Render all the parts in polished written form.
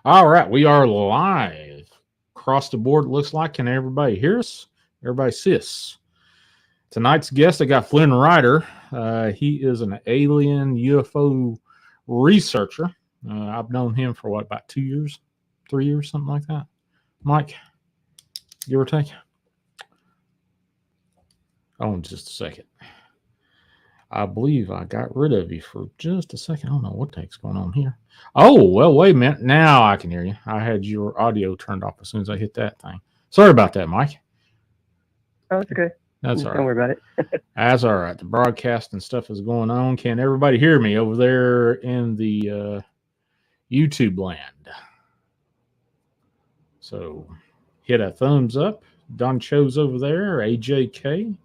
All right, we are live across the board. It looks like, can everybody hear us? Everybody see us? Tonight's guest, I got Flynn Ryder. He is an alien UFO researcher. I've known him for what, about 2 years, 3 years, something like that. Mike, give or take. Oh, just a second. I believe I got rid of you for just a second. I don't know what the heck's going on here. Oh, well, wait a minute. Now I can hear you. I had your audio turned off as soon as I hit that thing. Sorry about that, Mike. Oh, it's okay. That's all Don't right. worry about it. That's all right. The broadcast and stuff is going on. Can everybody hear me over there in the YouTube land? So hit a thumbs up. Don Cho's over there. AJK.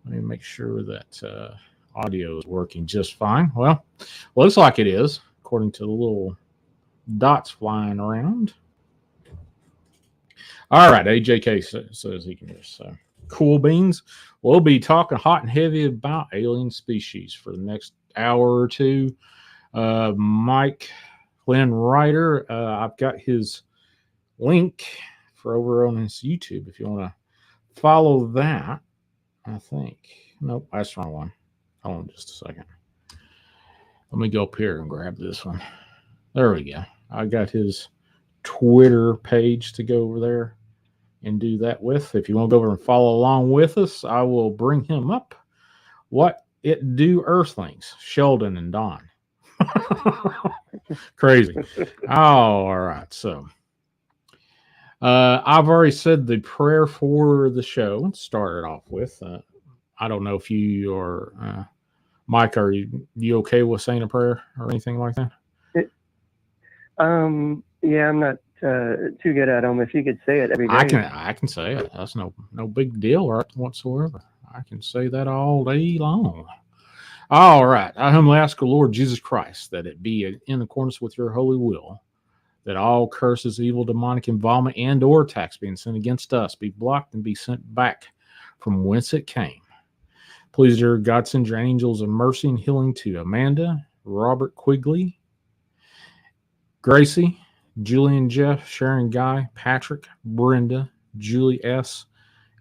Let me make sure that audio is working just fine. Well, looks like it is, according to the little dots flying around. All right, AJK says he can hear. So cool beans. We'll be talking hot and heavy about alien species for the next hour or two. Mike Flynn Ryder, I've got his link for over on his YouTube if you want to follow that. I think. Nope, that's the wrong one. Hold on just a second. Let me go up here and grab this one. There we go. I got his Twitter page to go over there and do that with. If you want to go over and follow along with us, I will bring him up. What it do, Earthlings, Sheldon and Don. Crazy. All right. So I've already said the prayer for the show. Started off with. I don't know if you or Mike, are you okay with saying a prayer or anything like that? Yeah, I'm not too good at them. If you could say it every day. I can say it. That's no big deal right whatsoever. I can say that all day long. All right. I humbly ask the Lord Jesus Christ that it be in accordance with your holy will, that all curses, evil, demonic involvement, and or attacks being sent against us be blocked and be sent back from whence it came. Please, dear God, send your angels of mercy and healing to Amanda, Robert Quigley, Gracie, Julian Jeff, Sharon Guy, Patrick, Brenda, Julie S.,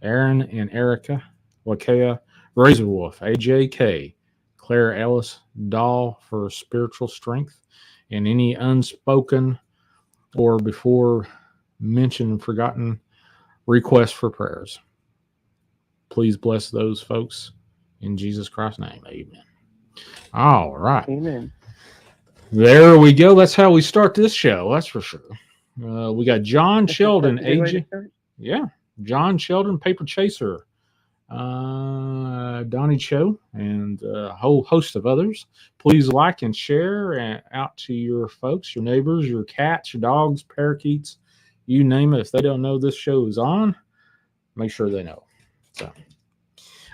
Aaron and Erica, Lakea, Razorwolf, AJK, Claire Ellis, Doll for spiritual strength, and any unspoken or before mentioned forgotten requests for prayers. Please bless those folks in Jesus Christ's name. Amen. All right. Amen. There we go. That's how we start this show. That's for sure. We got John Sheldon, AJ. Yeah. John Sheldon, Paper Chaser, Donnie Cho, and a whole host of others. Please like and share out to your folks, your neighbors, your cats, your dogs, parakeets, you name it. If they don't know this show is on, make sure they know. So,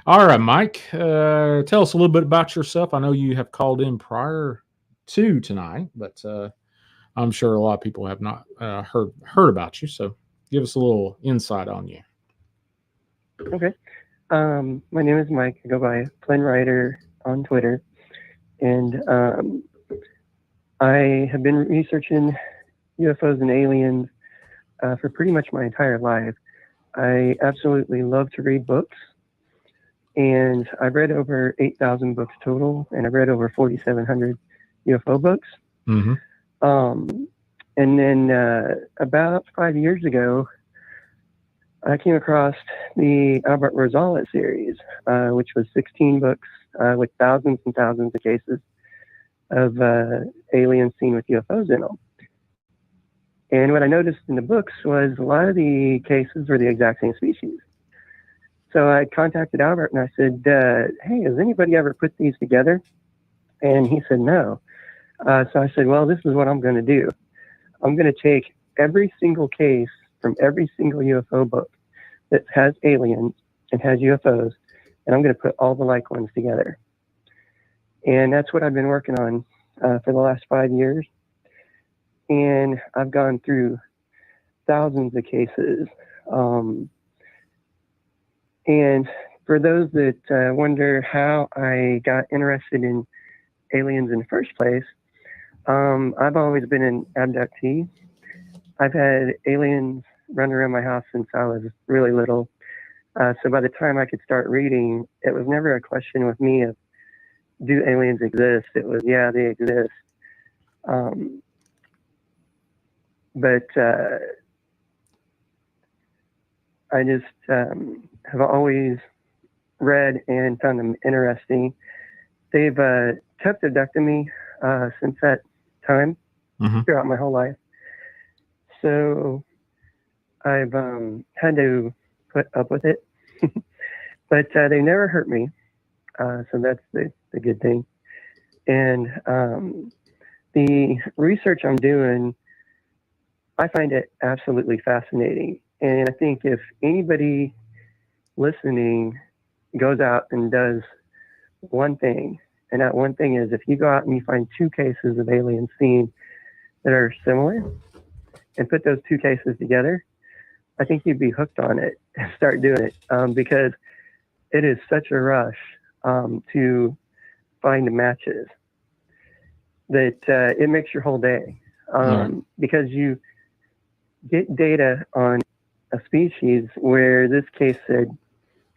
all right, Mike, tell us a little bit about yourself. I know you have called in prior to tonight, but I'm sure a lot of people have not heard about you. So give us a little insight on you. Okay. My name is Mike. I go by Flynn Ryder on Twitter. And I have been researching UFOs and aliens for pretty much my entire life. I absolutely love to read books. And I've read over 8,000 books total, and I've read over 4,700 UFO books. Mm-hmm. And then about 5 years ago, I came across the Albert Rosales series, which was 16 books with thousands and thousands of cases of aliens seen with UFOs in them. And what I noticed in the books was a lot of the cases were the exact same species. So I contacted Albert and I said, hey, has anybody ever put these together? And he said, no. So I said, well, this is what I'm going to do. I'm going to take every single case from every single UFO book that has aliens and has UFOs, and I'm going to put all the like ones together. And that's what I've been working on for the last 5 years. And I've gone through thousands of cases. And for those that wonder how I got interested in aliens in the first place, I've always been an abductee, I've had aliens run around my house since I was really little. So by the time I could start reading, it was never a question with me of, do aliens exist? It was, yeah, they exist. But I just have always read and found them interesting. They've kept abducting me since that time, throughout my whole life. So I've had to put up with it. But they never hurt me. So that's the good thing. And the research I'm doing, I find it absolutely fascinating. And I think if anybody listening goes out and does one thing, and that one thing is if you go out and you find 2 cases of aliens seen that are similar and put those 2 cases together, I think you'd be hooked on it and start doing it, because it is such a rush to find the matches that it makes your whole day, because you get data on a species where this case said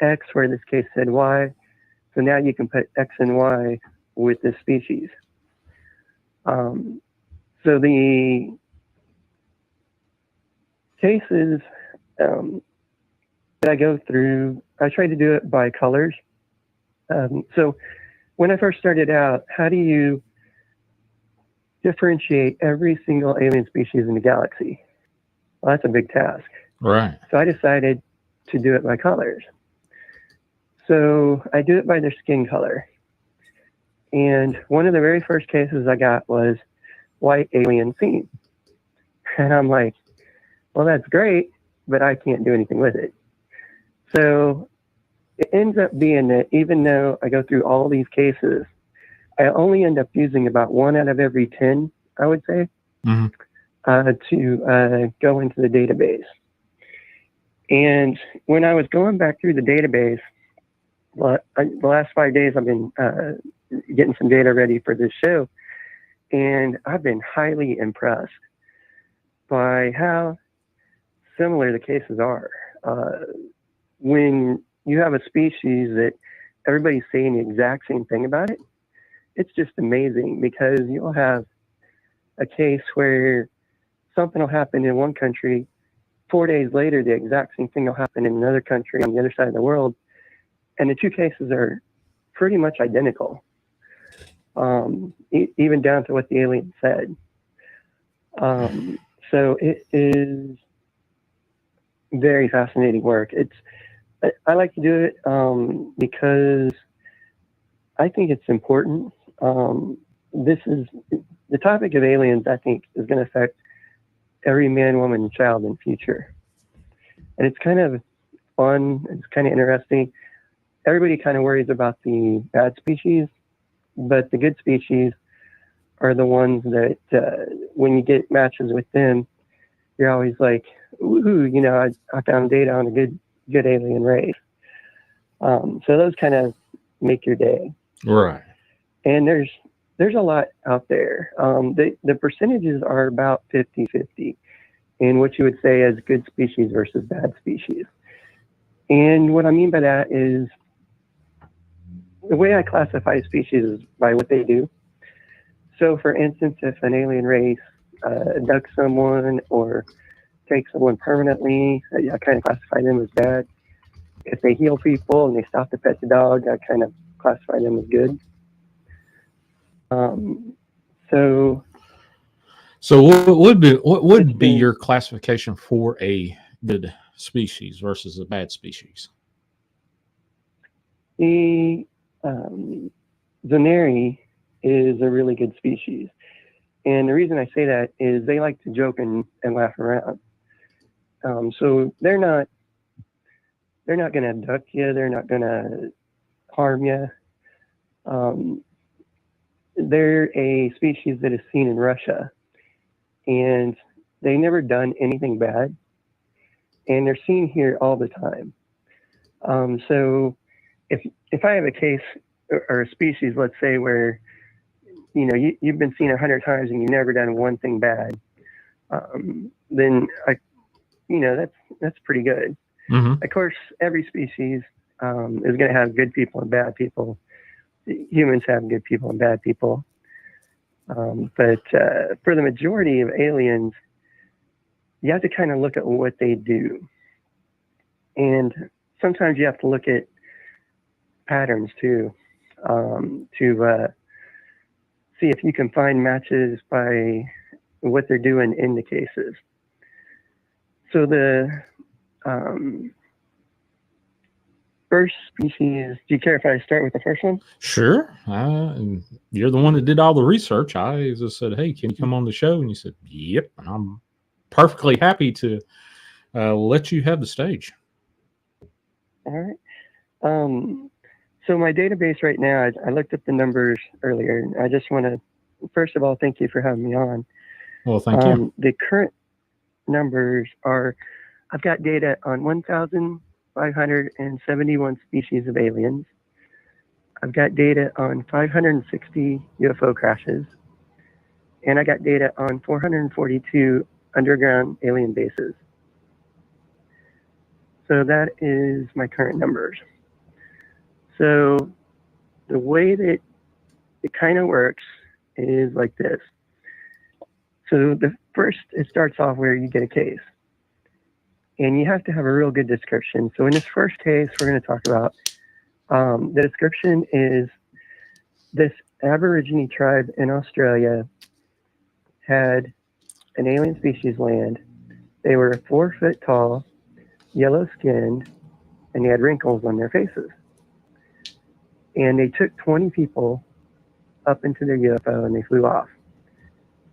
X, where this case said Y. So now you can put X and Y with this species. So the cases that I go through, I try to do it by colors. So when I first started out, how do you differentiate every single alien species in the galaxy? Well, that's a big task. Right. So I decided to do it by colors. So I do it by their skin color. And one of the very first cases I got was white alien seen. And I'm like, well, that's great, but I can't do anything with it. So it ends up being that even though I go through all these cases, I only end up using about 1 out of every 10, I would say, to go into the database. And when I was going back through the database, the last 5 days I've been getting some data ready for this show, and I've been highly impressed by how similar the cases are. When you have a species that everybody's saying the exact same thing about it, it's just amazing, because you'll have a case where something will happen in one country, 4 days later the exact same thing will happen in another country on the other side of the world, and the 2 cases are pretty much identical, even down to what the alien said. So it is very fascinating work. I like to do it because I think it's important. This is the topic of aliens, I think, is going to affect every man, woman, and child in the future. And it's kind of fun. It's kind of interesting. Everybody kind of worries about the bad species, but the good species are the ones that when you get matches with them, you're always like, ooh, you know, I found data on a good alien race. So those kind of make your day. Right. And there's a lot out there. The percentages are about 50-50 in what you would say as good species versus bad species. And what I mean by that is the way I classify species is by what they do. So for instance, if an alien race abducts someone or takes someone permanently, I kind of classify them as bad. If they heal people and they stop to pet the dog, I kind of classify them as good. So what would be your classification for a good species versus a bad species? The Zonari is a really good species, and the reason I say that is they like to joke and laugh around. So they're not going to abduct you. They're not going to harm you. They're a species that is seen in Russia, and they never done anything bad, and they're seen here all the time. So if I have a case or a species, let's say, where, you know, you've been seen 100 times and you've never done one thing bad, then that's pretty good. Mm-hmm. Of course, every species is going to have good people and bad people. Humans have good people and bad people. But for the majority of aliens, you have to kind of look at what they do. And sometimes you have to look at patterns too, to see if you can find matches by what they're doing in the cases. So the first species, do you care if I start with the first one? Sure. And you're the one that did all the research. I just said, hey, can you come on the show? And you said, yep. And I'm perfectly happy to let you have the stage. All right. So my database right now, I looked up the numbers earlier. I just want to, first of all, thank you for having me on. Well, thank you. The current numbers are, I've got data on 1,571 species of aliens. I've got data on 560 UFO crashes. And I got data on 442 underground alien bases. So that is my current numbers. So the way that it kind of works is like this. So the first, it starts off where you get a case. And you have to have a real good description. So in this first case, we're going to talk about, the description is this Aborigine tribe in Australia had an alien species land. They were 4 foot tall, yellow skinned, and they had wrinkles on their faces. And they took 20 people up into their UFO and they flew off.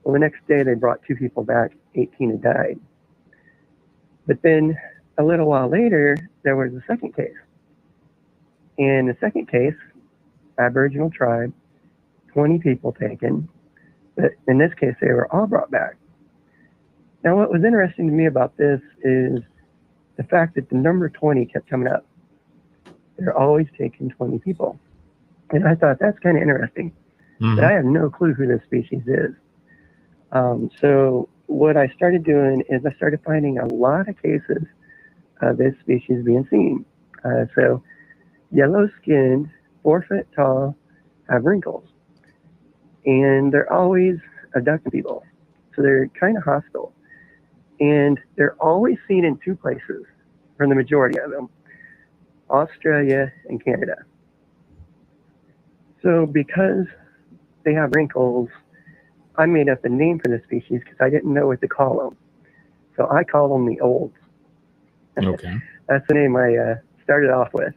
Well, the next day they brought 2 people back, 18 had died. But then a little while later, there was a second case. In the second case, Aboriginal tribe, 20 people taken. But in this case, they were all brought back. Now, what was interesting to me about this is the fact that the number 20 kept coming up. They're always taking 20 people. And I thought that's kind of interesting. Mm-hmm. But I have no clue who this species is. So what I started doing is I started finding a lot of cases of this species being seen. So yellow-skinned, 4 foot tall, have wrinkles. And they're always abducting people. So they're kind of hostile. And they're always seen in 2 places, for the majority of them, Australia and Canada. So because they have wrinkles, I made up a name for the species because I didn't know what to call them. So I call them the olds. Okay. That's the name I started off with.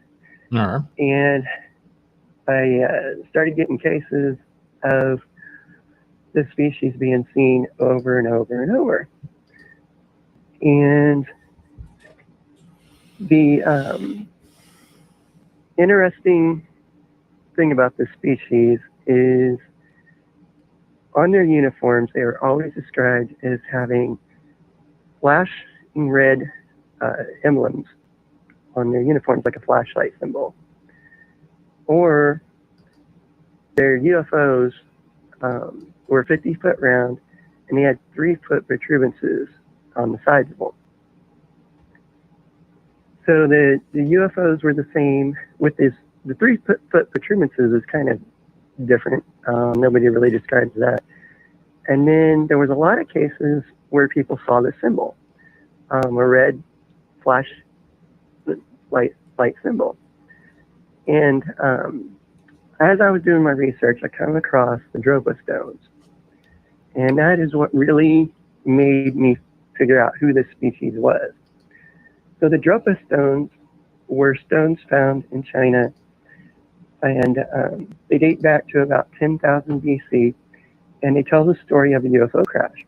All right. And I started getting cases of this species being seen over and over and over. And the interesting thing about this species is on their uniforms, they were always described as having flashing red emblems on their uniforms, like a flashlight symbol. Or their UFOs were 50 foot round, and they had 3 foot protuberances on the sides of them. So the UFOs were the same with this. The 3 foot protuberances is kind of different. Nobody really describes that. And then there was a lot of cases where people saw the symbol, a red flash light symbol. And as I was doing my research, I came across the dropa stones. And that is what really made me figure out who this species was. So the dropa stones were stones found in China, and they date back to about 10,000 BC, and they tell the story of a UFO crash.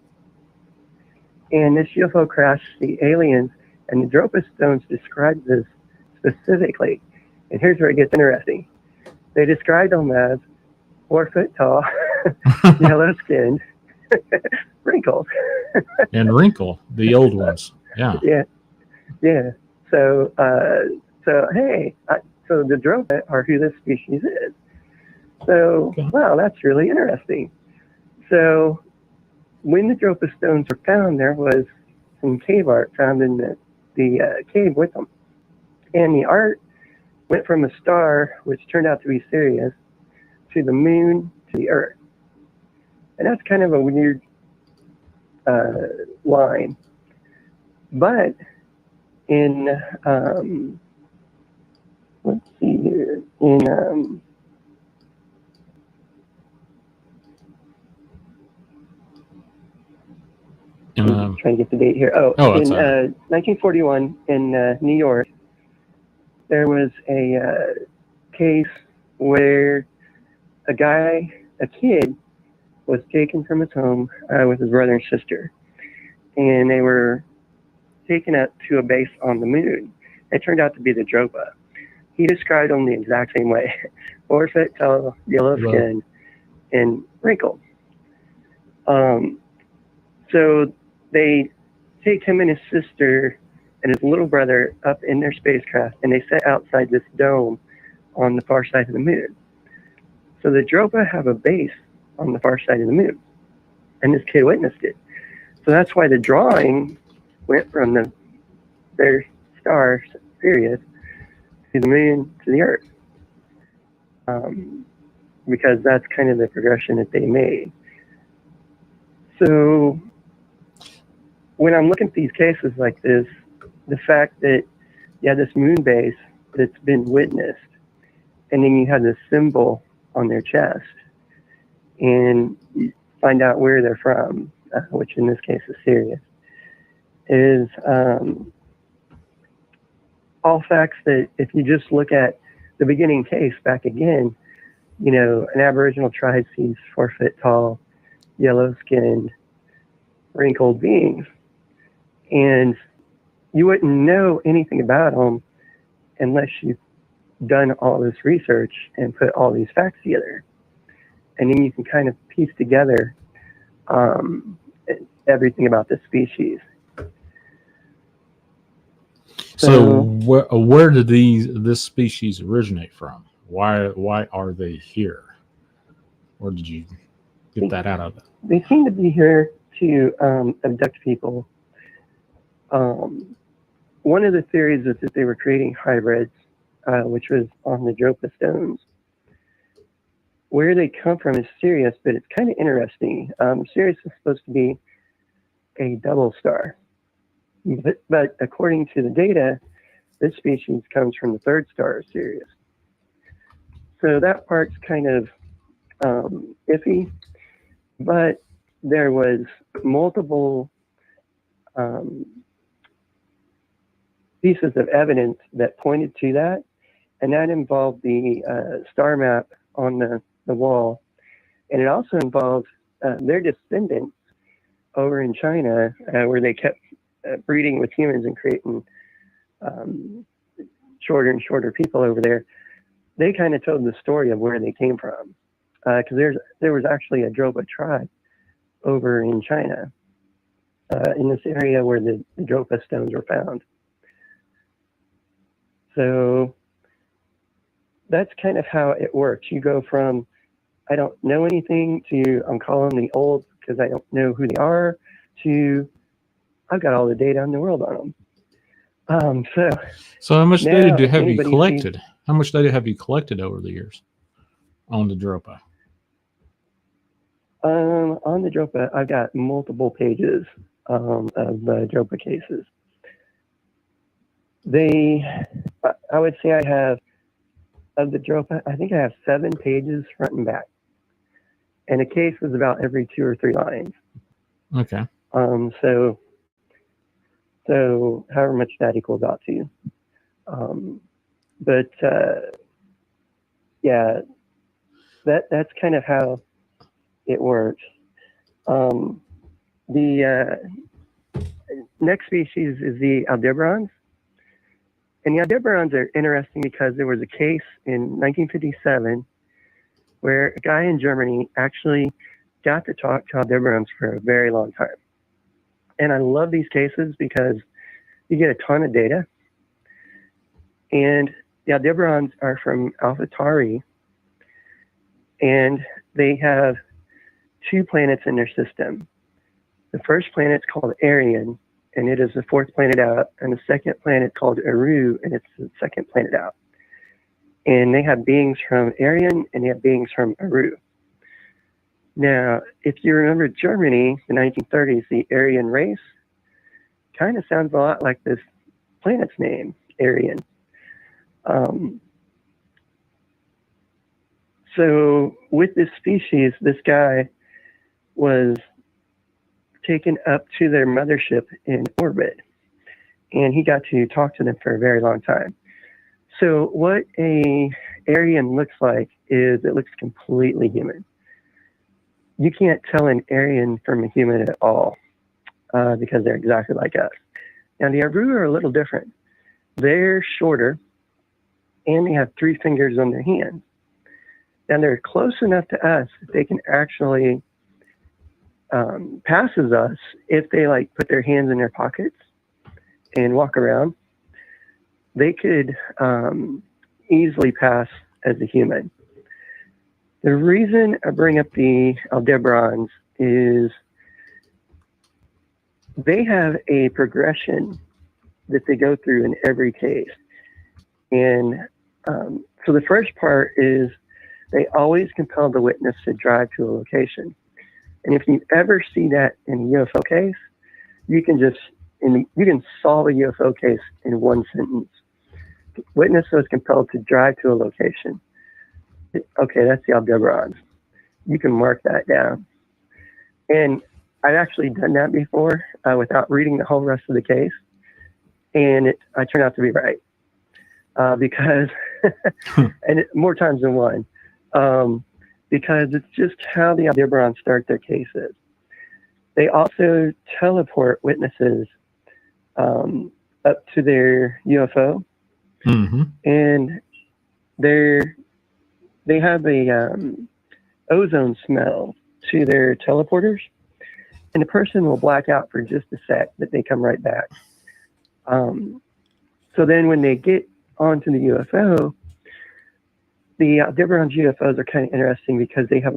And this UFO crash, the aliens and the dropa stones described this specifically. And here's where it gets interesting. They described them as 4 foot tall, yellow skinned, wrinkles. And wrinkle, the old ones. Yeah. Yeah. So hey, so the dropa are who this species is. So, wow, that's really interesting. So when the dropa stones were found, there was some cave art found in the cave with them. And the art went from a star, which turned out to be Sirius, to the moon, to the Earth. And that's kind of a weird line. But in, let's see here, in, I'm trying to get the date here. In 1941 in New York, there was a case where a kid was taken from his home with his brother and sister, and they were taken up to a base on the moon. It turned out to be the dropa. He described them the exact same way: 4 foot tall, yellow skin, and wrinkled. So they take him and his sister and his little brother up in their spacecraft, and they set outside this dome on the far side of the moon. So the dropa have a base on the far side of the moon, and this kid witnessed it. So that's why the drawing went from their star, Sirius, to the moon, to the Earth, because that's kind of the progression that they made. So when I'm looking at these cases like this, the fact that you have this moon base that's been witnessed, and then you have this symbol on their chest, and you find out where they're from, which in this case is Sirius, is all facts that if you just look at the beginning case back again, you know, an Aboriginal tribe sees 4 foot tall, yellow-skinned, wrinkled beings, and you wouldn't know anything about them unless you've done all this research and put all these facts together. And then you can kind of piece together everything about this species. So where did this species originate from? Why are they here? Where did you get that out of it? They seem to be here to abduct people. One of the theories is that they were creating hybrids, which was on the dropa stones. Where they come from is Sirius, but it's kind of interesting. Sirius is supposed to be a double star, but according to the data, this species comes from the 3rd star of Sirius. So that part's kind of iffy, but there was multiple pieces of evidence that pointed to that, and that involved the star map on the wall, and it also involved their descendants over in China, where they kept breeding with humans and creating shorter and shorter people over there. They kind of told the story of where they came from, because there was actually a dropa tribe over in China, in this area where the dropa stones were found. So that's kind of how it works. You go from, I don't know anything, to I'm calling the old because I don't know who they are, to I've got all the data in the world on them. So how much data have you collected? How much data have you collected over the years on the dropa? On the dropa, I've got multiple pages of dropa cases. I would say I have, of the dropa, I think I have 7 pages front and back. And a case is about every 2 or 3 lines. Okay. So however much that equals out to. Yeah, that's kind of how it works. The next species is the Aldebarans. And the Aldebarans are interesting because there was a case in 1957 where a guy in Germany actually got to talk to Aldebarans for a very long time. And I love these cases because you get a ton of data. And the Aldebarans are from Alpha Tauri, and they have 2 planets in their system. The first planet's called Arian, and it is the fourth planet out. And the second planet called Eru, and it's the second planet out. And they have beings from Arian, and they have beings from Eru. Now, if you remember Germany, the 1930s, the Aryan race kind of sounds a lot like this planet's name, Arian. So with this species, this guy was taken up to their mothership in orbit, and he got to talk to them for a very long time. So what a Aryan looks like is it looks completely human. You can't tell an Aryan from a human at all because they're exactly like us. Now the Aru are a little different. They're shorter, and they have 3 fingers on their hands. And they're close enough to us that they can actually pass as us if they like put their hands in their pockets and walk around. They could easily pass as a human. The reason I bring up the Aldebarans is they have a progression that they go through in every case. And so the first part is they always compel the witness to drive to a location. And if you ever see that in a UFO case, you can solve a UFO case in one sentence. The witness was compelled to drive to a location. Okay, that's the Aldebarans. You can mark that down. And I've actually done that before without reading the whole rest of the case. And I turned out to be right. Because, and more times than one, because it's just how the Aldebarans start their cases. They also teleport witnesses up to their UFO, and they have a ozone smell to their teleporters, and the person will black out for just a sec, but they come right back. So then when they get onto the UFO, the Aldebaran UFOs are kind of interesting because they have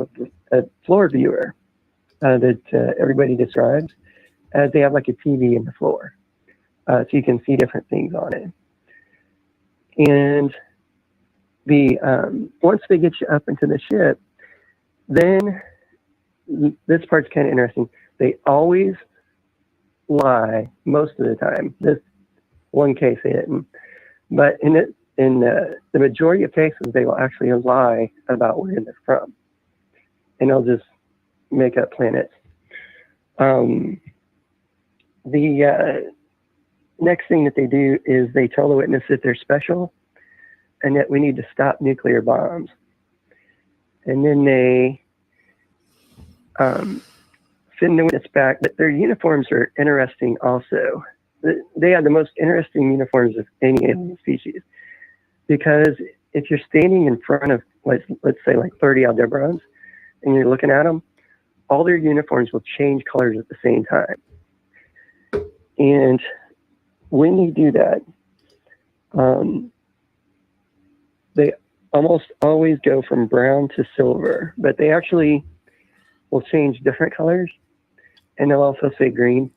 a floor viewer that everybody describes as they have like a TV in the floor. So you can see different things on it. And once they get you up into the ship, then this part's kind of interesting. They always lie most of the time. This one case they didn't. But in the majority of cases, they will actually lie about where they're from. And they'll just make up planets. The next thing that they do is they tell the witness that they're special and that we need to stop nuclear bombs. And then they send the witness back. But their uniforms are interesting also. They have the most interesting uniforms of any alien species. Because if you're standing in front of, let's say, like 30 Aldebarans, and you're looking at them, all their uniforms will change colors at the same time. And when they do that, they almost always go from brown to silver, but they actually will change different colors, and they'll also say green.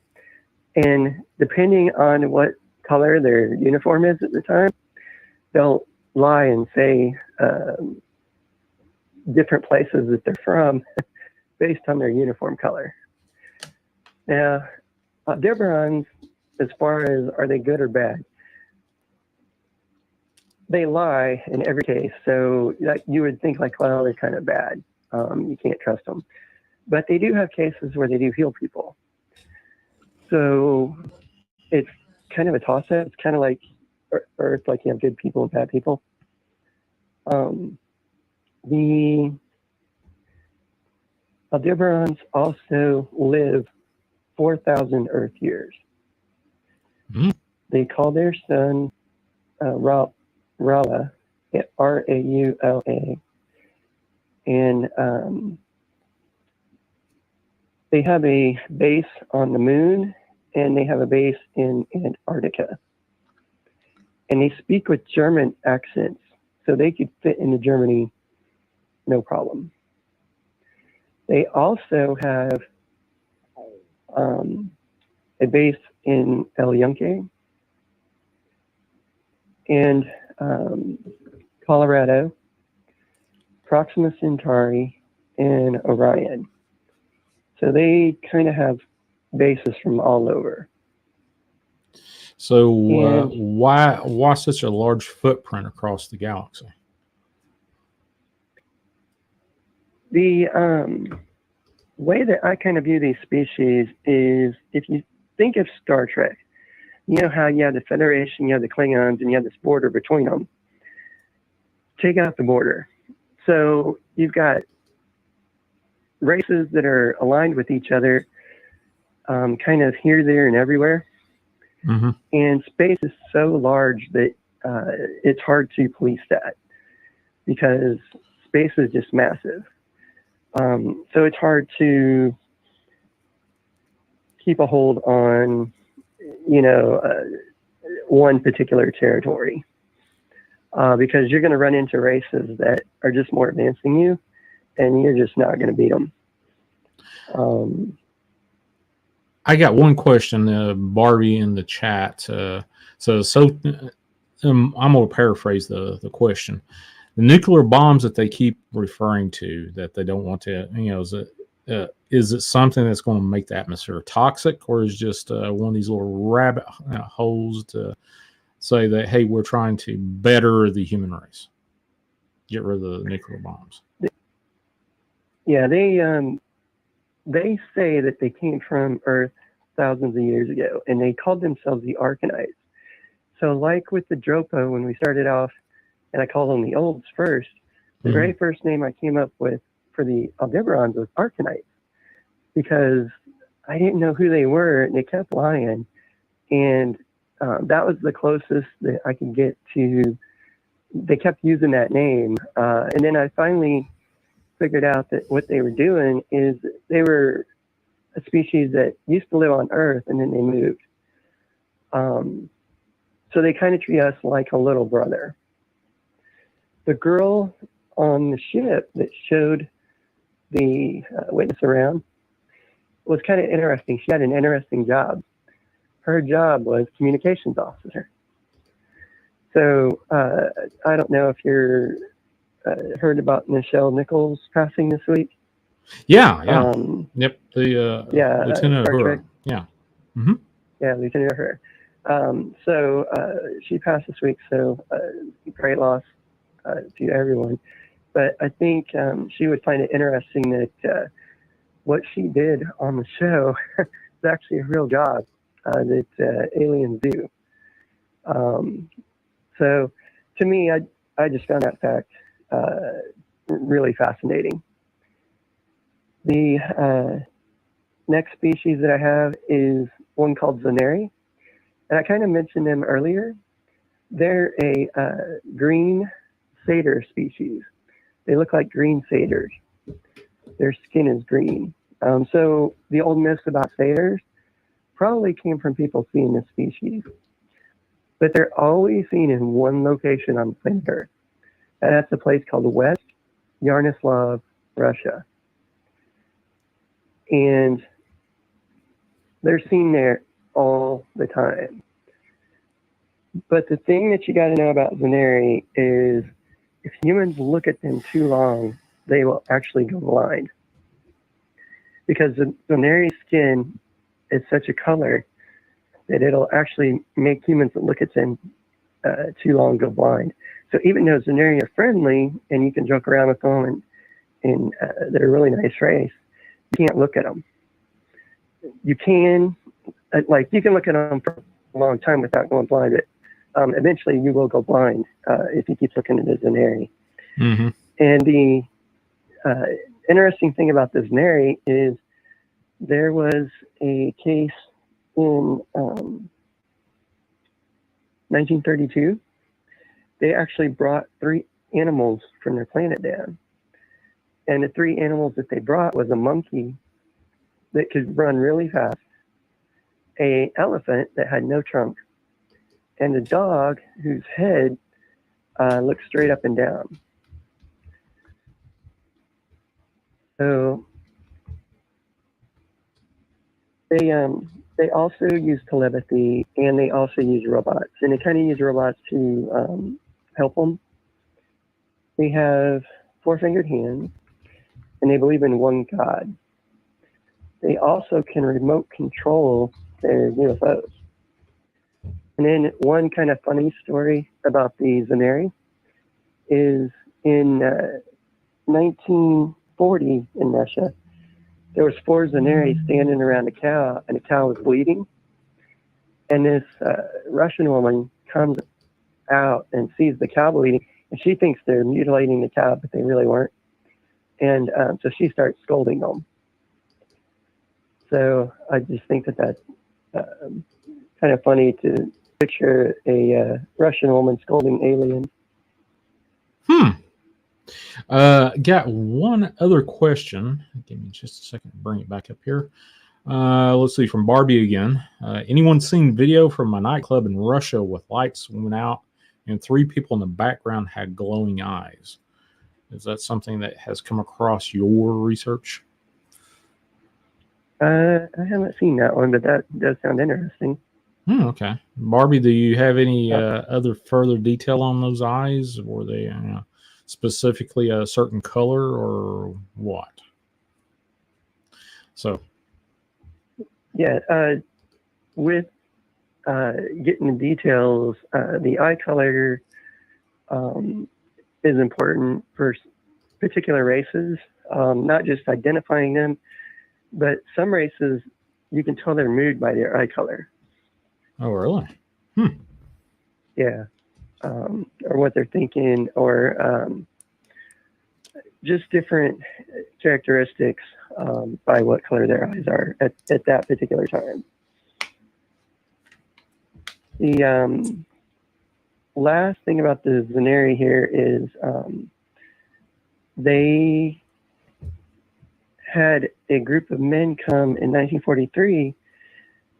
And depending on what color their uniform is at the time, they'll lie and say different places that they're from based on their uniform color. Now, Aldebarans, as far as are they good or bad, they lie in every case. So you would think like, well, they're kind of bad. You can't trust them. But they do have cases where they do heal people. So it's kind of a toss-up. It's kind of like Earth, like you have good people and bad people. The Aldebarans also live 4,000 Earth years. They call their son Raula, R-A-U-L-A, and they have a base on the moon, and they have a base in Antarctica. And they speak with German accents, so they could fit into Germany no problem. They also have a base in El Yunque, and Colorado, Proxima Centauri, and Orion. So they kind of have bases from all over. So why such a large footprint across the galaxy? The way that I kind of view these species is, if you think of Star Trek, you know how you have the Federation, you have the Klingons, and you have this border between them. Take out the border. So you've got races that are aligned with each other, kind of here, there, and everywhere. Mm-hmm. And space is so large that it's hard to police that, because space is just massive. So it's hard to keep a hold on, one particular territory, because you're going to run into races that are just more advanced than you, and you're just not going to beat them. I got one question, Barbie, in the chat. I'm going to paraphrase the question. The nuclear bombs that they keep referring to, that they don't want to, is it something that's going to make the atmosphere toxic, or is just one of these little rabbit holes to say that, hey, we're trying to better the human race, get rid of the nuclear bombs? Yeah, they say that they came from Earth thousands of years ago, and they called themselves the Arcanites. So like with the Dropa, when we started off, and I called them the Olds first, the very first name I came up with for the Aldebarans was Arcanites, because I didn't know who they were, and they kept lying. And that was the closest that I could get to. They kept using that name. And then I finally figured out that what they were doing is they were a species that used to live on Earth, and then they moved. So they kind of treat us like a little brother. The girl on the ship that showed the witness around was kind of interesting. She had an interesting job. Her job was communications officer. So I don't know if you're heard about Nichelle Nichols passing this week. Yeah. Yep. The Lieutenant Uhura. Yeah. Mm-hmm. Yeah, Lieutenant Uhura. So she passed this week. So great loss to everyone. But I think she would find it interesting that what she did on the show is actually a real job that aliens do. So to me, I just found that fact really fascinating. The next species that I have is one called Zonari. And I kind of mentioned them earlier. They're a green satyr species. They look like green satyrs. Their skin is green. So the old myths about satyrs probably came from people seeing this species. But they're always seen in one location on planet Earth. And that's a place called West Yaroslavl, Russia. And they're seen there all the time. But the thing that you got to know about Zonari is, if humans look at them too long, they will actually go blind. Because the Zonari skin is such a color that it'll actually make humans that look at them too long go blind. So even though Zonari are friendly and you can joke around with them and they're a really nice race, you can't look at them. You can, you can look at them for a long time without going blind, but eventually you will go blind if you keep looking at the Zonari. Mm-hmm. And the interesting thing about the Zonari is there was a case in 1932. They actually brought 3 animals from their planet down. And the 3 animals that they brought was a monkey that could run really fast, an elephant that had no trunk, and a dog whose head looked straight up and down. So they also use telepathy, and they also use robots, and they kind of use robots to help them. They have four-fingered hands, and they believe in one God. They also can remote control their UFOs. And then one kind of funny story about the Zonari is in 1940 in Russia, there was four Zonari standing around a cow, and the cow was bleeding. And this Russian woman comes out and sees the cow bleeding, and she thinks they're mutilating the cow, but they really weren't. And so she starts scolding them. So I just think that that's kind of funny to picture a Russian woman scolding aliens. Got one other question. Give me just a second to bring it back up here. Let's see, from Barbie again. Anyone seen video from a nightclub in Russia with lights went out and three people in the background had glowing eyes? Is that something that has come across your research? I haven't seen that one, but that does sound interesting. Okay. Barbie, do you have any other further detail on those eyes? Were they specifically a certain color or what? So, yeah, with getting the details, the eye color is important for particular races, not just identifying them, but some races, you can tell their mood by their eye color. Oh, really? Yeah. Or what they're thinking, or just different characteristics by what color their eyes are at that particular time. The last thing about the Zonari here is they had a group of men come in 1943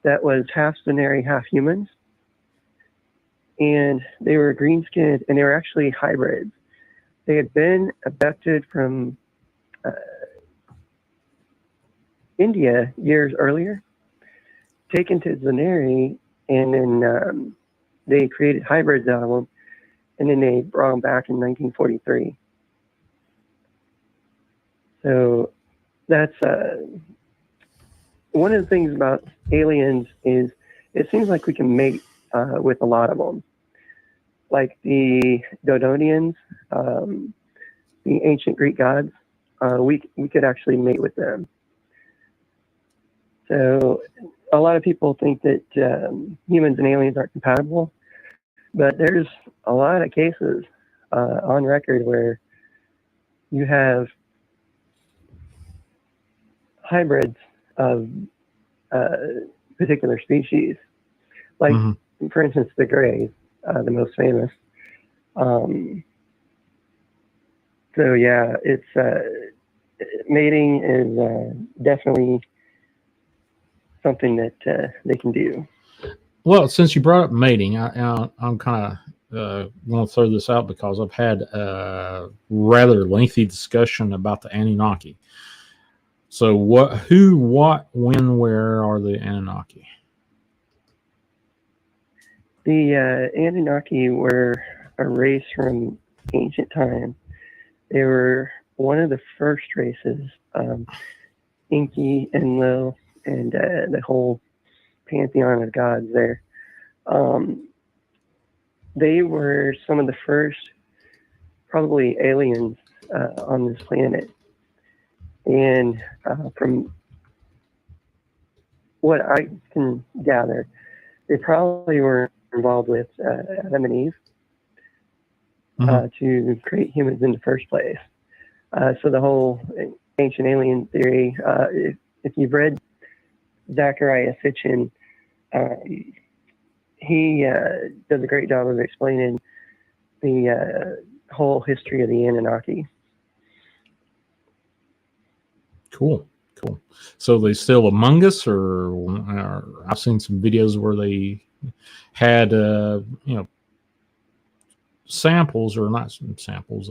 that was half Zonari, half humans. And they were green-skinned, and they were actually hybrids. They had been abducted from India years earlier, taken to Zonari, and then they created hybrids out of them, and then they brought them back in 1943. So that's one of the things about aliens is it seems like we can mate with a lot of them. Like the Dodonians, the ancient Greek gods, we could actually mate with them. So a lot of people think that humans and aliens aren't compatible, but there's a lot of cases on record where you have hybrids of particular species, like for instance the Greys, the most famous. So yeah, it's mating is definitely something that they can do. Well, since you brought up mating, I'm kind of going to throw this out because I've had a rather lengthy discussion about the Anunnaki. So what, who, what, when, where are the Anunnaki? The Anunnaki were a race from ancient time. They were one of the first races, Inky, Enlil, and the whole pantheon of gods there. They were some of the first, probably, aliens on this planet. And from what I can gather, they probably were involved with Adam and Eve to create humans in the first place. So the whole ancient alien theory, if you've read Zachariah Sitchin, he does a great job of explaining the whole history of the Anunnaki. Cool. So they still among us, or I've seen some videos where they had samples, or not samples,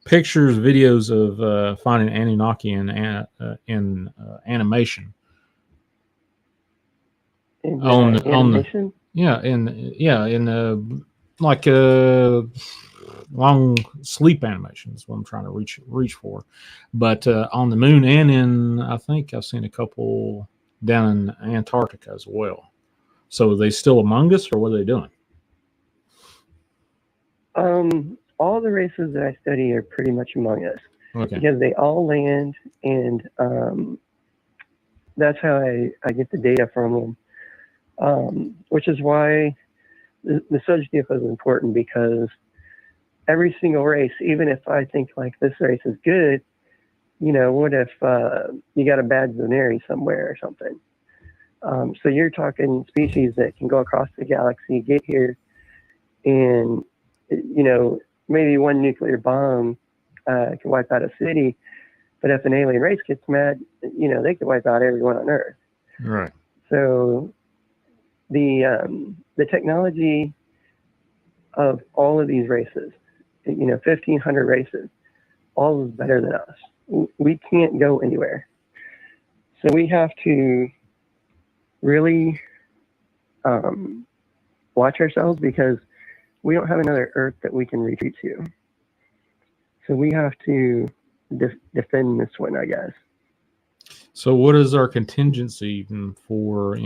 pictures, videos of finding Anunnaki in animation In on the animation? in like long sleep animation is what I'm trying to reach for. But on the moon and I think I've seen a couple down in Antarctica as well. So are they still among us, or what are they doing? All the races that I study are pretty much among us. Okay. Because they all land, and that's how I get the data from them. Which is why the subject is important, because every single race, even if I think like this race is good, what if you got a bad Zonari somewhere or something? So you're talking species that can go across the galaxy, get here, and maybe one nuclear bomb can wipe out a city, but if an alien race gets mad, they could wipe out everyone on Earth. Right. So the technology of all of these races, 1,500 races, all is better than us. We can't go anywhere. So we have to really watch ourselves, because we don't have another Earth that we can retreat to. So we have to defend this one, I guess. So what is our contingency for,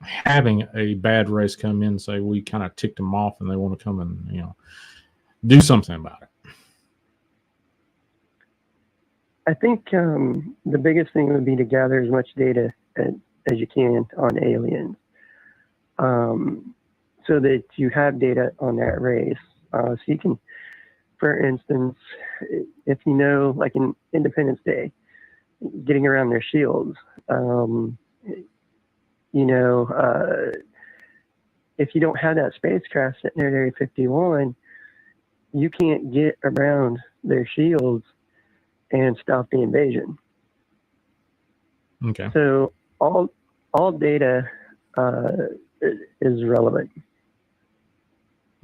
having a bad race come in and say we kind of ticked them off and they want to come and, do something about it? I think the biggest thing would be to gather as much data as you can on aliens, so that you have data on that race. So you can, for instance, if like in Independence Day, getting around their shields, if you don't have that spacecraft sitting there at Area 51, you can't get around their shields and stop the invasion. Okay. So all data is relevant.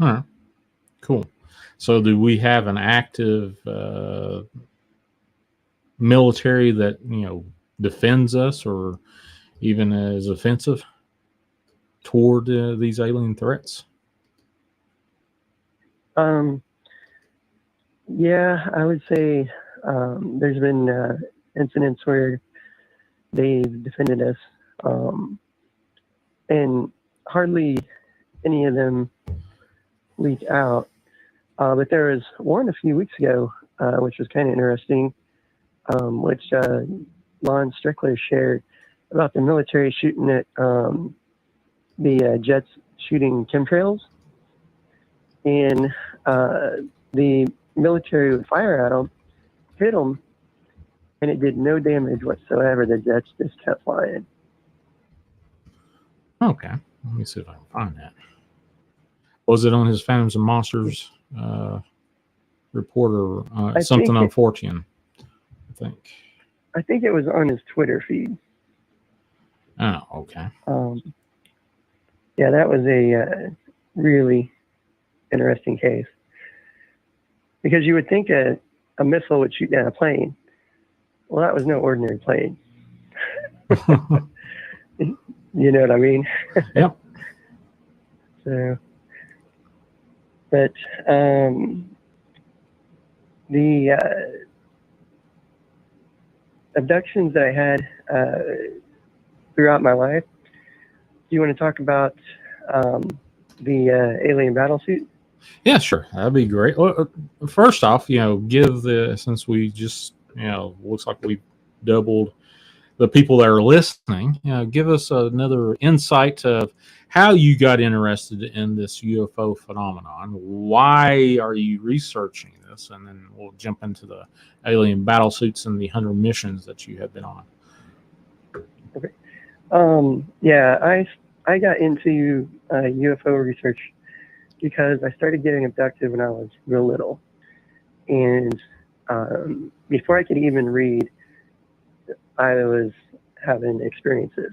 All right. Cool. So do we have an active military that, defends us or even is offensive toward these alien threats? Yeah, I would say there's been incidents where they've defended us, and hardly any of them leak out. But there was one a few weeks ago, which was kind of interesting, which Lon Strickler shared about the military shooting at the jets shooting chemtrails, and the military would fire at them, hit them, and it did no damage whatsoever. The jets just kept flying. Okay. Let me see if I can find that. Was it on his Phantoms and Monsters report or something on Fortune? I think it was on his Twitter feed. Oh, okay. Yeah, that was a really interesting case, because you would think a missile would shoot down a plane. Well, that was no ordinary plane. You know what I mean? Yep. So, but the abductions that I had throughout my life. Do you want to talk about the alien battlesuit? Yeah, sure. That'd be great. Well, first off, give since we just, looks like we doubled the people that are listening, give us another insight of how you got interested in this UFO phenomenon. Why are you researching this? And then we'll jump into the alien battlesuits and the 100 missions that you have been on. Okay. Yeah, I got into UFO research because I started getting abducted when I was real little. And before I could even read, I was having experiences.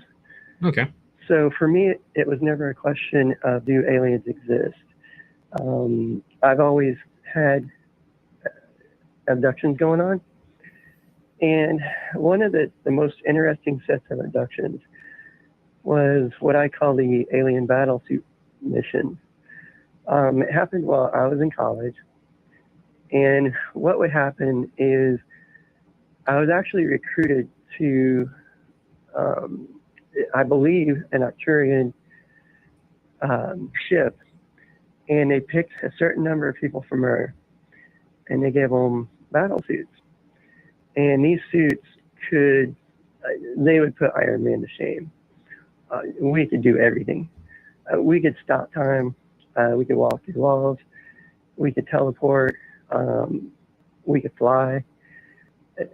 Okay. So for me, it was never a question of do aliens exist. I've always had abductions going on. And one of the most interesting sets of abductions was what I call the alien battlesuit mission. It happened while I was in college. And what would happen is I was actually recruited to, I believe, an Arcturian ship. And they picked a certain number of people from Earth, and they gave them battle suits. And these suits they would put Iron Man to shame. We could do everything. We could stop time. We could walk through walls. We could teleport. We could fly.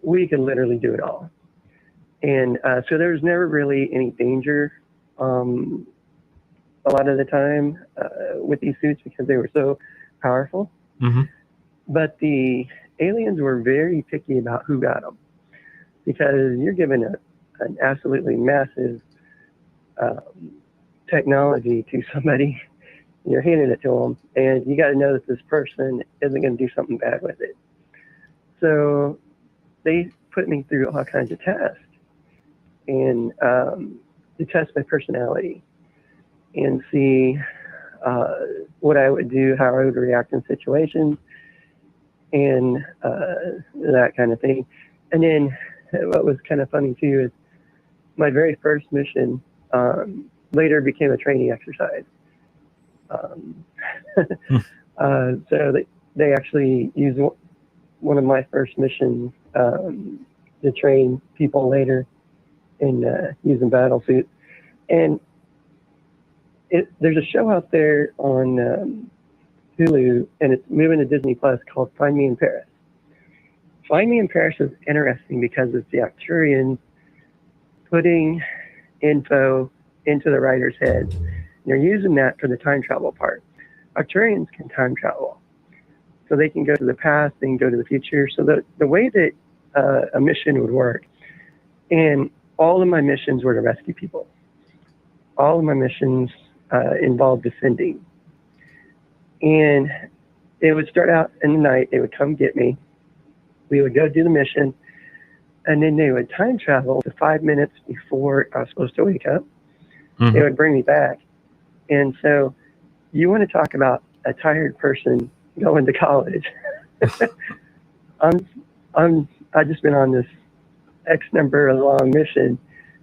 We could literally do it all. And so there was never really any danger a lot of the time with these suits because they were so powerful. Mm-hmm. But the aliens were very picky about who got them because you're given an absolutely massive technology to somebody. You're handing it to them, and you got to know that this person isn't going to do something bad with it. So they put me through all kinds of tests and to test my personality and see what I would do, how I would react in situations, and that kind of thing. And then what was kind of funny too is my very first mission later became a training exercise. So they actually used one of my first missions to train people later in using battle suits. And there's a show out there on Hulu, and it's moving to Disney Plus called Find Me in Paris. Find Me in Paris is interesting because it's the Arcturians putting info into the writer's head. They're using that for the time travel part. Arcturians can time travel. So they can go to the past, they can go to the future. So the way that a mission would work, and all of my missions were to rescue people. All of my missions involved defending. And it would start out in the night, they would come get me. We would go do the mission, and then they would time travel to 5 minutes before I was supposed to wake up. Mm-hmm. They would bring me back. And so you want to talk about a tired person going to college. I've just been on this X number of long mission,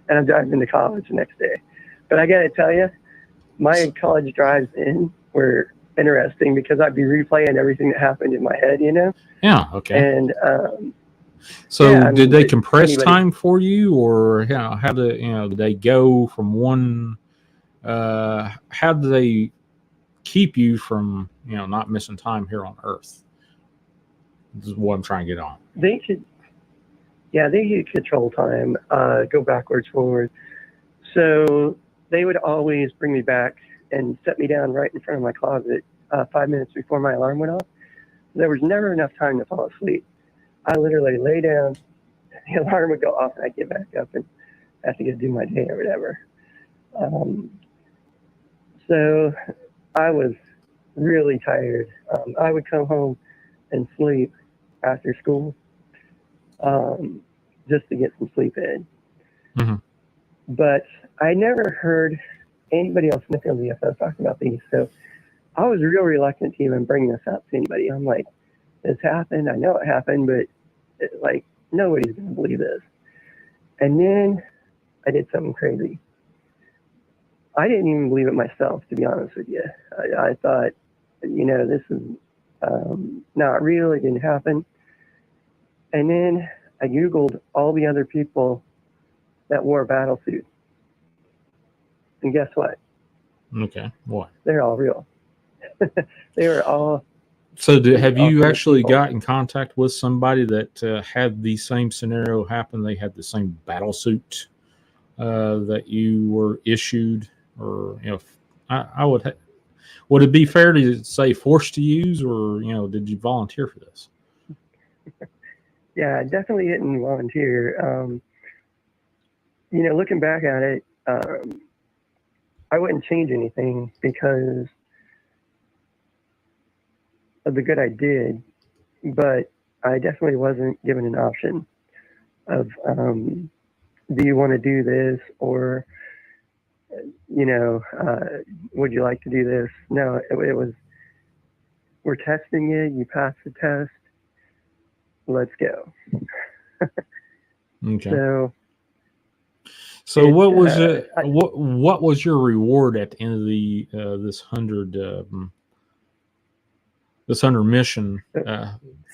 and I'm driving to college the next day. But I got to tell you, my college drives in were interesting because I'd be replaying everything that happened in my head, you know? Yeah, okay. And so yeah, did they compress time for you, or how did they go from one? How do they keep you from not missing time here on Earth? This is what I'm trying to get on. They could control time, go backwards, forward. So they would always bring me back and set me down right in front of my closet 5 minutes before my alarm went off. There was never enough time to fall asleep. I literally lay down, the alarm would go off, and I'd get back up and have to go do my day or whatever. So I was really tired. I would come home and sleep after school just to get some sleep in. Mm-hmm. But I never heard anybody else in the field of UFO talking about these. So I was real reluctant to even bring this up to anybody. I'm like, this happened. I know it happened, but nobody's going to believe this. And then I did something crazy. I didn't even believe it myself, to be honest with you. I thought, this is not real. It didn't happen. And then I Googled all the other people that wore battle suits. And guess what? Okay, what? They're all real. They were all. So have you actually got in contact with somebody that had the same scenario happen? They had the same battle suit that you were issued, or I would it be fair to say forced to use, or did you volunteer for this? Yeah, I definitely didn't volunteer. Looking back at it, I wouldn't change anything because of the good I did, but I definitely wasn't given an option of, do you want to do this, or, would you like to do this? No, it was, we're testing it. You pass the test. Let's go. Okay. So what was what was your reward at the end of the this 100 mission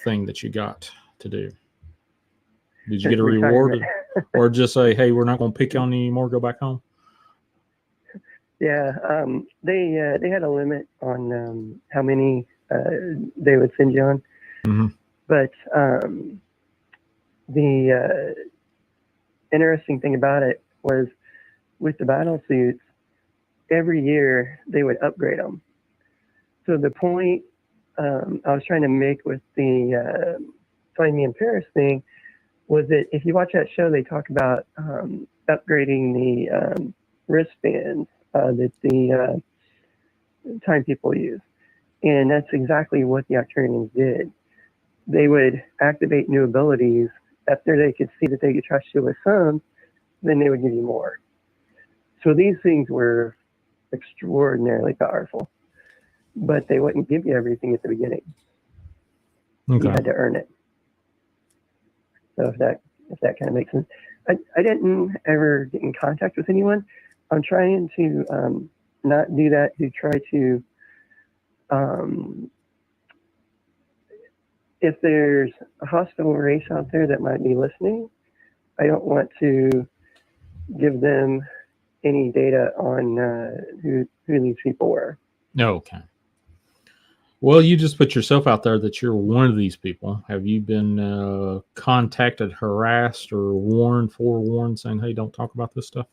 thing that you got to do? Did you get a reward, or just say, "Hey, we're not going to pick you on anymore. Go back home"? Yeah, they had a limit on how many they would send you on, Mm-hmm. but the interesting thing about it was, with the battle suits, every year they would upgrade them. So the point I was trying to make with the Find Me in Paris thing was that if you watch that show, they talk about upgrading the wristbands that the time people use. And that's exactly what the Octurians did. They would activate new abilities after they could see that they could trust you with some, then they would give you more. So these things were extraordinarily powerful, but they wouldn't give you everything at the beginning. Okay. You had to earn it. So if that kind of makes sense. I didn't ever get in contact with anyone. I'm trying to not do that, to try to, if there's a hostile race out there that might be listening, I don't want to give them any data on who these people were. Okay. Well, you just put yourself out there that you're one of these people. Have you been contacted, harassed, or forewarned, saying, "Hey, don't talk about this stuff"?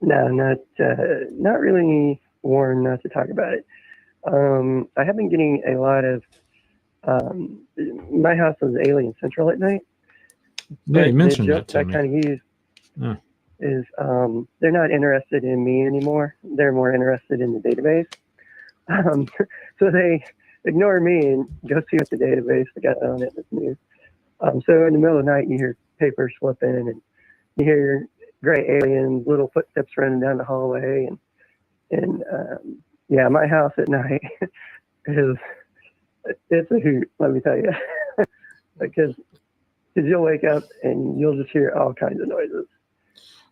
No, not really warned not to talk about it. I have been getting a lot of. My house is Alien Central at night. Yeah, you mentioned that to I me. kind of use Yeah. is they're not interested in me anymore. They're more interested in the database. So they ignore me and go see what the database they got on it that's new. So in the middle of the night, you hear papers flipping, and you hear gray aliens, little footsteps running down the hallway, and yeah, my house at night it's a hoot. Let me tell you, because you'll wake up and you'll just hear all kinds of noises.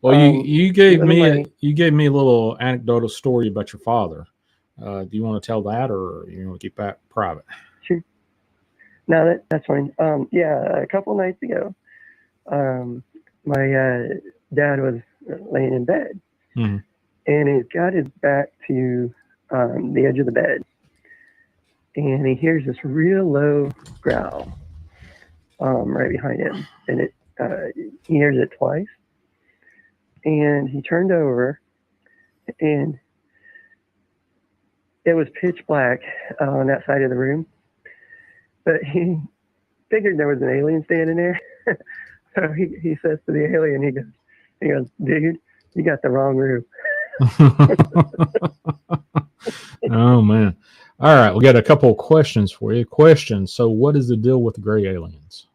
Well, you gave me a little anecdotal story about your father. Do you want to tell that, or you want to keep that private? Sure. No, that's fine. Yeah, a couple nights ago, my dad was laying in bed, Mm-hmm. and he's got his back to the edge of the bed, and he hears this real low growl right behind him, and he hears it twice, and he turned over, and it was pitch black on that side of the room, but he figured there was an alien standing there. So he says to the alien, he goes, "Dude, you got the wrong room." Oh man! All right, we got a couple of questions for you. Questions. So, what is the deal with the gray aliens?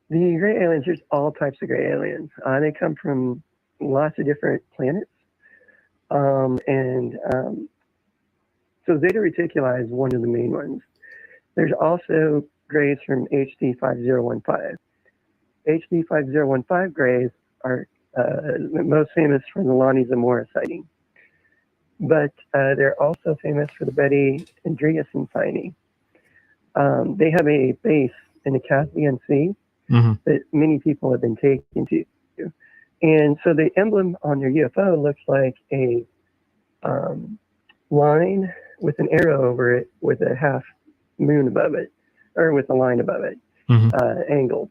The gray aliens, there's all types of gray aliens. They come from lots of different planets. So Zeta Reticuli is one of the main ones. There's also grays from HD 5015. HD 5015 grays are most famous for the Lonnie Zamora sighting. But they're also famous for the Betty Andreasen sighting. They have a base in the Caspian Sea that many people have been taken to. And so the emblem on their UFO looks like a line with an arrow over it with a half moon above it, or with a line above it, angled.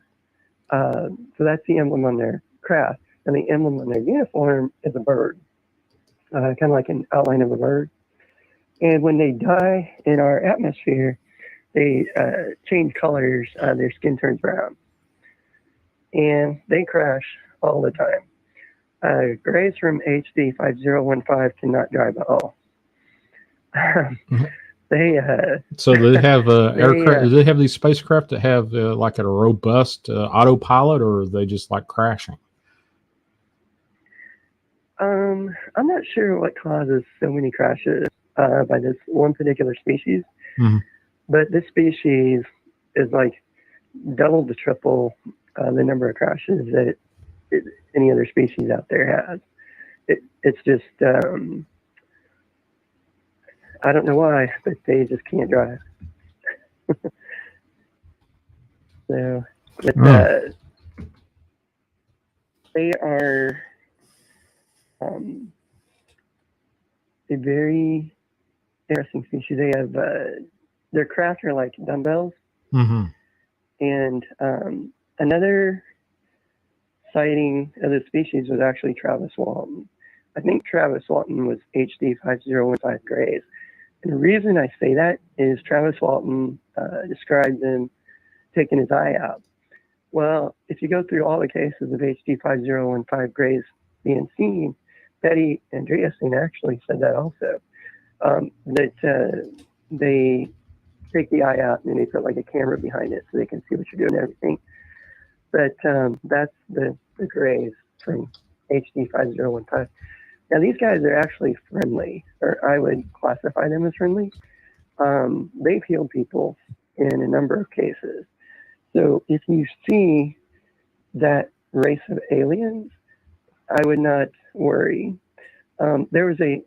So that's the emblem on their craft. And the emblem on their uniform is a bird, kind of like an outline of a bird. And when they die in our atmosphere, they change colors. Their skin turns brown. And they crash all the time. Grays from HD 5015 cannot drive at all. They So they have They, aircraft. Do they have these spacecraft that have like a robust autopilot, or are they just like crashing? I'm not sure what causes so many crashes by this one particular species, Mhm. but this species is like double to triple the number of crashes that any other species out there has. It's just I don't know why, but they just can't drive. So, but they are a very interesting species. They have their craft are like dumbbells, Mm-hmm. and another sighting of the species was actually Travis Walton. I think Travis Walton was HD 5015 Grays. And the reason I say that is Travis Walton described them taking his eye out. Well, if you go through all the cases of HD 5015 Grays being seen, Betty Andreasen actually said that also. That they take the eye out and they put like a camera behind it so they can see what you're doing and everything. But that's the Grays from HD 5015. Now, these guys are actually friendly, or I would classify them as friendly. They've healed people in a number of cases. So if you see that race of aliens, I would not worry. There was I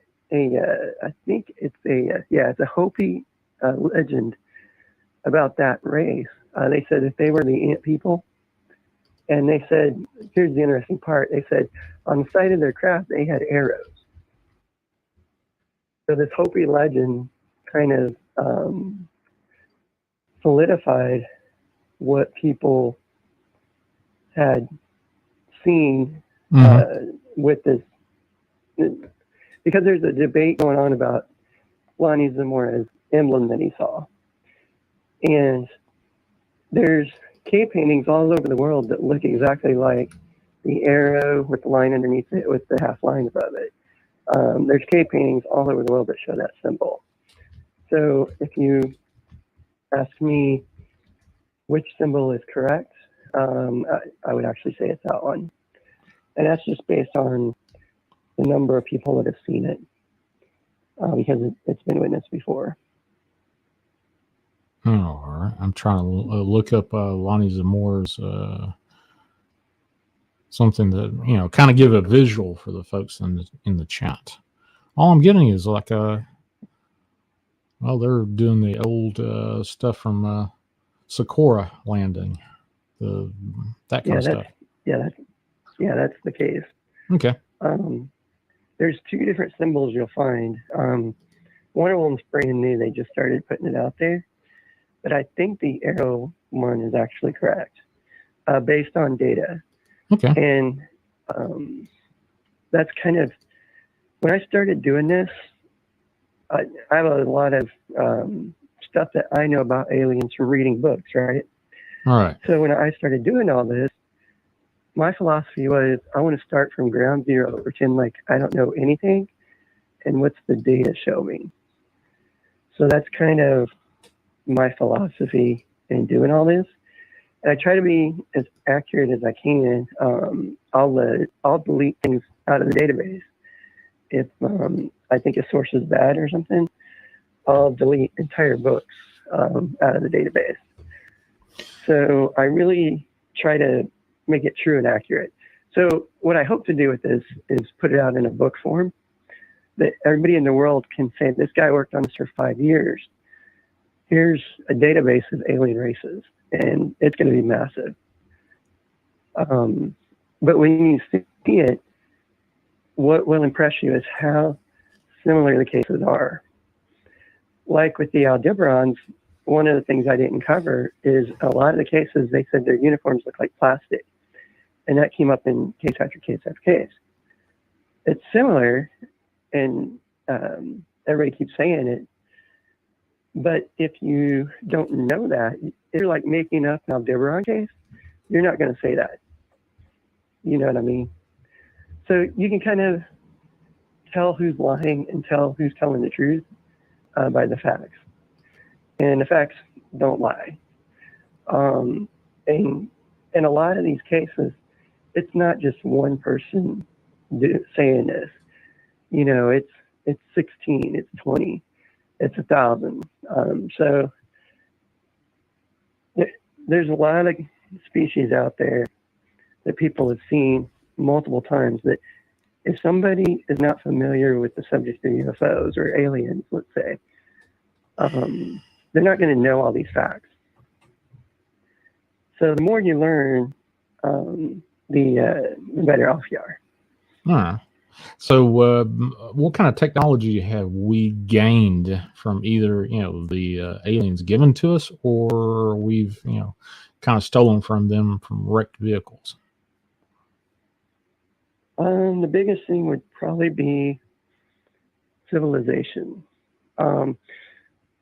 think it's it's a Hopi legend about that race. They said if they were the ant people, and they said, here's the interesting part. They said on the side of their craft, they had arrows. So this Hopi legend kind of solidified what people had seen with this, because there's a debate going on about Lonnie Zamora's emblem that he saw. And there's cave paintings all over the world that look exactly like the arrow with the line underneath it with the half line above it. There's cave paintings all over the world that show that symbol. So if you ask me which symbol is correct, I would actually say it's that one. And that's just based on the number of people that have seen it, because it's been witnessed before. Oh, all right. I'm trying to look up Lonnie Zamora's something that kind of give a visual for the folks in the chat. All I'm getting is like they're doing the old stuff from Socorro landing, that kind of stuff. That's the case. Okay. There's two different symbols you'll find. One of them's brand new. They just started putting it out there. But I think the arrow one is actually correct, based on data. Okay. And that's kind of, when I started doing this, I have a lot of stuff that I know about aliens from reading books, right? All right. So when I started doing all this, my philosophy was I want to start from ground zero, pretend like I don't know anything, and what's the data show me? So that's kind of my philosophy in doing all this. And I try to be as accurate as I can. I'll delete things out of the database. If I think a source is bad or something, I'll delete entire books out of the database. So I really try to make it true and accurate. So what I hope to do with this is put it out in a book form that everybody in the world can say, this guy worked on this for 5 years. Here's a database of alien races, and it's going to be massive. But when you see it, what will impress you is how similar the cases are. Like with the Aldebarans, one of the things I didn't cover is a lot of the cases, they said their uniforms look like plastic. And that came up in case after case after case. It's similar, and everybody keeps saying it. But if you don't know that, if you're like making up an Aldebaran case, you're not going to say that. You know what I mean? So you can kind of tell who's lying and tell who's telling the truth by the facts. and the facts don't lie. And in a lot of these cases, it's not just one person saying this. You know, it's 16, it's 20, it's 1,000. So there's a lot of species out there that people have seen multiple times, that if somebody is not familiar with the subject of UFOs or aliens, let's say, they're not going to know all these facts. So the more you learn, the better off you are. Huh. So, what kind of technology have we gained from either, the aliens given to us, or we've, kind of stolen from them from wrecked vehicles? The biggest thing would probably be civilization.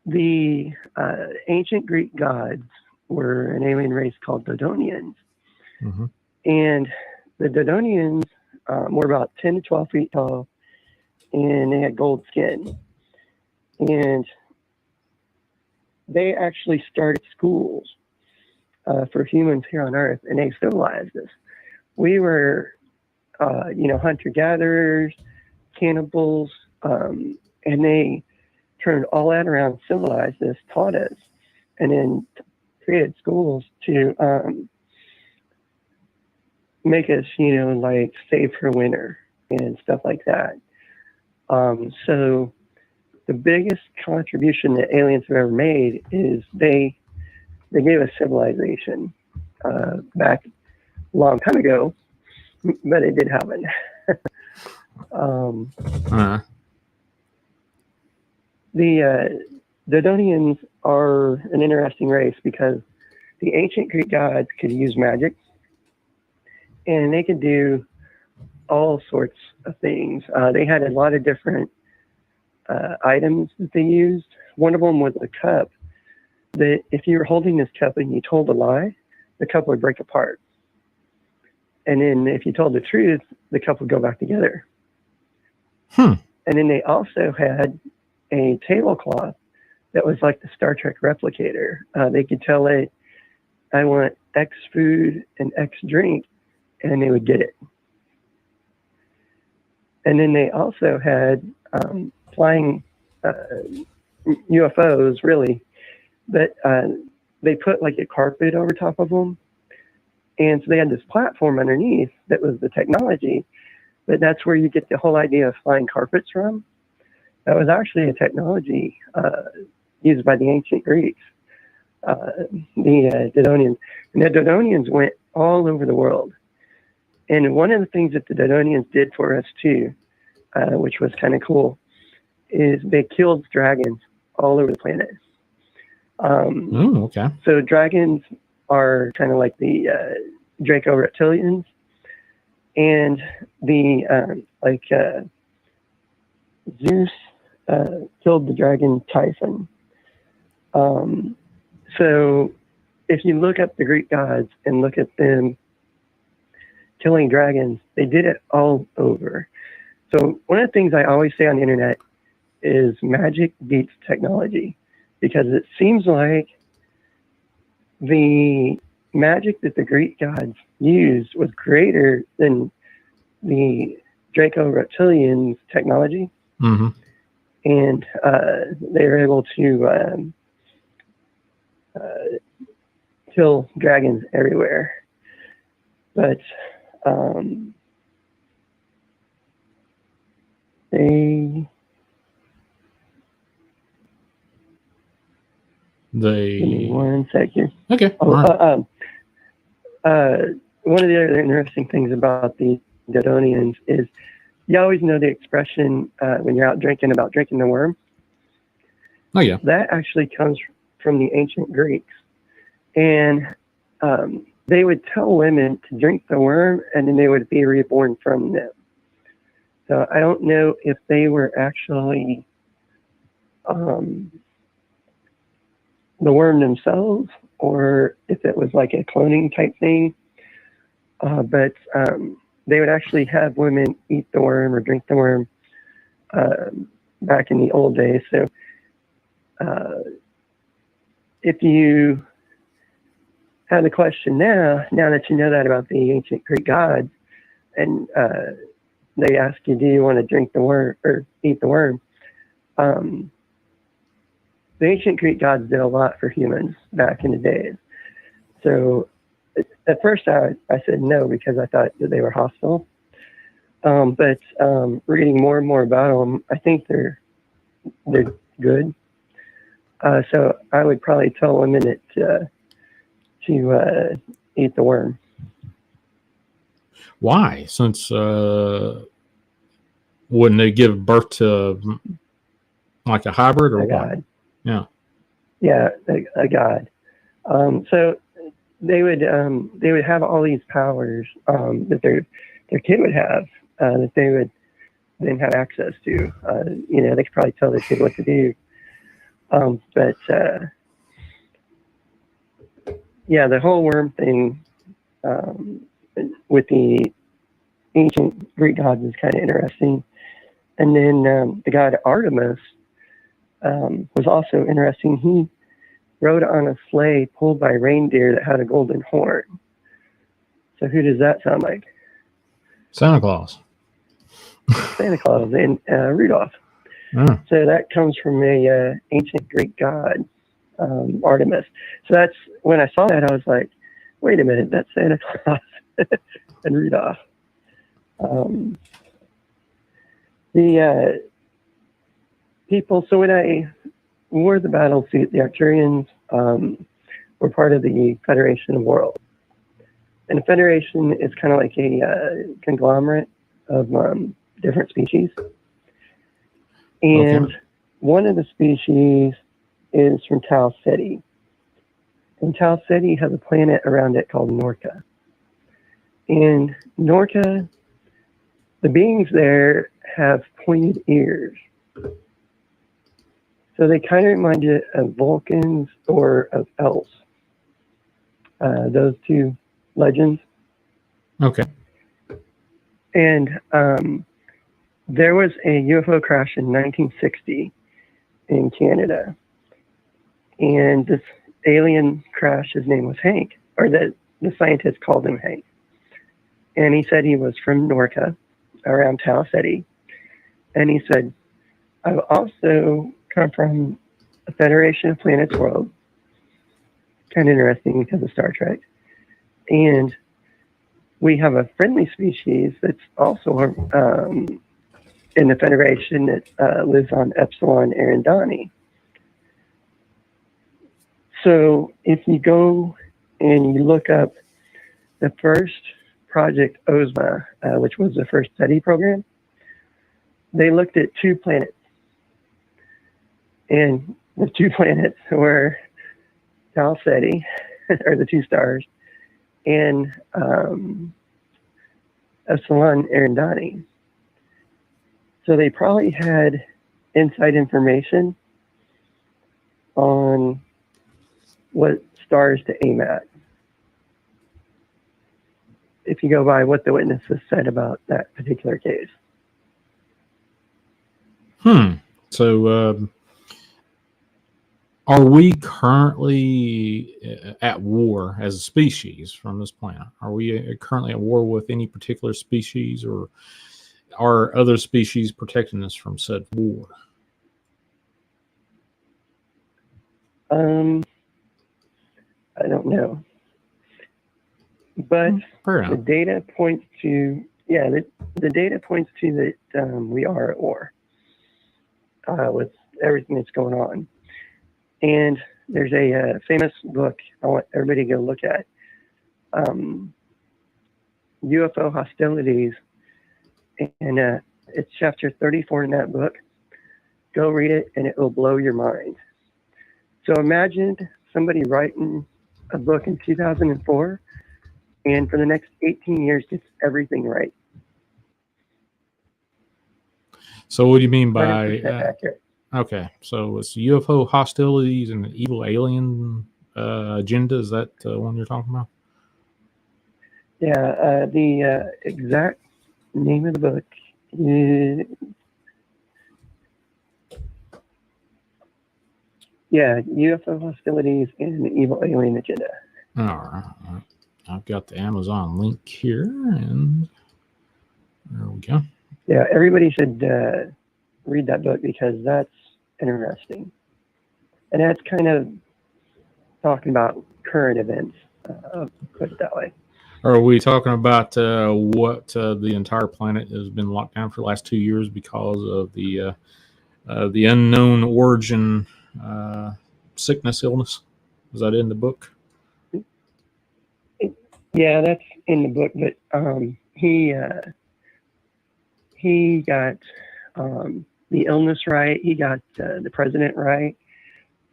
The ancient Greek gods were an alien race called Dodonians. Mm-hmm. And the Dodonians were about 10 to 12 feet tall, and they had gold skin. And they actually started schools for humans here on Earth, and they civilized us. We were, hunter-gatherers, cannibals, and they turned all that around, civilized us, taught us, and then created schools to make us, save for winter and stuff like that. So the biggest contribution that aliens have ever made is they gave us civilization back a long time ago, but it did happen. The Dodonians are an interesting race because the ancient Greek gods could use magic, and they could do all sorts of things. They had a lot of different items that they used. One of them was a cup that if you were holding this cup and you told a lie, the cup would break apart. And then if you told the truth, the cup would go back together. And then they also had a tablecloth that was like the Star Trek replicator. They could tell it, I want X food and X drink, and they would get it. And then they also had flying UFOs, really, but they put like a carpet over top of them. And so they had this platform underneath that was the technology, but that's where you get the whole idea of flying carpets from. That was actually a technology used by the ancient Greeks, the Dodonians. And the Dodonians went all over the world. And one of the things that the Dodonians did for us too, which was kind of cool, is they killed dragons all over the planet. Okay. So dragons are kind of like the Draco reptilians, and the Zeus killed the dragon Typhon. So if you look up the Greek gods and look at them killing dragons, they did it all over. So one of the things I always say on the internet is magic beats technology, because it seems like the magic that the Greek gods used was greater than the Draco reptilians' technology. Mm-hmm. And they were able to kill dragons everywhere. But give me one sec here. Okay. One of the other interesting things about the Dodonians is you always know the expression when you're out drinking about drinking the worm. Oh, yeah. That actually comes from the ancient Greeks. And they would tell women to drink the worm, and then they would be reborn from them. So I don't know if they were actually the worm themselves, or if it was like a cloning type thing. But they would actually have women eat the worm or drink the worm back in the old days. So if you have the question now that you know that about the ancient Greek gods, and they ask you, do you want to drink the worm or eat the worm? The ancient Greek gods did a lot for humans back in the days. So at first I said no because I thought that they were hostile. But reading more and more about them, I think they're good. So I would probably tell women to eat the worm. Why? Since wouldn't they give birth to like a hybrid or A what? god. Yeah. Yeah, a god. So they would have all these powers that their kid would have that they would then have access to. They could probably tell their kid what to do. But the whole worm thing with the ancient Greek gods is kind of interesting. And then the god Artemis was also interesting. He rode on a sleigh pulled by reindeer that had a golden horn. So who does that sound like? Santa Claus. Santa Claus and Rudolph. Oh. So that comes from a ancient Greek god, Artemis. So that's when I saw that, I was like, wait a minute, that's Santa Claus and Rudolph. The people, so when I wore the battle suit, the Arcturians were part of the Federation of Worlds. And the Federation is kind of like a conglomerate of different species. And one of the species is from Tau Ceti. And Tau Ceti has a planet around it called Norca. And Norca, the beings there have pointed ears. So they kind of remind you of Vulcans or of elves. Those two legends. Okay. And there was a UFO crash in 1960 in Canada. And this alien crash, his name was Hank, or the scientists called him Hank. And he said he was from Norca, around Tau Ceti. And he said, I've also come from a Federation of Planets world. Kind of interesting because of Star Trek. And we have a friendly species that's also in the Federation that lives on Epsilon Eridani. So if you go and you look up the first Project Ozma, which was the first SETI program, they looked at 2 planets. And the 2 planets were Tau Ceti, or the 2 stars, and Epsilon Eridani. So they probably had inside information on what stars to aim at, if you go by what the witnesses said about that particular case. So are we currently at war as a species from this planet? Are we currently at war with any particular species, or are other species protecting us from said war? I don't know. But the data points to, the data points to that we are at war with everything that's going on. And there's a famous book I want everybody to go look at, UFO Hostilities, and it's chapter 34 in that book. Go read it, and it will blow your mind. So imagine somebody writing a book in 2004, and for the next 18 years gets everything right. So what do you mean by accurate? Okay, so it's UFO hostilities and the evil alien agenda. Is that the one you're talking about? Yeah, the exact name of the book is Yeah, UFO hostilities and the evil alien agenda. All right. I've got the Amazon link here, and there we go. Yeah, everybody should read that book because that's interesting. And that's kind of talking about current events, put it that way. Are we talking about what the entire planet has been locked down for the last 2 years because of the unknown origin sickness, illness? Is that in the book? Yeah, that's in the book, but he got the illness right. He got the president right.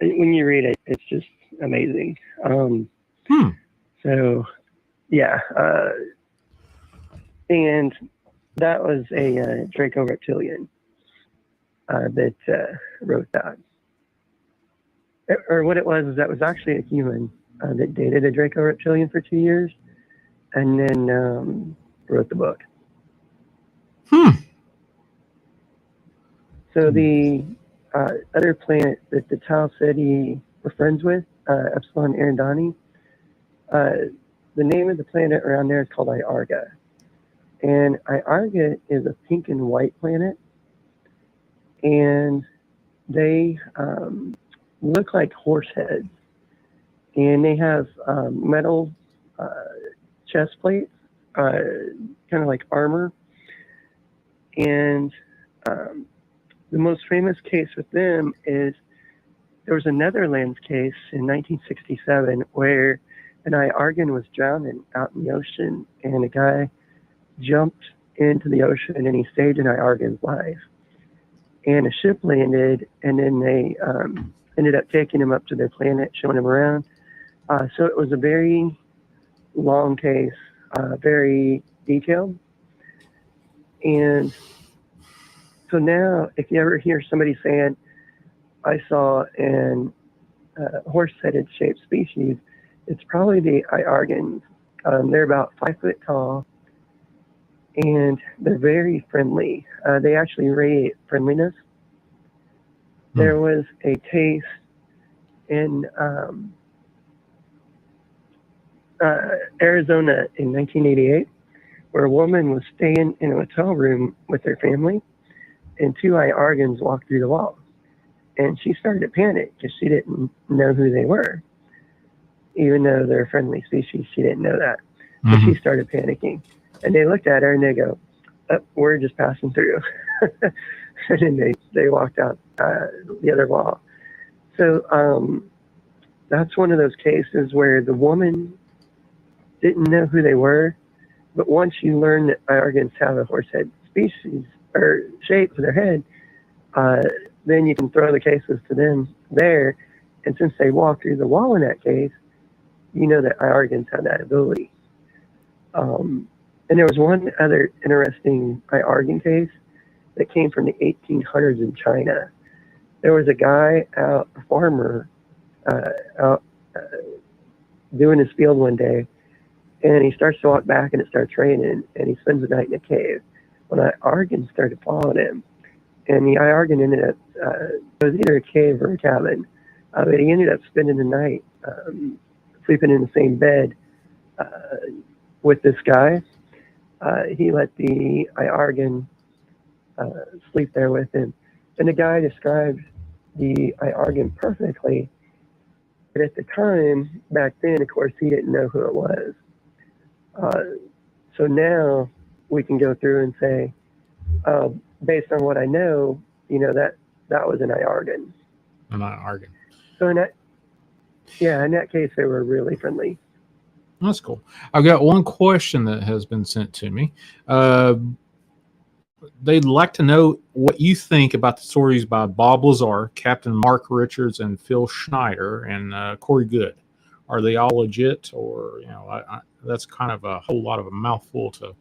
When you read it, it's just amazing. So, yeah, and that was a Draco reptilian that wrote that. Or what it was is that was actually a human that dated a Draco reptilian for 2 years, and then wrote the book. So the other planet that the Tau said he were friends with, Epsilon Eridani, the name of the planet around there is called Iarga. And Iarga is a pink and white planet. And they look like horse heads. And they have metal chest plates, kind of like armor. And the most famous case with them is there was a Netherlands case in 1967 where an Iargan was drowning out in the ocean, and a guy jumped into the ocean and he saved an Iargan's life. And a ship landed, and then they ended up taking him up to their planet, showing him around. So it was a very long case, very detailed. And so now, if you ever hear somebody saying, I saw an horse-headed shaped species, it's probably the Iargans. They're about 5 foot tall, and they're very friendly. They actually radiate friendliness. There was a case in Arizona in 1988 where a woman was staying in a hotel room with her family, and 2 Iargans walked through the wall. And she started to panic because she didn't know who they were. Even though they're a friendly species, she didn't know that. So she started panicking. And they looked at her and they go, oh, we're just passing through. And then they walked out the other wall. So that's one of those cases where the woman didn't know who they were. But once you learn that Iargans have a horsehead species or shape to their head, then you can throw the cases to them there. And since they walked through the wall in that case, you know that Iargans have that ability. And there was one other interesting Iargan case that came from the 1800s in China. There was a guy out, a farmer, out doing his field one day, and he starts to walk back and it starts raining, and he spends the night in a cave. When Iargan started following him, and the Iargan ended up, it was either a cave or a cabin, but he ended up spending the night sleeping in the same bed with this guy. He let the Iargan sleep there with him. And the guy described the Iargan perfectly. But at the time, back then, of course, he didn't know who it was. So now we can go through and say, based on what I know, you know, that was an Iargan. An Iargan. So in that case, they were really friendly. That's cool. I've got one question that has been sent to me. They'd like to know what you think about the stories by Bob Lazar, Captain Mark Richards, and Phil Schneider, and Corey Good. Are they all legit, or you know, that's kind of a whole lot of a mouthful to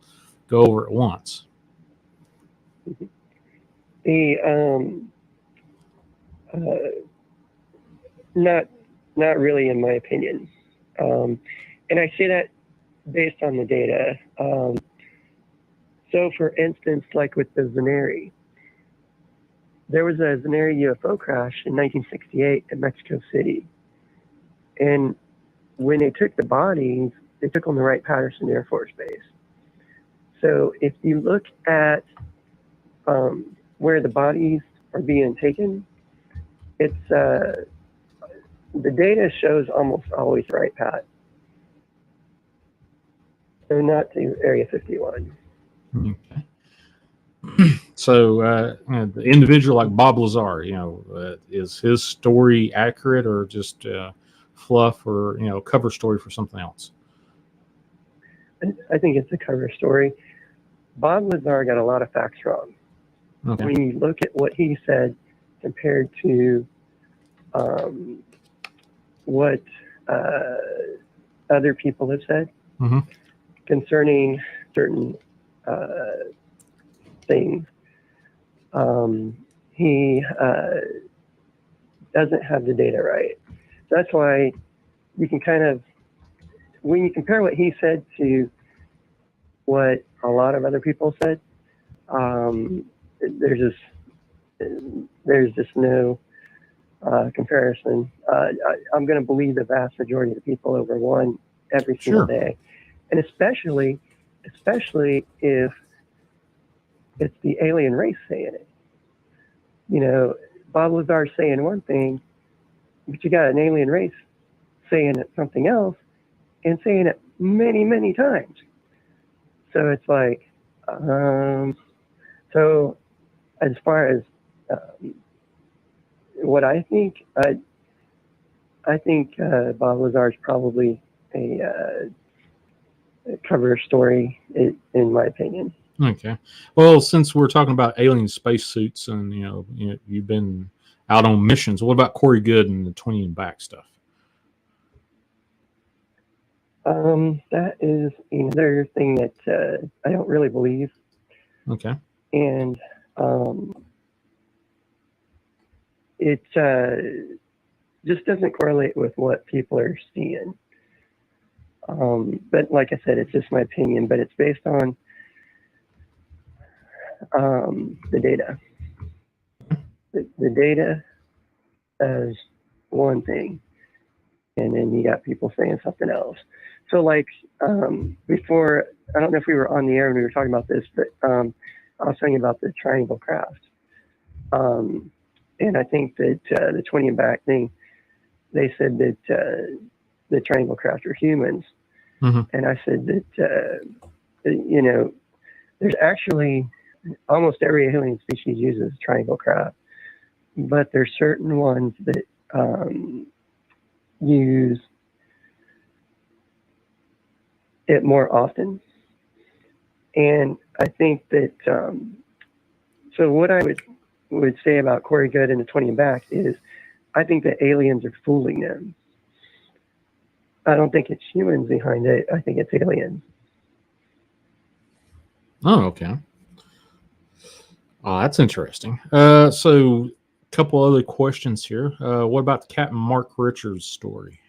go over at once. Not really, in my opinion. And I say that based on the data. So, for instance, like with the Zonari, there was a Zonari UFO crash in 1968 in Mexico City. And when they took the bodies, they took them to Wright-Patterson Air Force Base. So if you look at where the bodies are being taken, it's the data shows almost always Wright-Pat. So not to Area 51. Okay. So the individual like Bob Lazar, is his story accurate or just fluff or cover story for something else? I think it's a cover story. Bob Lazar got a lot of facts wrong. Okay. When you look at what he said compared to what other people have said concerning certain things, he doesn't have the data right. That's why you can kind of, when you compare what he said to what a lot of other people said, there's just no comparison. I'm going to believe the vast majority of the people over one every single day, and especially if it's the alien race saying it. Bob Lazar's saying one thing, but you got an alien race saying it something else and saying it many, many times. So it's like, so as far as what I think, I think Bob Lazar's probably a cover story, in my opinion. Okay. Well, since we're talking about alien spacesuits and you've been out on missions, what about Corey Goode and the 20 and back stuff? That is another thing that I don't really believe. Okay. And it just doesn't correlate with what people are seeing. But like I said, it's just my opinion, but it's based on the data. The data is one thing, and then you got people saying something else. So like before, I don't know if we were on the air when we were talking about this, but I was talking about the triangle craft. And I think that the 20 and back thing, they said that the triangle craft are humans. And I said that, there's actually almost every alien species uses triangle craft, but there's certain ones that use it more often. And I think that, so what I would say about Corey Goode and the 20 and back is I think that aliens are fooling them. I don't think it's humans behind it. I think it's aliens. Oh, okay. Oh, that's interesting. So a couple other questions here. What about the Captain Mark Richards story?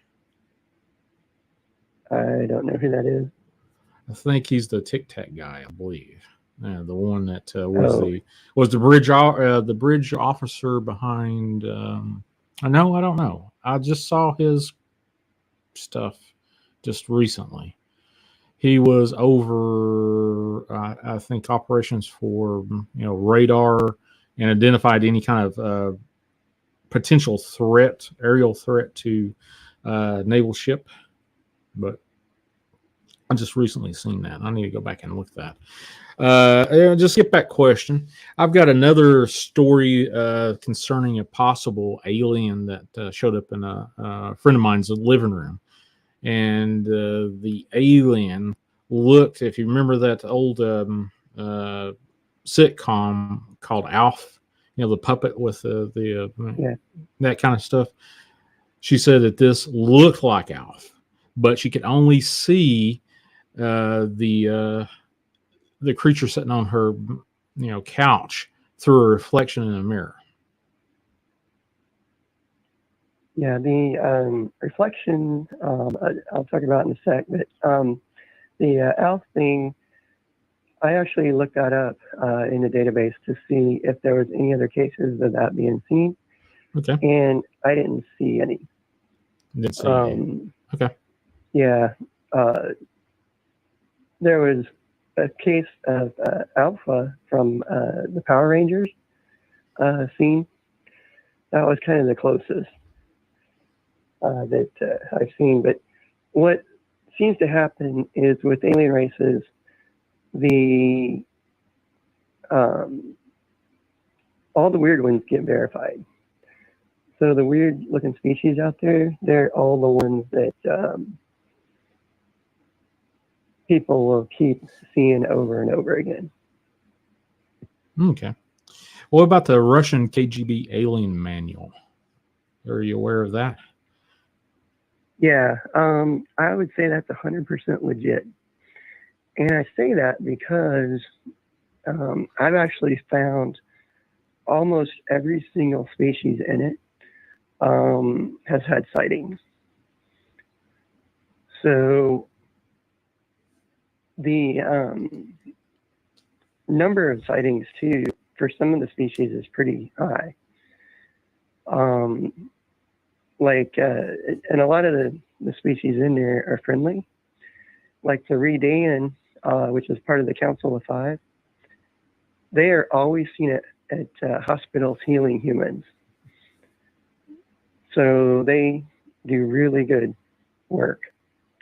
I don't know who that is. I think he's the Tic Tac guy, I believe. The one that was the bridge officer behind. I don't know. I just saw his stuff just recently. He was over, I think, operations for radar and identified any kind of potential threat, aerial threat to naval ship. But I just recently seen that. I need to go back and look at that. Just get back question. I've got another story concerning a possible alien that showed up in a friend of mine's living room. And the alien looked, if you remember that old sitcom called Alf, the puppet with that kind of stuff. She said that this looked like Alf, but she could only see the creature sitting on her couch through a reflection in a mirror. Yeah, the reflection, I'll talk about in a sec, but the ALF thing, I actually looked that up in the database to see if there was any other cases of that being seen, Okay. and I didn't see any. Didn't see any. Okay. Yeah, there was a case of Alpha from the Power Rangers scene. That was kind of the closest that I've seen. But what seems to happen is with alien races, the all the weird ones get verified. So the weird looking species out there, they're all the ones that people will keep seeing over and over again. Okay. What about the Russian KGB alien manual? Are you aware of that? Yeah, I would say that's 100% legit. And I say that because I've actually found almost every single species in it has had sightings. So the number of sightings, too, for some of the species is pretty high. And a lot of the species in there are friendly. Like the Redan, which is part of the Council of Five, they are always seen at hospitals healing humans. So they do really good work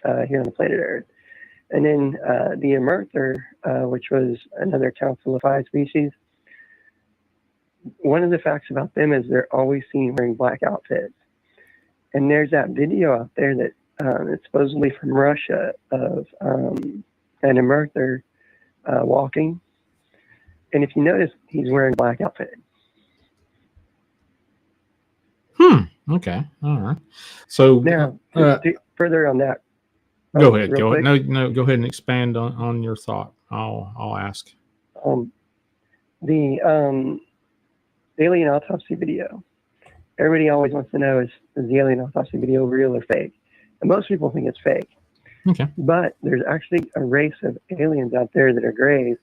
here on the planet Earth. And then the Emerther, which was another Council of Five species, one of the facts about them is they're always seen wearing black outfits. And there's that video out there that it's supposedly from Russia of an Emerther walking. And if you notice, he's wearing a black outfit. Okay. All right. So now, further on that. Go ahead. Go quick. ahead. No. Go ahead and expand on your thought. I'll ask. The alien autopsy video. Everybody always wants to know is the alien autopsy video real or fake? And most people think it's fake. Okay. But there's actually a race of aliens out there that are grays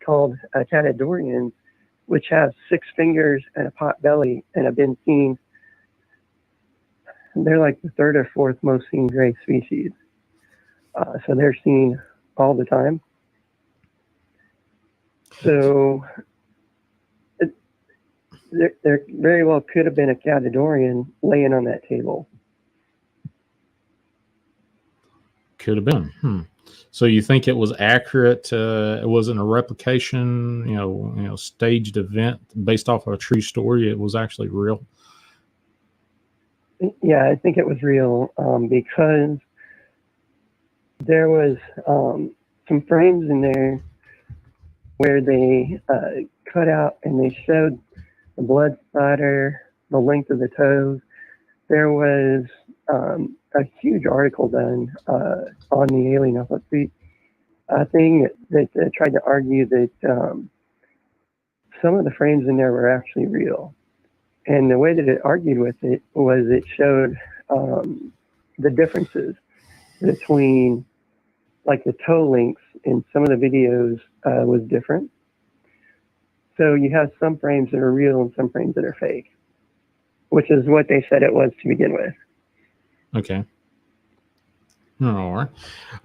called Catadorians, which have 6 fingers and a pot belly and have been seen. They're like the 3rd or 4th most seen gray species. So they're seen all the time. So there very well could have been a Catadorian laying on that table. Could have been. So you think it was accurate? It wasn't a replication, staged event based off of a true story. It was actually real. Yeah, I think it was real because there was some frames in there where they cut out and they showed the blood splatter, the length of the toes. There was a huge article done on the alien autopsy thing that tried to argue that some of the frames in there were actually real. And the way that it argued with it was it showed the differences between, like, the toe lengths in some of the videos was different. So you have some frames that are real and some frames that are fake, which is what they said it was to begin with. Okay. All right.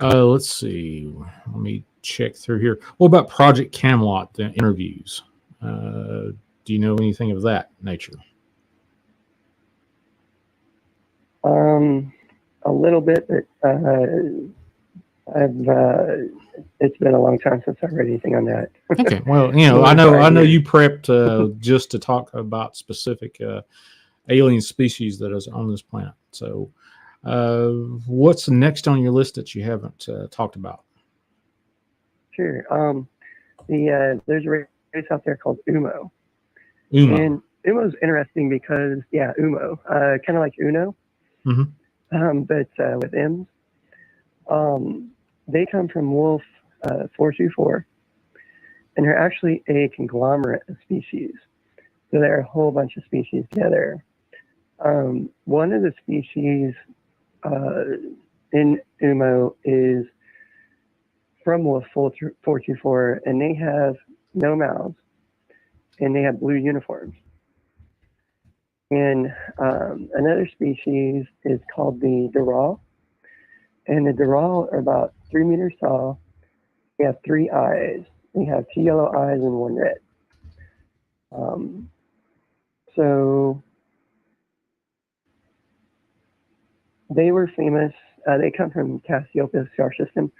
Let's see. Let me check through here. What about Project Camelot, the interviews? Do you know anything of that nature? A little bit, but it's been a long time since I've read anything on that. Okay. Well, I know you prepped just to talk about specific alien species that is on this planet. So, what's next on your list that you haven't talked about? Sure. There's a race out there called Umo. Umo. And Umo's interesting because, Umo, kind of like Uno, but with M's. They come from Wolf 424, and they're actually a conglomerate of species. So there are a whole bunch of species together. One of the species in Umo is from Wolf 424, and they have no mouths, and they have blue uniforms. And another species is called the dropa, and the dropa are about 3 meters tall. They have 3 eyes. They have 2 yellow eyes and 1 red. So they were famous. They come from Cassiopeia star system.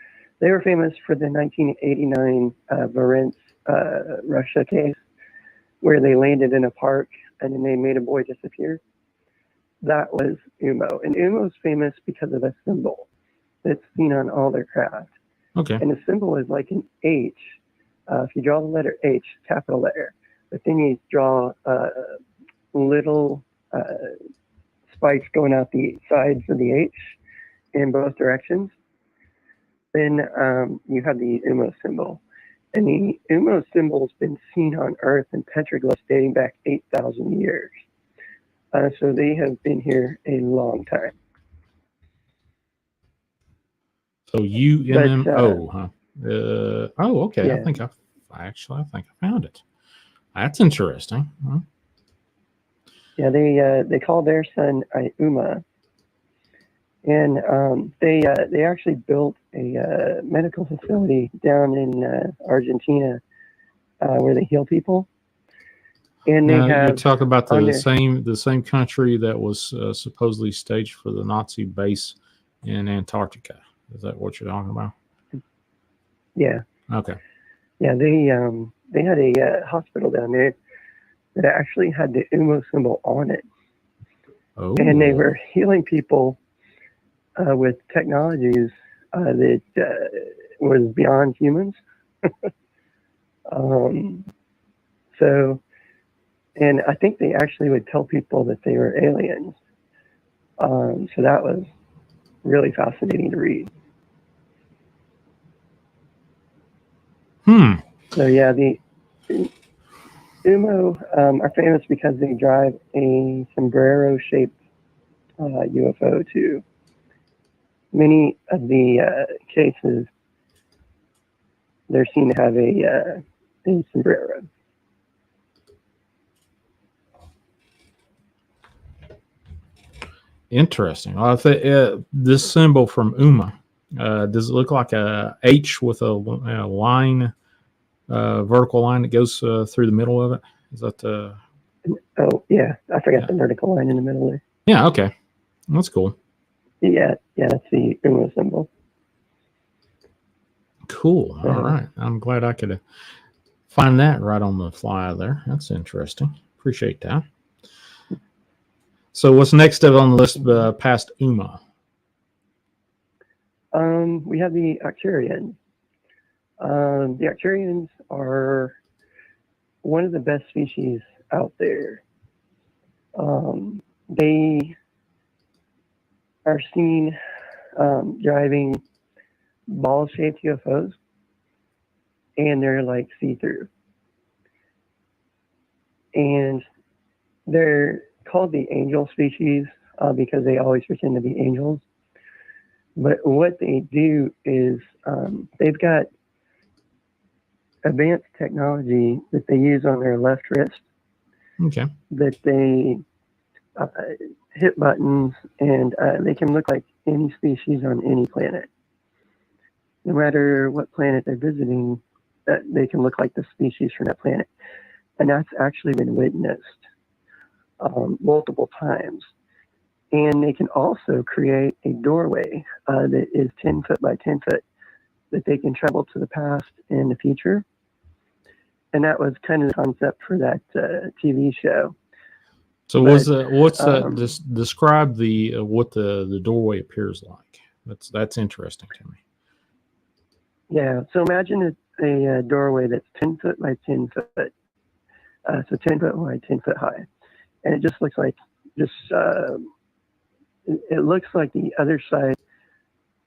They were famous for the 1989 Varents, Russia case, where they landed in a park and then they made a boy disappear. That was UMO. And UMO is famous because of a symbol that's seen on all their craft. Okay. And the symbol is like an H. If you draw the letter H, capital letter, but then you draw little spikes going out the sides of the H in both directions, then you have the UMO symbol. And the UMO symbol has been seen on Earth in petroglyphs dating back 8,000 years. So they have been here a long time. So UMMO, huh? Oh, okay. Yeah. I think I found it. That's interesting. Huh? Yeah, they call their son Uma, and they actually built a medical facility down in Argentina where they heal people. And they you talk about the same country that was supposedly staged for the Nazi base in Antarctica. Is that what you're talking about? Yeah. Okay. Yeah, they had a hospital down there that actually had the UMO symbol on it. Oh. And they were healing people with technologies that was beyond humans. So, and I think they actually would tell people that they were aliens. So that was really fascinating to read. So yeah, the UMO are famous because they drive a sombrero-shaped UFO too. Many of the cases, they're seen to have a sombrero. Interesting. Well, this symbol from UMA, does it look like a H with a line, vertical line that goes through the middle of it? Is that the... Oh, yeah. I forgot the vertical line in the middle there. Yeah, okay. That's cool. Yeah, that's the UMA symbol. Cool. All right. I'm glad I could find that right on the fly there. That's interesting. Appreciate that. So what's next on the list past UMA? We have the Arcturians. The Arcturians are one of the best species out there. They are seen driving ball-shaped UFOs, and they're like see-through. And they're called the angel species because they always pretend to be angels. But what they do is they've got advanced technology that they use on their left wrist. Okay. That they hit buttons, and they can look like any species on any planet. No matter what planet they're visiting, they can look like the species from that planet. And that's actually been witnessed multiple times. And they can also create a doorway that is 10 foot by 10 foot that they can travel to the past and the future. And that was kind of the concept for that TV show. So describe what the doorway appears like. That's interesting to me. Yeah. So imagine a doorway that's 10 foot by 10 foot. So 10 foot wide, 10 foot high. And it just looks like it looks like the other side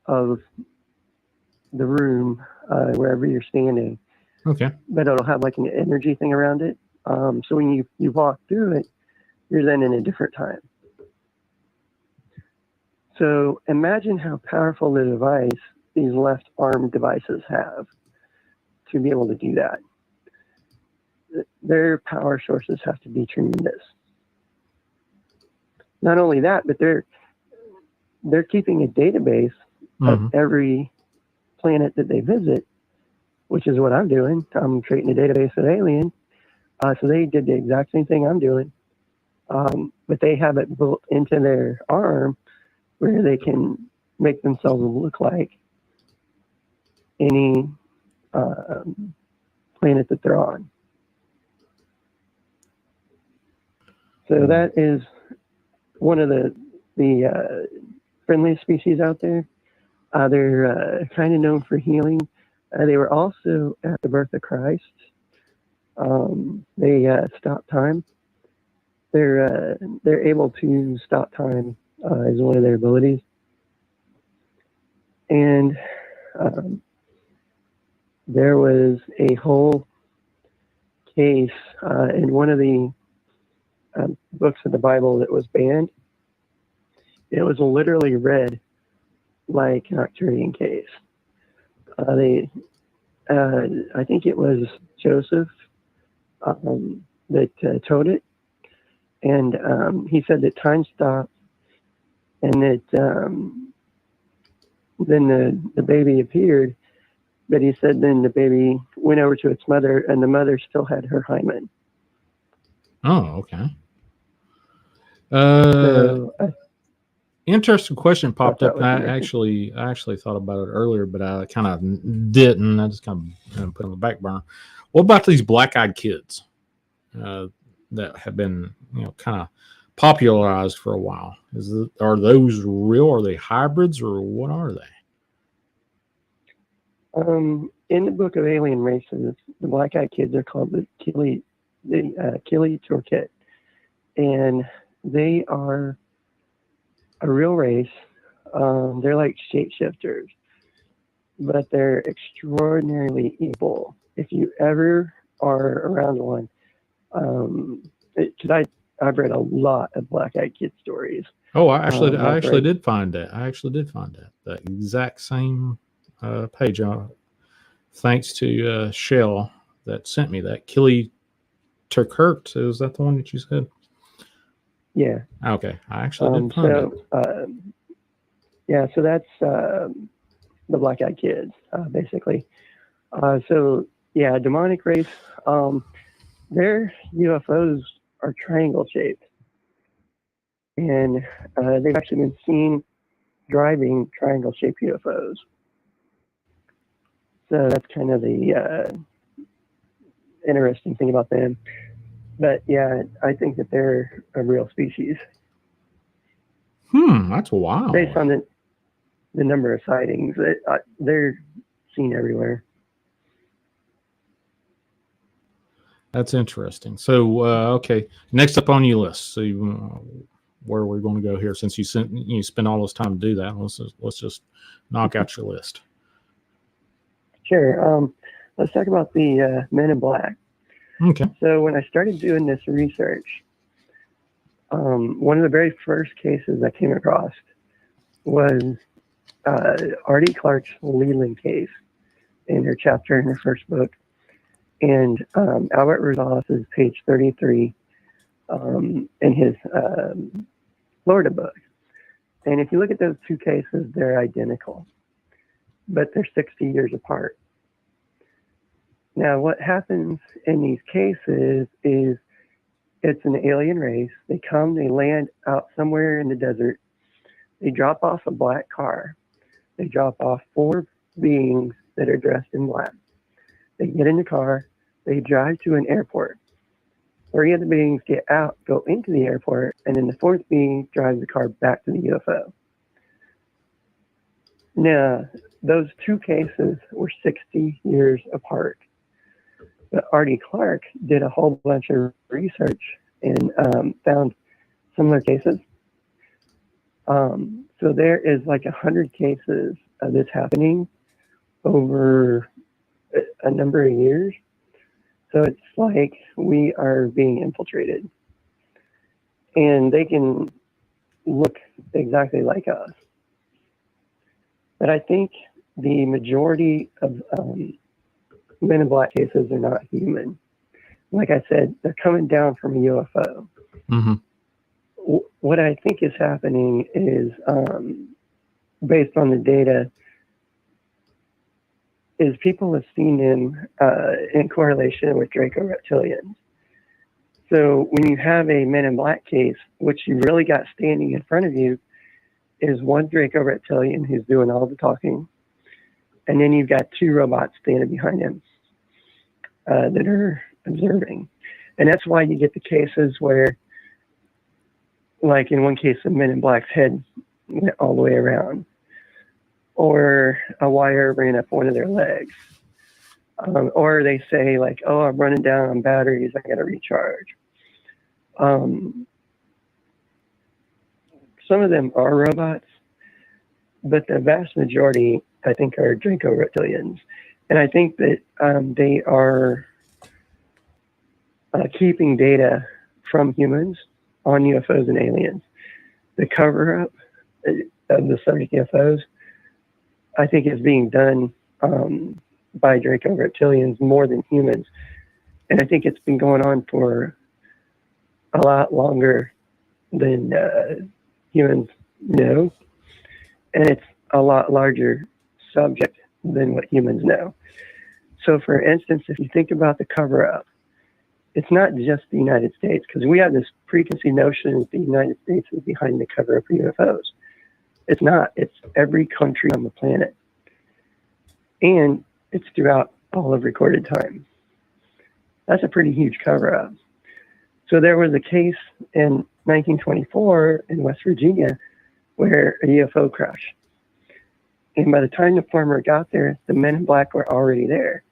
of the room, wherever you're standing. Okay. But it'll have like an energy thing around it. So when you walk through it, you're then in a different time. So imagine how powerful the device these left arm devices have to be able to do that. Their power sources have to be tremendous. Not only that, but they're keeping a database of every planet that they visit, which is what I'm doing. I'm creating a database of alien. So they did the exact same thing I'm doing. But they have it built into their arm where they can make themselves look like any planet that they're on. So that is one of the friendliest species out there. They're kind of known for healing. They were also at the birth of Christ. They stop time. They're able to stop time is one of their abilities. And there was a whole case in one of the books of the Bible that was banned. It was literally read like an Arcturian case. I think it was Joseph that told it, and he said that time stopped, and that then the baby appeared, but he said then the baby went over to its mother, and the mother still had her hymen. Oh, okay. So, interesting question popped up, and I interesting. actually thought about it earlier, but I kind of didn't. I just kind of put it on the back burner. What about these black-eyed kids that have been, kind of popularized for a while? Are those real? Are they hybrids, or what are they? In the book of Alien Races, the black-eyed kids are called the Kili Torquet, and they are a real race. They're like shapeshifters, but they're extraordinarily evil. If you ever are around one, because I've read a lot of black-eyed kid stories. Oh, I actually did find that. The exact same page. Thanks to Shell that sent me that. Kili Turkert, is that the one that you said? Yeah. Okay, I actually did find it. So that's the black-eyed kids, basically. Demonic race. Their UFOs are triangle shaped, and they've actually been seen driving triangle shaped UFOs. So that's kind of the interesting thing about them. But yeah, I think that they're a real species. That's wild. Based on the number of sightings, they're seen everywhere. That's interesting. So, okay, next up on your list. So, where we're going to go here, since you spend all this time to do that, let's just knock out your list. Sure. Let's talk about the Men in Black. Okay. So when I started doing this research, one of the very first cases I came across was Artie Clark's Leland case in her chapter in her first book, and Albert Rosales' page 33 in his Florida book. And if you look at those two cases, they're identical, but they're 60 years apart. Now, what happens in these cases is it's an alien race. They come, they land out somewhere in the desert. They drop off a black car. They drop off 4 beings that are dressed in black. They get in the car. They drive to an airport. 3 of the beings get out, go into the airport, and then the 4th being drives the car back to the UFO. Now, those 2 cases were 60 years apart. But Artie Clark did a whole bunch of research and found similar cases. So there is like 100 cases of this happening over a number of years. So it's like we are being infiltrated. And they can look exactly like us. But I think the majority of Men in Black cases are not human. Like I said, they're coming down from a UFO. Mm-hmm. What I think is happening is, based on the data, is people have seen them in correlation with Draco reptilians. So when you have a Men in Black case, what you really got standing in front of you is one Draco reptilian who's doing all the talking, and then you've got two robots standing behind him that are observing. And that's why you get the cases where, like in one case, the Men in Black's head went all the way around, or a wire ran up one of their legs. Or they say like, oh, I'm running down on batteries, I got to recharge. Some of them are robots, but the vast majority, I think, are Draco reptilians. And I think that they are keeping data from humans on UFOs and aliens. The cover-up of the subject UFOs, I think, is being done by Draco reptilians more than humans. And I think it's been going on for a lot longer than humans know. And it's a lot larger subject than what humans know. So for instance, if you think about the cover-up, it's not just the United States, because we have this preconceived notion that the United States is behind the cover-up for UFOs. It's not. It's every country on the planet. And it's throughout all of recorded time. That's a pretty huge cover-up. So there was a case in 1924 in West Virginia where a UFO crashed. And by the time the former got there, the Men in Black were already there.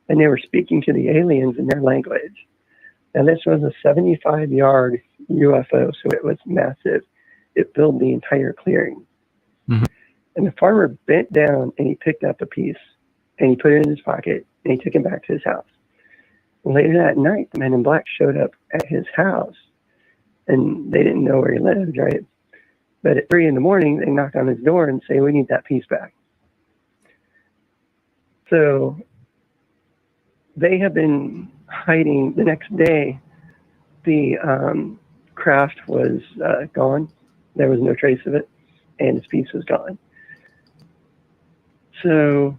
And they were speaking to the aliens in their language. And this was a 75-yard UFO, so it was massive. It filled the entire clearing. Mm-hmm. And the farmer bent down and he picked up a piece and he put it in his pocket and he took it back to his house. Later that night, the Men in Black showed up at his house and they didn't know where he lived, right? But at 3 a.m, they knocked on his door and say, we need that piece back. So they have been hiding. The next day, the craft was gone. There was no trace of it, and his piece was gone. So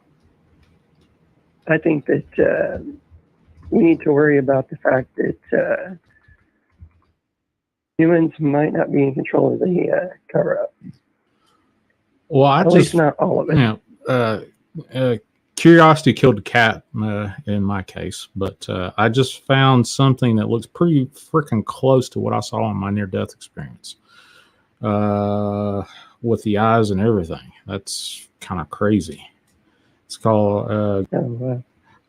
I think that we need to worry about the fact that humans might not be in control of the cover-up. Well, At least not all of it. Curiosity killed the cat in my case, but I just found something that looks pretty freaking close to what I saw in my near-death experience with the eyes and everything. That's kind of crazy. It's called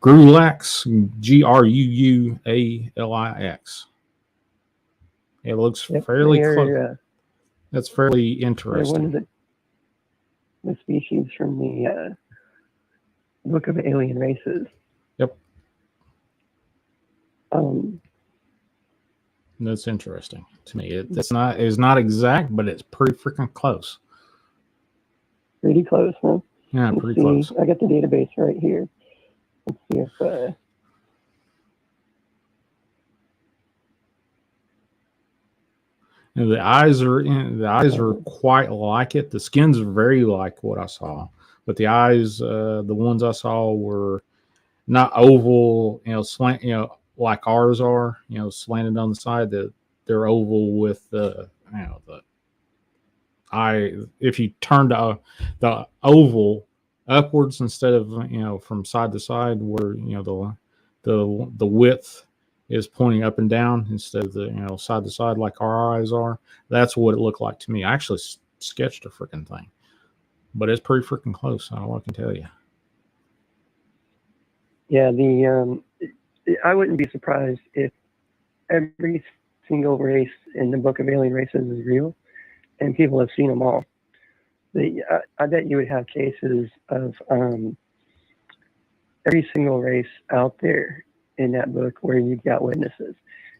Grulax, Gruualix. It looks fairly close. That's fairly interesting. One of the species from the Book of Alien Races. Yep. That's interesting to me. It's not exact, but it's pretty freaking close. Pretty close, huh? Yeah, pretty close. I got the database right here. Let's see if the eyes are quite like it. The skin's very like what I saw, but the eyes, the ones I saw were not oval, slant, like ours are, slanted on the side. That they're oval with the eye. If you turn the oval upwards instead of from side to side, where the width is pointing up and down instead of the side to side like our eyes are. That's what it looked like to me. I actually sketched a freaking thing, but it's pretty freaking close. All I can tell you. Yeah, I wouldn't be surprised if every single race in the Book of Alien Races is real, and people have seen them all. I bet you would have cases of every single race out there in that book where you've got witnesses.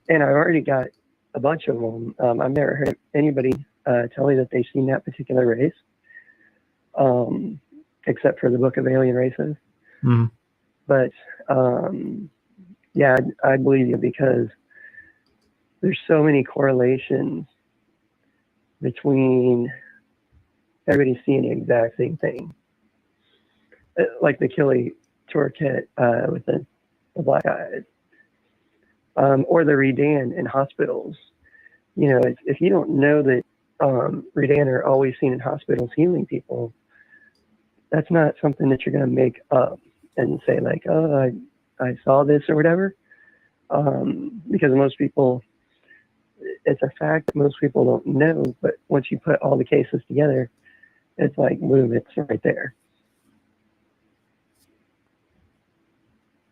And I've already got a bunch of them. I've never heard anybody tell me that they've seen that particular race. except for the Book of Alien Races. Mhm. But yeah, I believe you because there's so many correlations between everybody seeing the exact same thing. Like the Killy Torquette with the black eyes. Or the Redan in hospitals. You know, if you don't know that Redan are always seen in hospitals healing people, that's not something that you're going to make up and say like, oh, I saw this or whatever. Because most people, it's a fact that most people don't know, but once you put all the cases together, it's like, boom, it's right there.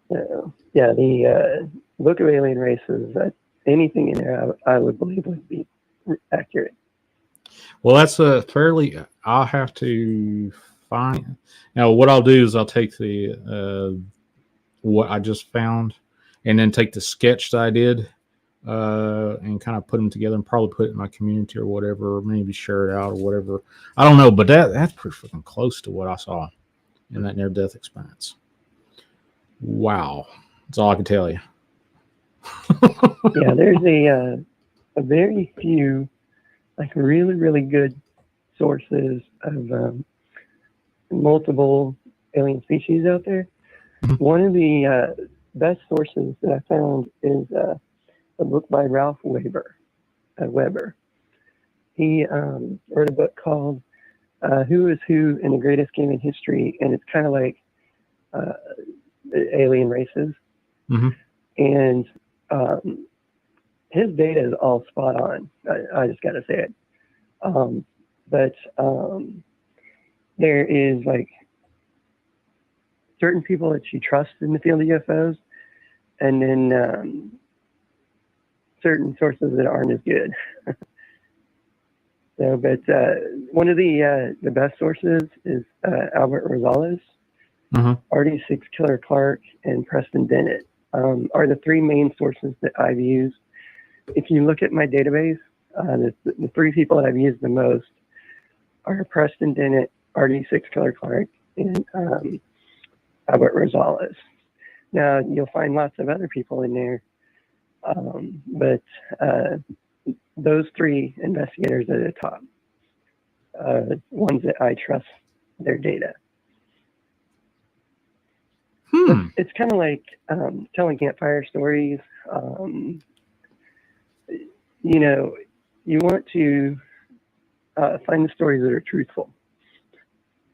So, yeah, the Book of Alien Races, anything in there I would believe would be accurate. Well, that's a fairly. I'll have to find. Now, what I'll do is I'll take the what I just found, and then take the sketch that I did, and kind of put them together, and probably put it in my community or whatever, or maybe share it out or whatever. I don't know, but that's pretty freaking close to what I saw in that near-death experience. Wow, that's all I can tell you. Yeah, there's a very few, like really, really good sources of multiple alien species out there. One of the best sources that I found is a book by Ralph Weber. He wrote a book called Who is Who in the Greatest Game in History, and it's kind of like alien races. Mm-hmm. And his data is all spot on. I just got to say it. But there is like certain people that you trust in the field of UFOs, and then certain sources that aren't as good. So, but one of the best sources is Albert Rosales, RD6 Killer Clark, and Preston Dennett are the three main sources that I've used. If you look at my database, the three people that I've used the most are Preston Dennett, RD6 Killer Clark, and Albert Rosales. Now, you'll find lots of other people in there, but those three investigators are the top ones that I trust their data. It's kind of like telling campfire stories. You know, you want to find the stories that are truthful.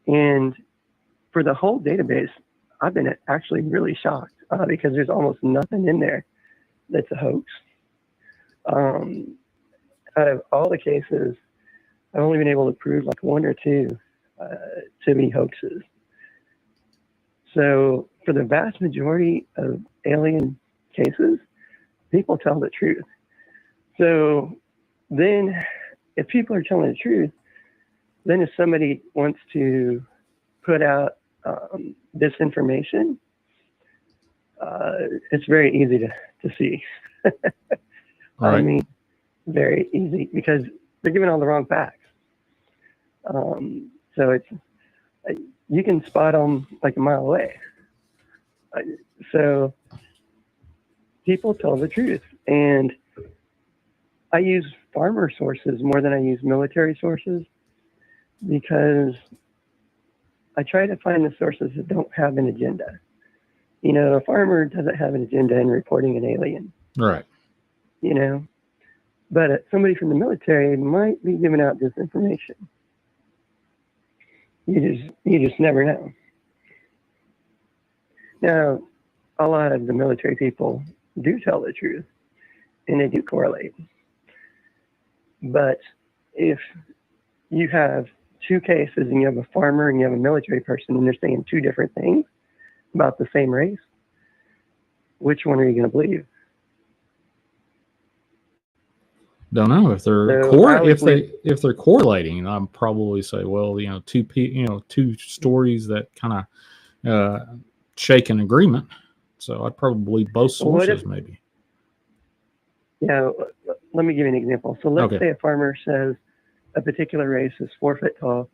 And for the whole database, I've been actually really shocked because there's almost nothing in there that's a hoax. Out of all the cases, I've only been able to prove like one or two to be hoaxes. So for the vast majority of alien cases, people tell the truth. So then if people are telling the truth, then if somebody wants to put out disinformation, it's very easy to see. Right. I mean, very easy because they're giving all the wrong facts. So it's you can spot them like a mile away. So people tell the truth, and I use farmer sources more than I use military sources because I try to find the sources that don't have an agenda. You know, a farmer doesn't have an agenda in reporting an alien. Right. You know, but somebody from the military might be giving out disinformation. You just never know. Now, a lot of the military people do tell the truth, and they do correlate. But if you have two cases and you have a farmer and you have a military person and they're saying two different things about the same race, which one are you going to believe? Don't know if they're if they're correlating. I'd probably say, well, you know, two stories that kind of shake an agreement. So I'd probably believe both sources, maybe. Yeah, let me give you an example. So let's say a farmer says a particular race is 4 foot tall,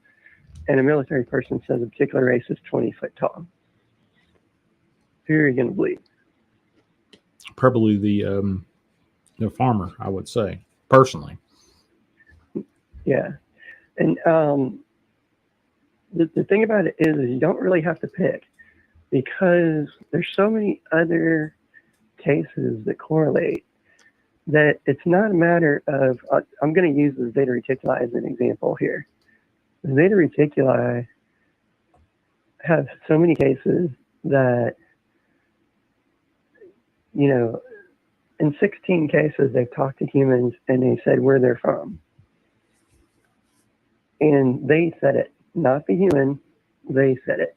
and a military person says a particular race is 20 foot tall, who are you going to believe? Probably the farmer, I would say, personally. Yeah. And the thing about it is you don't really have to pick, because there's so many other cases that correlate that it's not a matter of, I'm going to use the Zeta Reticuli as an example here. The Zeta Reticuli have so many cases that, you know, in 16 cases, they've talked to humans and they said where they're from. And they said it, not the human, they said it.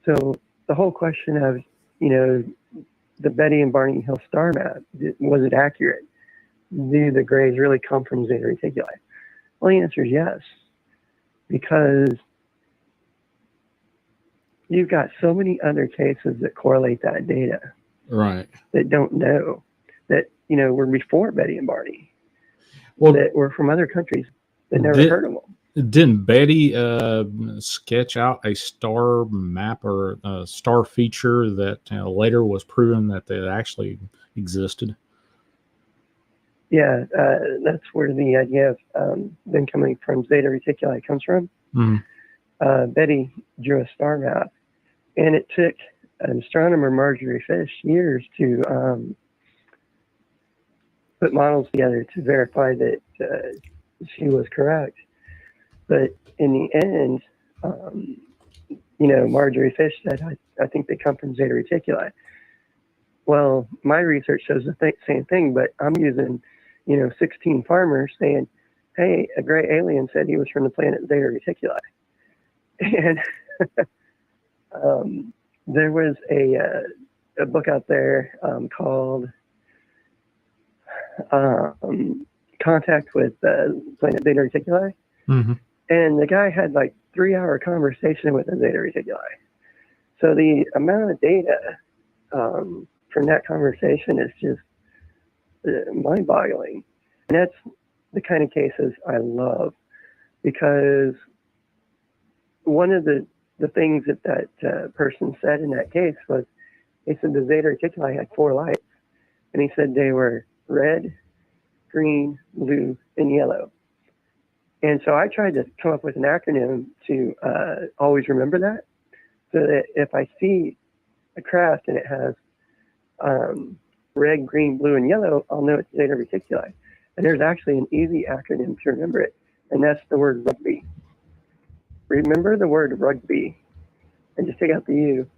So the whole question of, you know, the Betty and Barney Hill star map, was it accurate? Do the grays really come from Zeta Reticuli? Well, the answer is yes, because you've got so many other cases that correlate that data. Right. That don't know that, you know, were before Betty and Barney. Well, that were from other countries that never heard of them. Didn't Betty sketch out a star map or a star feature that later was proven that they actually existed? Yeah, that's where the idea of them coming from Zeta Reticuli comes from. Mm-hmm. Betty drew a star map, and it took astronomer Marjorie Fish years to put models together to verify that she was correct. But in the end, you know, Marjorie Fish said, I think they come from Zeta Reticuli. Well, my research shows the same thing, but I'm using, you know, 16 farmers saying, hey, a gray alien said he was from the planet Zeta Reticuli. And there was a book out there called Contact with Planet Zeta Reticuli. Mm-hmm. And the guy had like 3-hour conversation with the Zeta Reticuli. So the amount of data from that conversation is just mind-boggling. And that's the kind of cases I love, because one of the things that person said in that case was, he said the Zeta Reticuli had 4 lights, and he said they were red, green, blue, and yellow. And so I tried to come up with an acronym to always remember that, so that if I see a craft and it has red, green, blue, and yellow, I'll know it's Zeta Reticuli. And there's actually an easy acronym to remember it, and that's the word rugby. Remember the word rugby, and just take out the U,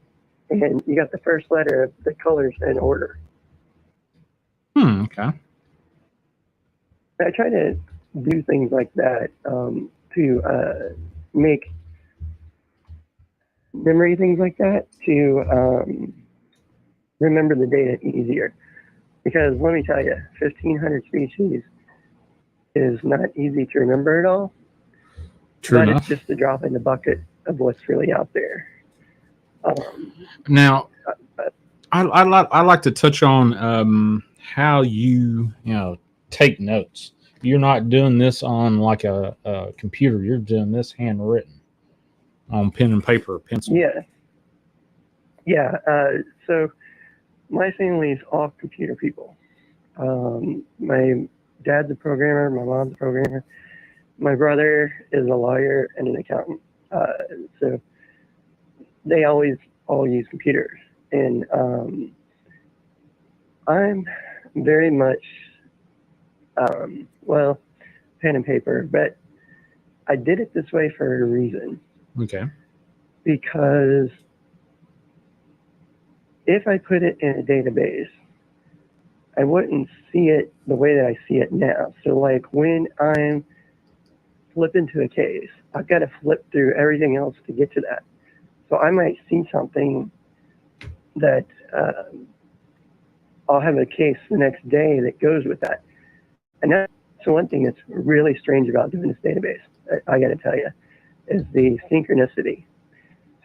and you got the first letter of the colors in order. Okay. I try to do things like that to make memory things like that, to remember the data easier. Because let me tell you, 1,500 species is not easy to remember at all. True but enough. It's just a drop in the bucket of what's really out there. Now, I like to touch on how you take notes. You're not doing this on like a computer. You're doing this handwritten on pen and paper or pencil. Yeah. So my family's all computer people. My dad's a programmer. My mom's a programmer. My brother is a lawyer and an accountant. So they always all use computers. And I'm very much, pen and paper, but I did it this way for a reason. Okay. Because if I put it in a database, I wouldn't see it the way that I see it now. So like when I'm flipping to a case, I've got to flip through everything else to get to that. So I might see something that I'll have a case the next day that goes with that. And that's one thing that's really strange about doing this database, I got to tell you, is the synchronicity.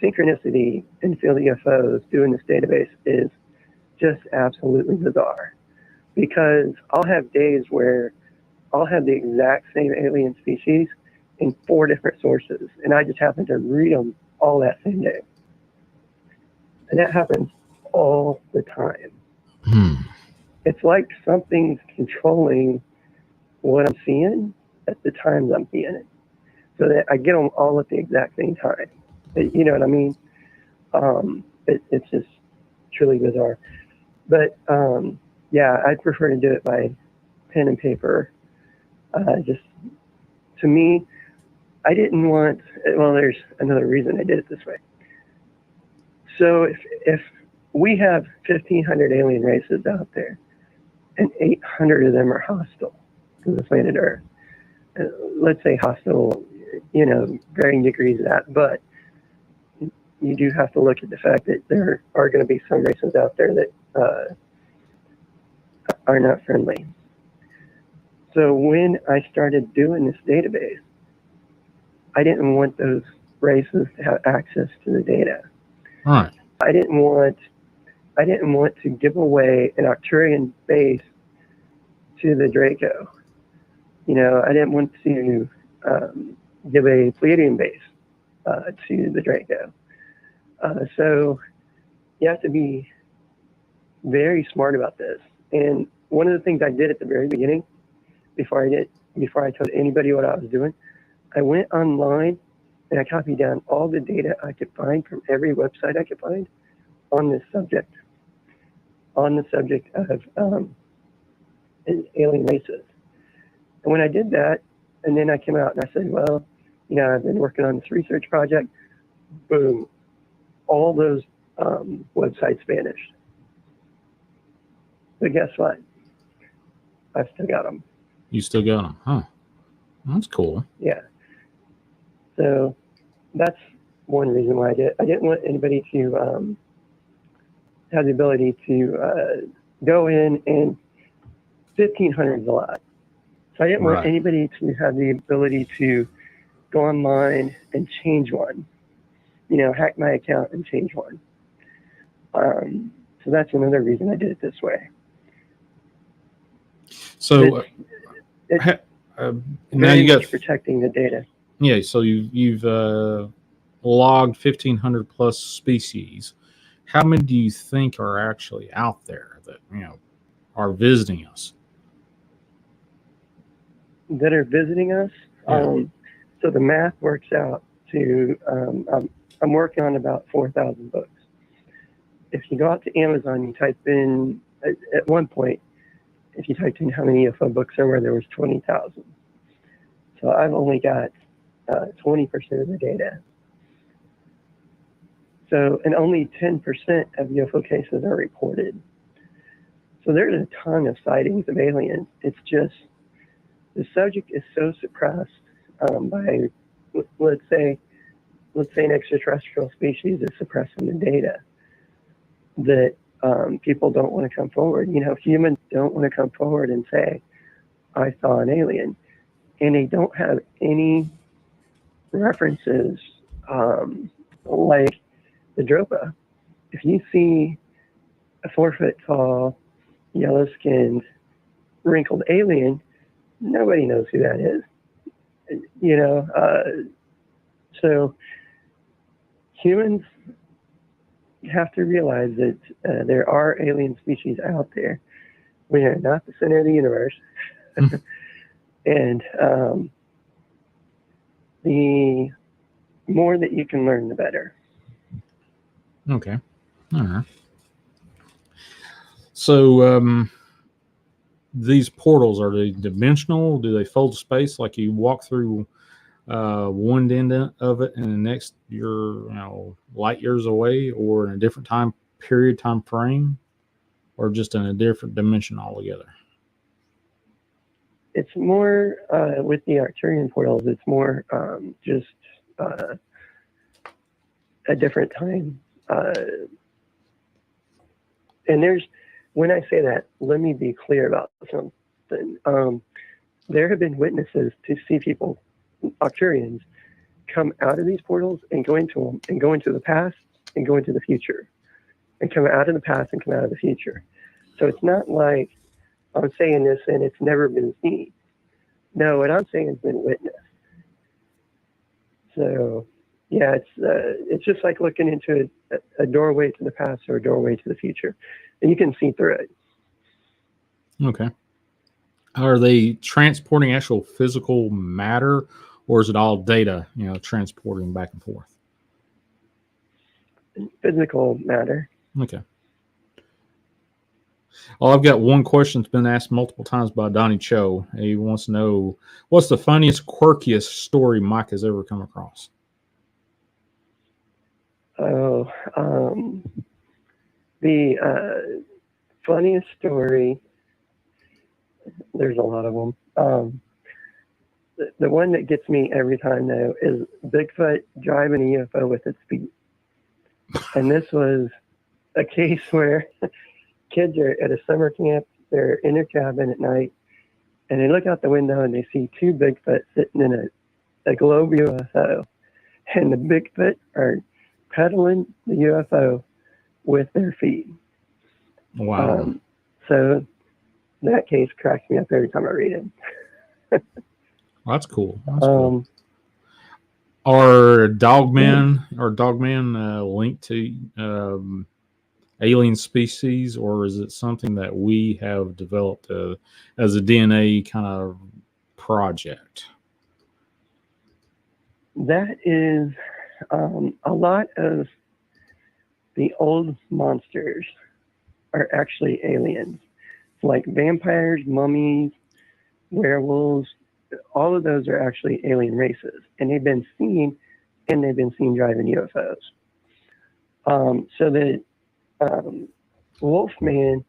Synchronicity in field UFOs doing this database is just absolutely bizarre, because I'll have days where I'll have the exact same alien species in 4 different sources, and I just happened to read them all that same day. And that happens all the time. It's like something's controlling what I'm seeing at the times I'm seeing it, so that I get them all at the exact same time. You know what I mean? It's just truly bizarre. But yeah, I prefer to do it by pen and paper. Just to me, I didn't want. Well, there's another reason I did it this way. So if we have 1,500 alien races out there, and 800 of them are hostile to the planet Earth. Let's say hostile, you know, varying degrees of that, but you do have to look at the fact that there are going to be some races out there that are not friendly. So when I started doing this database, I didn't want those races to have access to the data. Right. I didn't want to give away an Arcturian base to the Draco. You know, I didn't want to give a Pleiadian base to the Draco. So you have to be very smart about this. And one of the things I did at the very beginning, before I told anybody what I was doing, I went online and I copied down all the data I could find from every website I could find on this subject, of alien races. And when I did that, and then I came out and I said, well, you know, I've been working on this research project, boom, all those websites vanished. But guess what? I've still got them. You still got them, huh? That's cool. Yeah. So that's one reason why I did it. I didn't want anybody to have the ability to go in, and 1,500 is a lot. So I didn't want anybody to have the ability to go online and change one, you know, hack my account and change one. So that's another reason I did it this way. So now you got protecting the data. Yeah, so you've logged 1,500 plus species. How many do you think are actually out there that, you know, are visiting us? That are visiting us? Yeah. So the math works out to, I'm working on about 4,000 books. If you go out to Amazon, you type in, at one point, if you typed in how many UFO books there were 20,000. So I've only got 20% of the data. So, and only 10% of UFO cases are reported. So there's a ton of sightings of aliens. It's just, the subject is so suppressed by, let's say an extraterrestrial species is suppressing the data, that people don't want to come forward. You know, humans don't want to come forward and say, I saw an alien. And they don't have any references like the dropa. If you see a 4-foot tall, yellow-skinned, wrinkled alien, nobody knows who that is. You know, so humans have to realize that there are alien species out there. We are not the center of the universe. And the more that you can learn, the better. Okay. All right. So these portals, are they dimensional? Do they fold space like you walk through one end of it and the next you're, you know, light years away, or in a different time frame, or just in a different dimension altogether? It's more with the Arcturian portals. It's more just a different time. And when I say that, let me be clear about something. There have been witnesses to see people, Arcturians, come out of these portals and go into them, and go into the past and go into the future, and come out of the past and come out of the future. So it's not like I'm saying this and it's never been seen. No, what I'm saying has been witnessed. So, yeah, it's just like looking into a doorway to the past or a doorway to the future, and you can see through it. Okay. Are they transporting actual physical matter, or is it all data, transporting back and forth? Physical matter. Okay. Well, I've got one question that's been asked multiple times by Donnie Cho. He wants to know, what's the funniest, quirkiest story Mike has ever come across? Oh, the funniest story. There's a lot of them. The one that gets me every time, though, is Bigfoot driving a UFO with its feet. And this was a case where kids are at a summer camp. They're in their cabin at night, and they look out the window and they see two Bigfoot sitting in a globe UFO. And the Bigfoot are pedaling the UFO with their feet. Wow. So that case cracks me up every time I read it. Well, that's cool. That's cool. Are dogmen linked to alien species, or is it something that we have developed as a DNA kind of project? That is a lot of the old monsters are actually aliens, like vampires, mummies, werewolves. All of those are actually alien races, and they've been seen driving UFOs. So the Wolfman,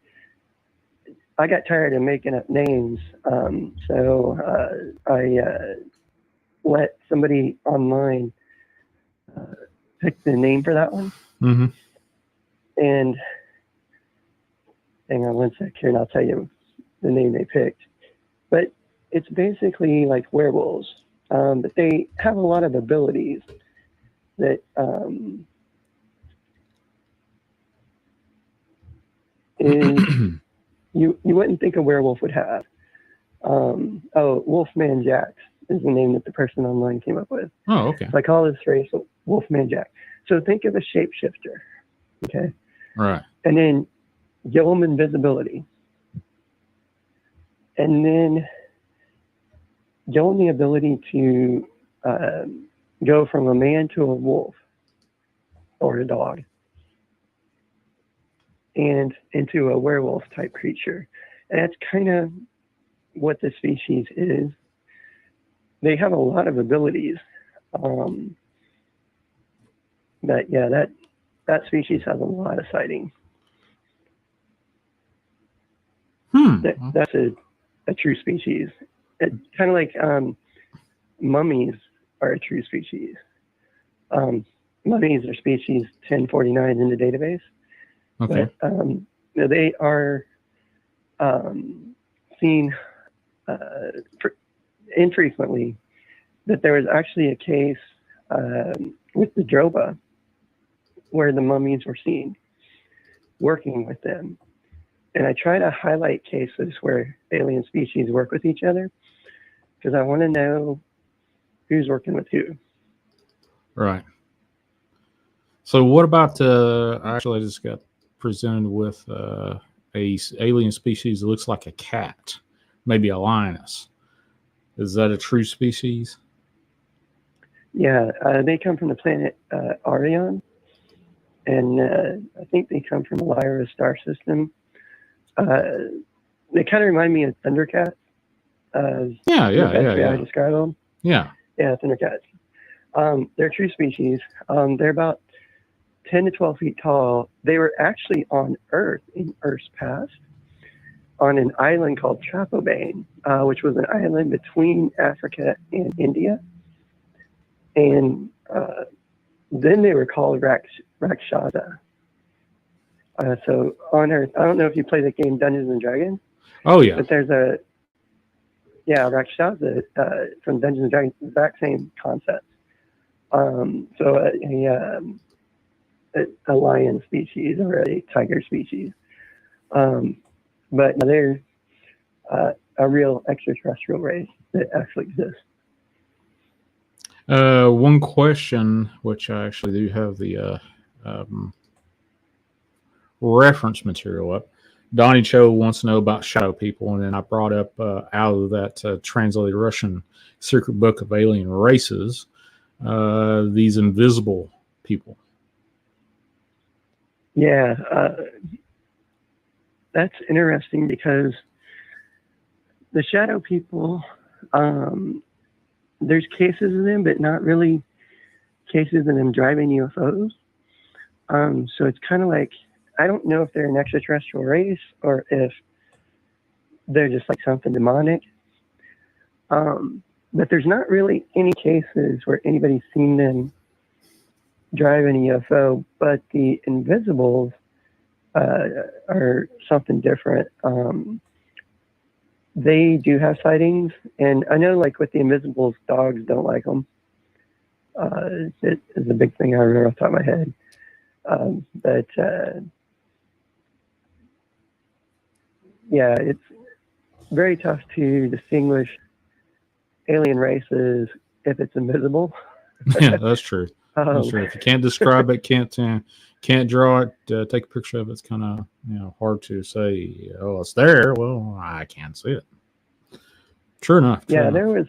I got tired of making up names, so I let somebody online pick the name for that one. Mm-hmm. And hang on one sec here, and I'll tell you the name they picked. But it's basically like werewolves, but they have a lot of abilities that you wouldn't think a werewolf would have. Wolfman Jack is the name that the person online came up with. Oh, okay. So I call this race Wolfman Jack. So think of a shapeshifter, okay? Right. And then give them invisibility. And then give them the ability to go from a man to a wolf or a dog and into a werewolf type creature. And that's kind of what the species is. They have a lot of abilities. But yeah, that species has a lot of sightings. That's a true species. It's kind of like mummies are a true species. Mummies are species 1049 in the database. Okay. But they are seen infrequently. But there was actually a case with the dropa where the mummies were seen working with them. And I try to highlight cases where alien species work with each other because I want to know who's working with who. Right. So what about actually I just got presented with a alien species that looks like a cat, maybe a lioness. Is that a true species? Yeah, they come from the planet Orion, and I think they come from the Lyra star system. They kind of remind me of Thundercats. Yeah. I describe them. Yeah, Thundercats. They're true species. They're about 10 to 12 feet tall. They were actually on Earth in Earth's past on an island called Trapobane, which was an island between Africa and India. And then they were called Rakshasa. So on Earth, I don't know if you play the game Dungeons and Dragons. Oh yeah. But there's Rakshasa from Dungeons and Dragons, exact same concept. So a lion species or a tiger species. But they're a real extraterrestrial race that actually exists. One question, which I actually do have the um, reference material up. Donnie Cho wants to know about shadow people, and then I brought up out of that translated Russian secret book of alien races, these invisible people. Yeah, that's interesting because the shadow people, there's cases of them, but not really cases of them driving UFOs. So it's kind of like, I don't know if they're an extraterrestrial race or if they're just like something demonic. But there's not really any cases where anybody's seen them driving a UFO, but the invisibles are something different. They do have sightings, and I know like with the invisibles, dogs don't like them. It is a big thing I remember off the top of my head. But yeah, it's very tough to distinguish alien races if it's invisible. Yeah, that's true. That's true. If you can't describe it, can't draw it, take a picture of it, it's kind of hard to say. Oh, it's there. Well, I can't see it. True enough. Yeah, there was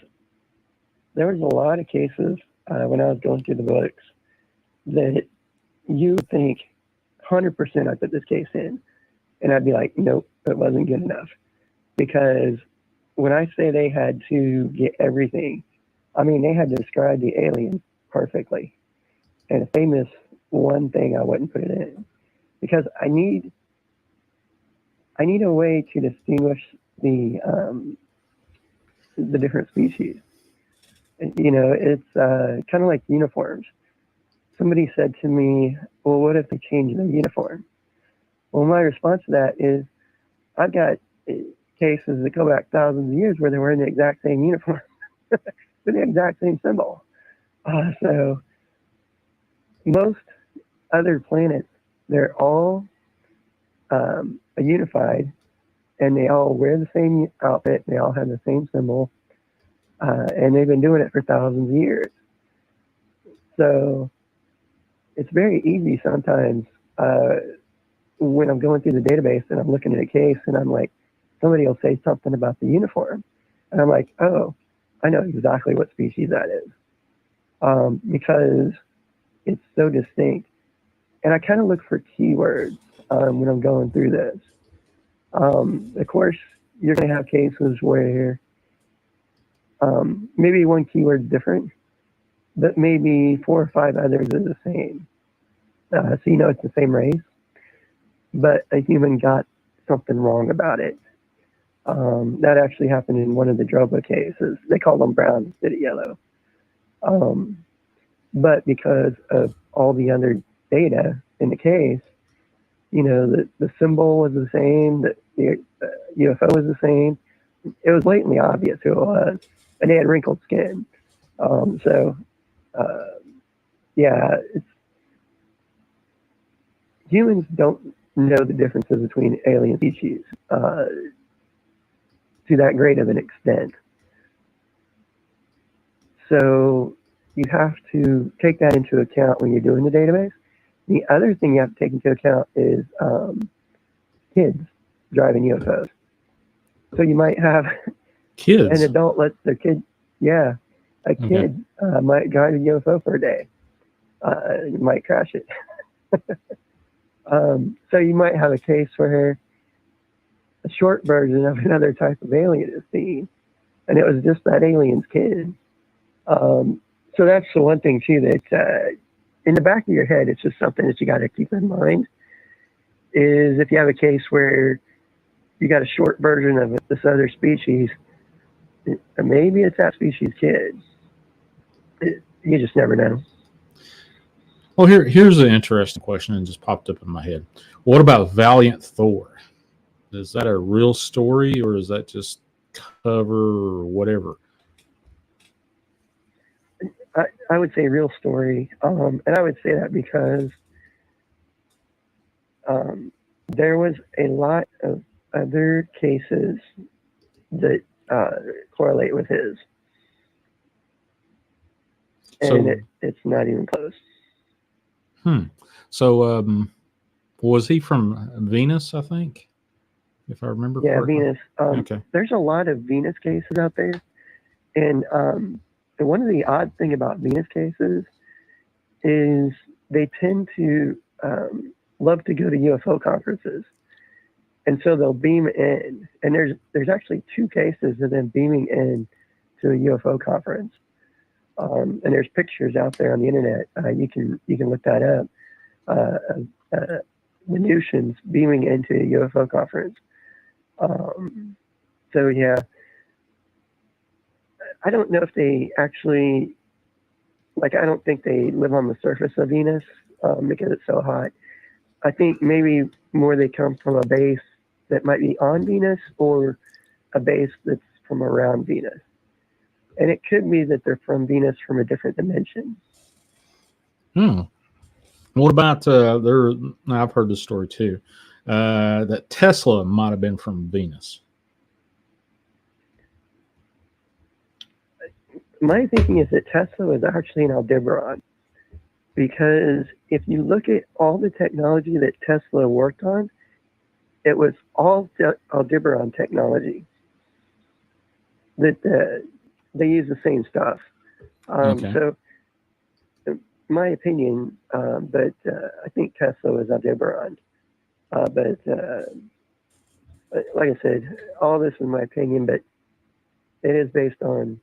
a lot of cases when I was going through the books that you think 100% I put this case in, and I'd be like, nope, it wasn't good enough. Because when I say they had to get everything, I mean they had to describe the alien perfectly. And if they miss one thing, I wouldn't put it in, because I need a way to distinguish the different species. It's kind of like uniforms. Somebody said to me, well, what if they change the uniform? Well, my response to that is, I've got cases that go back thousands of years where they're wearing the exact same uniform with the exact same symbol. So most other planets, they're all unified, and they all wear the same outfit. They all have the same symbol, and they've been doing it for thousands of years. So it's very easy sometimes when I'm going through the database and I'm looking at a case and I'm like, somebody will say something about the uniform, and I'm like, oh, I know exactly what species that is, because it's so distinct. And I kind of look for keywords when I'm going through this. Of course, you're going to have cases where maybe one keyword is different, but maybe 4 or 5 others are the same. So it's the same race, but a human got something wrong about it. That actually happened in one of the dropa cases. They call them brown instead of yellow. But because of all the other data in the case, the symbol was the same, the UFO was the same. It was blatantly obvious who it was, and they had wrinkled skin. Yeah, humans don't know the differences between alien species to that great of an extent. So you have to take that into account when you're doing the database. The other thing you have to take into account is kids driving UFOs. So you might have kids. An adult lets their kid, a kid might drive a UFO for a day. You might crash it. So you might have a case where a short version of another type of alien is seen, and it was just that alien's kid. So that's the one thing too, that in the back of your head, it's just something that you got to keep in mind, is if you have a case where you got a short version of this other species, maybe it's that species' kid. You just never know. Well, here's an interesting question that just popped up in my head. What about Valiant Thor? Is that a real story, or is that just cover or whatever? I would say real story, and I would say that because there was a lot of other cases that correlate with his. and So, it's not even close. so was he from Venus? I think, if I remember Yeah, correctly. Venus. Okay. There's a lot of Venus cases out there, and one of the odd thing about Venus cases is they tend to love to go to UFO conferences, and so they'll beam in. And there's actually 2 cases of them beaming in to a UFO conference, and there's pictures out there on the internet. You can look that up. Venusians beaming into a UFO conference. So yeah, I don't know if they actually, like, I don't think they live on the surface of Venus because it's so hot. I think maybe more they come from a base that might be on Venus or a base that's from around Venus. And it could be that they're from Venus from a different dimension. What about there? I've heard this story too. That Tesla might have been from Venus. My thinking is that Tesla was actually an Aldebaran, because if you look at all the technology that Tesla worked on, it was all Aldebaran technology. That they use the same stuff. Okay. So, my opinion, but I think Tesla was Aldebaran. But like I said, all this is my opinion, but it is based on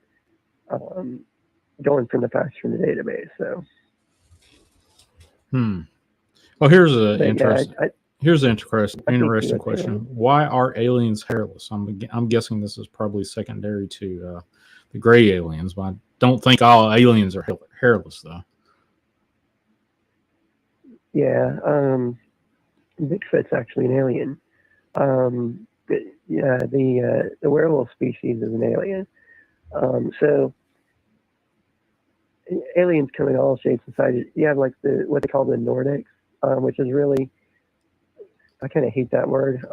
going from the facts from the database. So, Well, here's an but interesting. Here's an interesting would question. Why are aliens hairless? I'm guessing this is probably secondary to the gray aliens, but I don't think all aliens are hairless, though. Yeah, Bigfoot's actually an alien. Yeah, the werewolf species is an alien. So aliens come in all shapes and sizes. You have like what they call the Nordics, which is really, I kind of hate that word.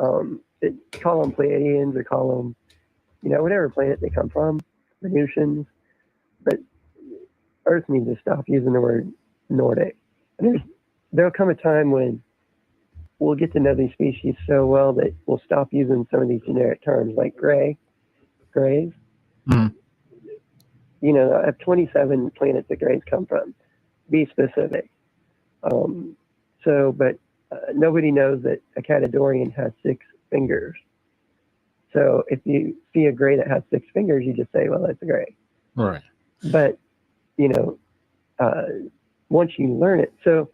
Call them Pleiadians or call them, whatever planet they come from, Venusians. But Earth needs to stop using the word Nordic. And there'll come a time when we'll get to know these species so well that we'll stop using some of these generic terms like grays. Mm-hmm. I have 27 planets that grays come from. Be specific. But nobody knows that a Catadorian has 6 fingers. So if you see a gray that has 6 fingers, you just say, well, that's a gray. Right. But, once you learn it, so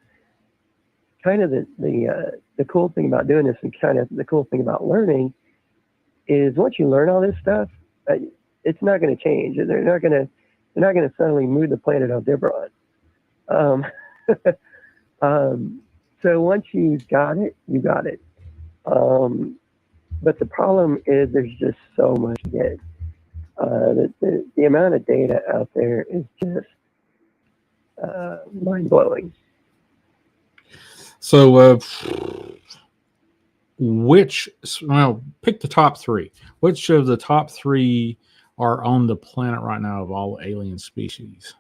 kind of the cool thing about doing this, and kind of the cool thing about learning, is once you learn all this stuff, it's not going to change. They're not going to suddenly move the planet Aldebaran. So once you got it, you got it. But the problem is there's just so much to get. The amount of data out there is just mind blowing. So, pick the top 3. Which of the top 3 are on the planet right now of all alien species?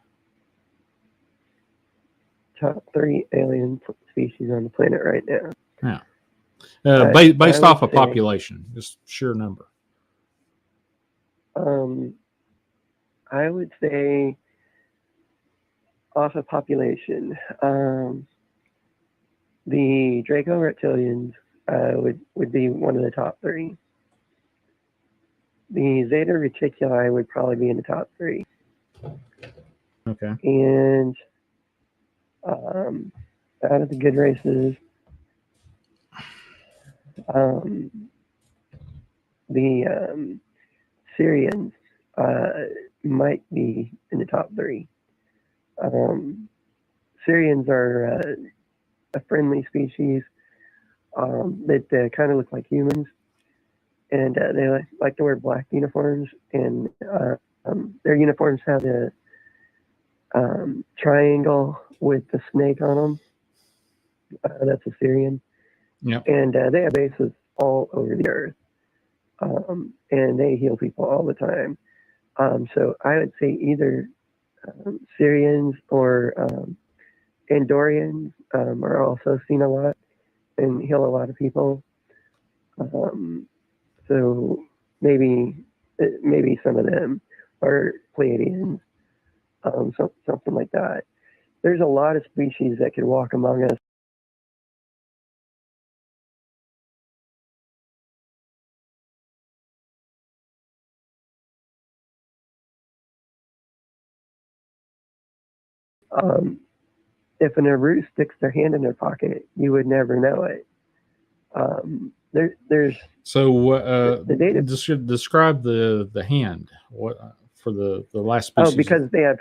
Top 3 alien species on the planet right now. Yeah. Based off of population, just sheer number. I would say off of population, the Draco reptilians would be one of the top 3. The Zeta reticuli would probably be in the top 3. Okay. And out of the good races, the Syrians might be in the top 3. Syrians are a friendly species that kind of look like humans, and they like to wear black uniforms, and their uniforms have a triangle with the snake on them. That's a Syrian. Yep. And they have bases all over the earth, and they heal people all the time. So I would say either Syrians or Andorians are also seen a lot and heal a lot of people. So maybe some of them are Pleiadians, something like that. There's a lot of species that could walk among us. If an Aru sticks their hand in their pocket, you would never know it. There's so the data. Describe the hand. What for the last species? Oh, because they have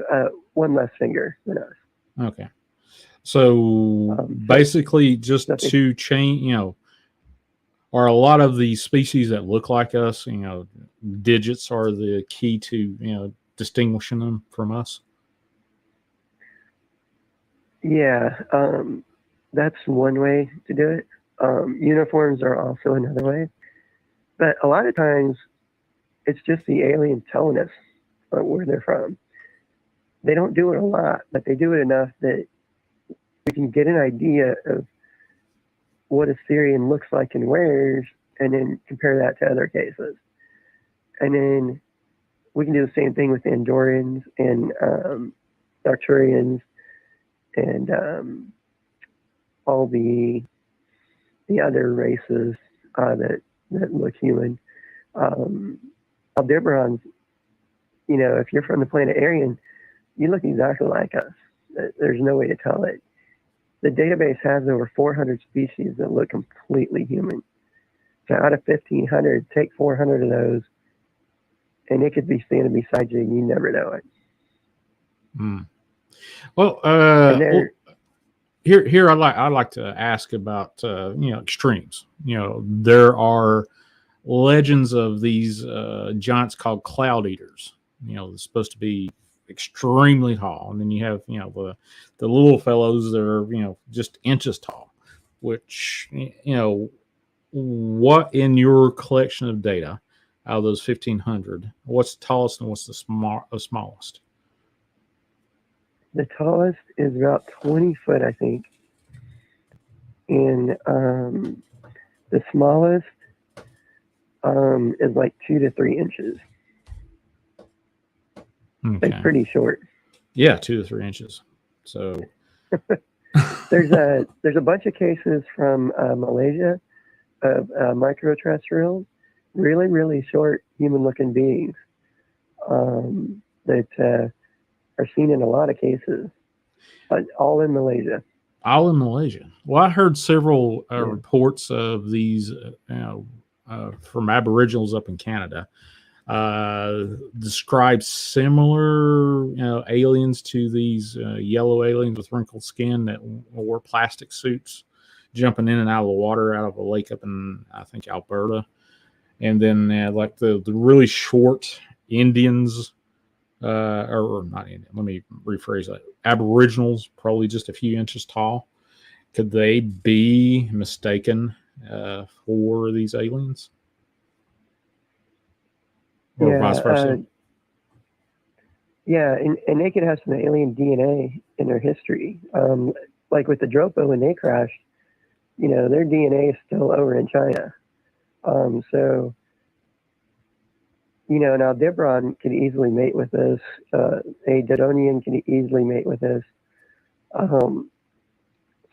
one less finger than us. Okay. So basically, just to change, are a lot of the species that look like us, digits are the key to, distinguishing them from us? Yeah, that's one way to do it. Uniforms are also another way. But a lot of times, it's just the aliens telling us where they're from. They don't do it a lot, but they do it enough that we can get an idea of what a Syrian looks like and wears, and then compare that to other cases. And then we can do the same thing with Andorians and Arcturians and all the other races that look human. Aldebarans, if you're from the planet Aryan, you look exactly like us. There's no way to tell it. The database has over 400 species that look completely human. So out of 1,500, take 400 of those, and it could be standing beside you, and you never know it. Well, here I like to ask about extremes. There are legends of these giants called cloud eaters. They're supposed to be extremely tall, and then you have the little fellows that are just inches tall. Which what in your collection of data out of those 1,500, what's the tallest and what's the smallest? The tallest is about 20 foot, I think, and the smallest is like 2 to 3 inches. Okay. It's pretty short. Yeah, 2 to 3 inches. So there's a bunch of cases from Malaysia of microterrestrials, really, really short human-looking beings that are seen in a lot of cases, all in Malaysia. All in Malaysia. Well, I heard several reports of these from Aboriginals up in Canada. Describe similar aliens to these yellow aliens with wrinkled skin that wore plastic suits, jumping in and out of the water out of a lake up in, I think, Alberta. And then like the really short Indians, or not Indian, let me rephrase that, Aboriginals, probably just a few inches tall. Could they be mistaken for these aliens? Or vice versa? Yeah, and they could have some alien DNA in their history. Like with the dropa, when they crashed, their DNA is still over in China. So, an Aldebaran could easily mate with us. A Dodonian can easily mate with us.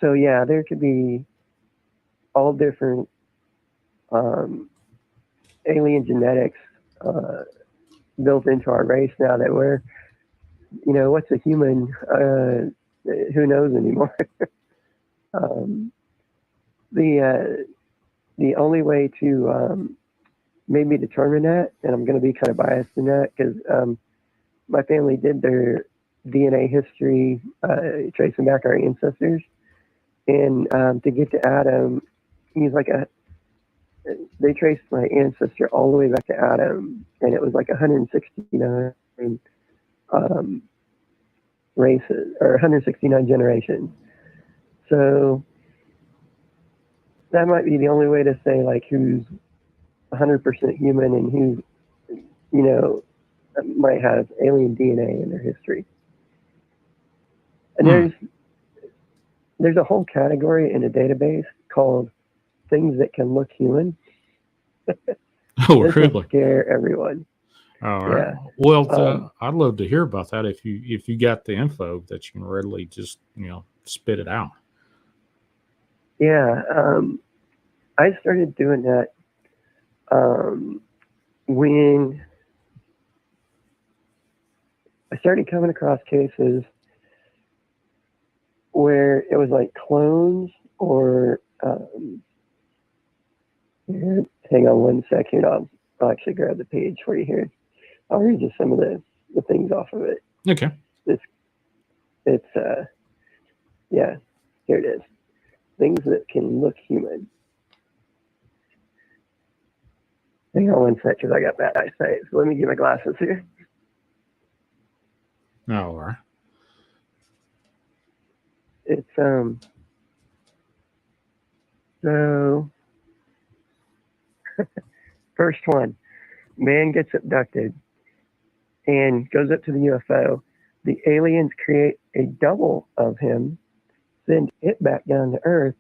So, yeah, there could be all different alien genetics built into our race now that we're, what's a human? Who knows anymore? The only way to maybe determine that, and I'm going to be kind of biased in that because my family did their DNA history, tracing back our ancestors, and to get to Adam, he's like they traced my ancestor all the way back to Adam, and it was like 169 races, or 169 generations. So that might be the only way to say like who's 100% human and who, might have alien DNA in their history. And there's a whole category in a database called things that can look human. Oh, This will really? scare everyone. All right. Yeah. Well, I'd love to hear about that if you got the info that you can readily just spit it out. Yeah. I started doing that when I started coming across cases where it was like clones or here, hang on one second. I'll actually grab the page for you here. I'll read you some of the things off of it. Okay. It's yeah, here it is. Things that can look human. Hang on one sec, because I got bad eyesight. So let me get my glasses here. All right. It's so first one, man gets abducted and goes up to the UFO. The aliens create a double of him, send it back down to Earth,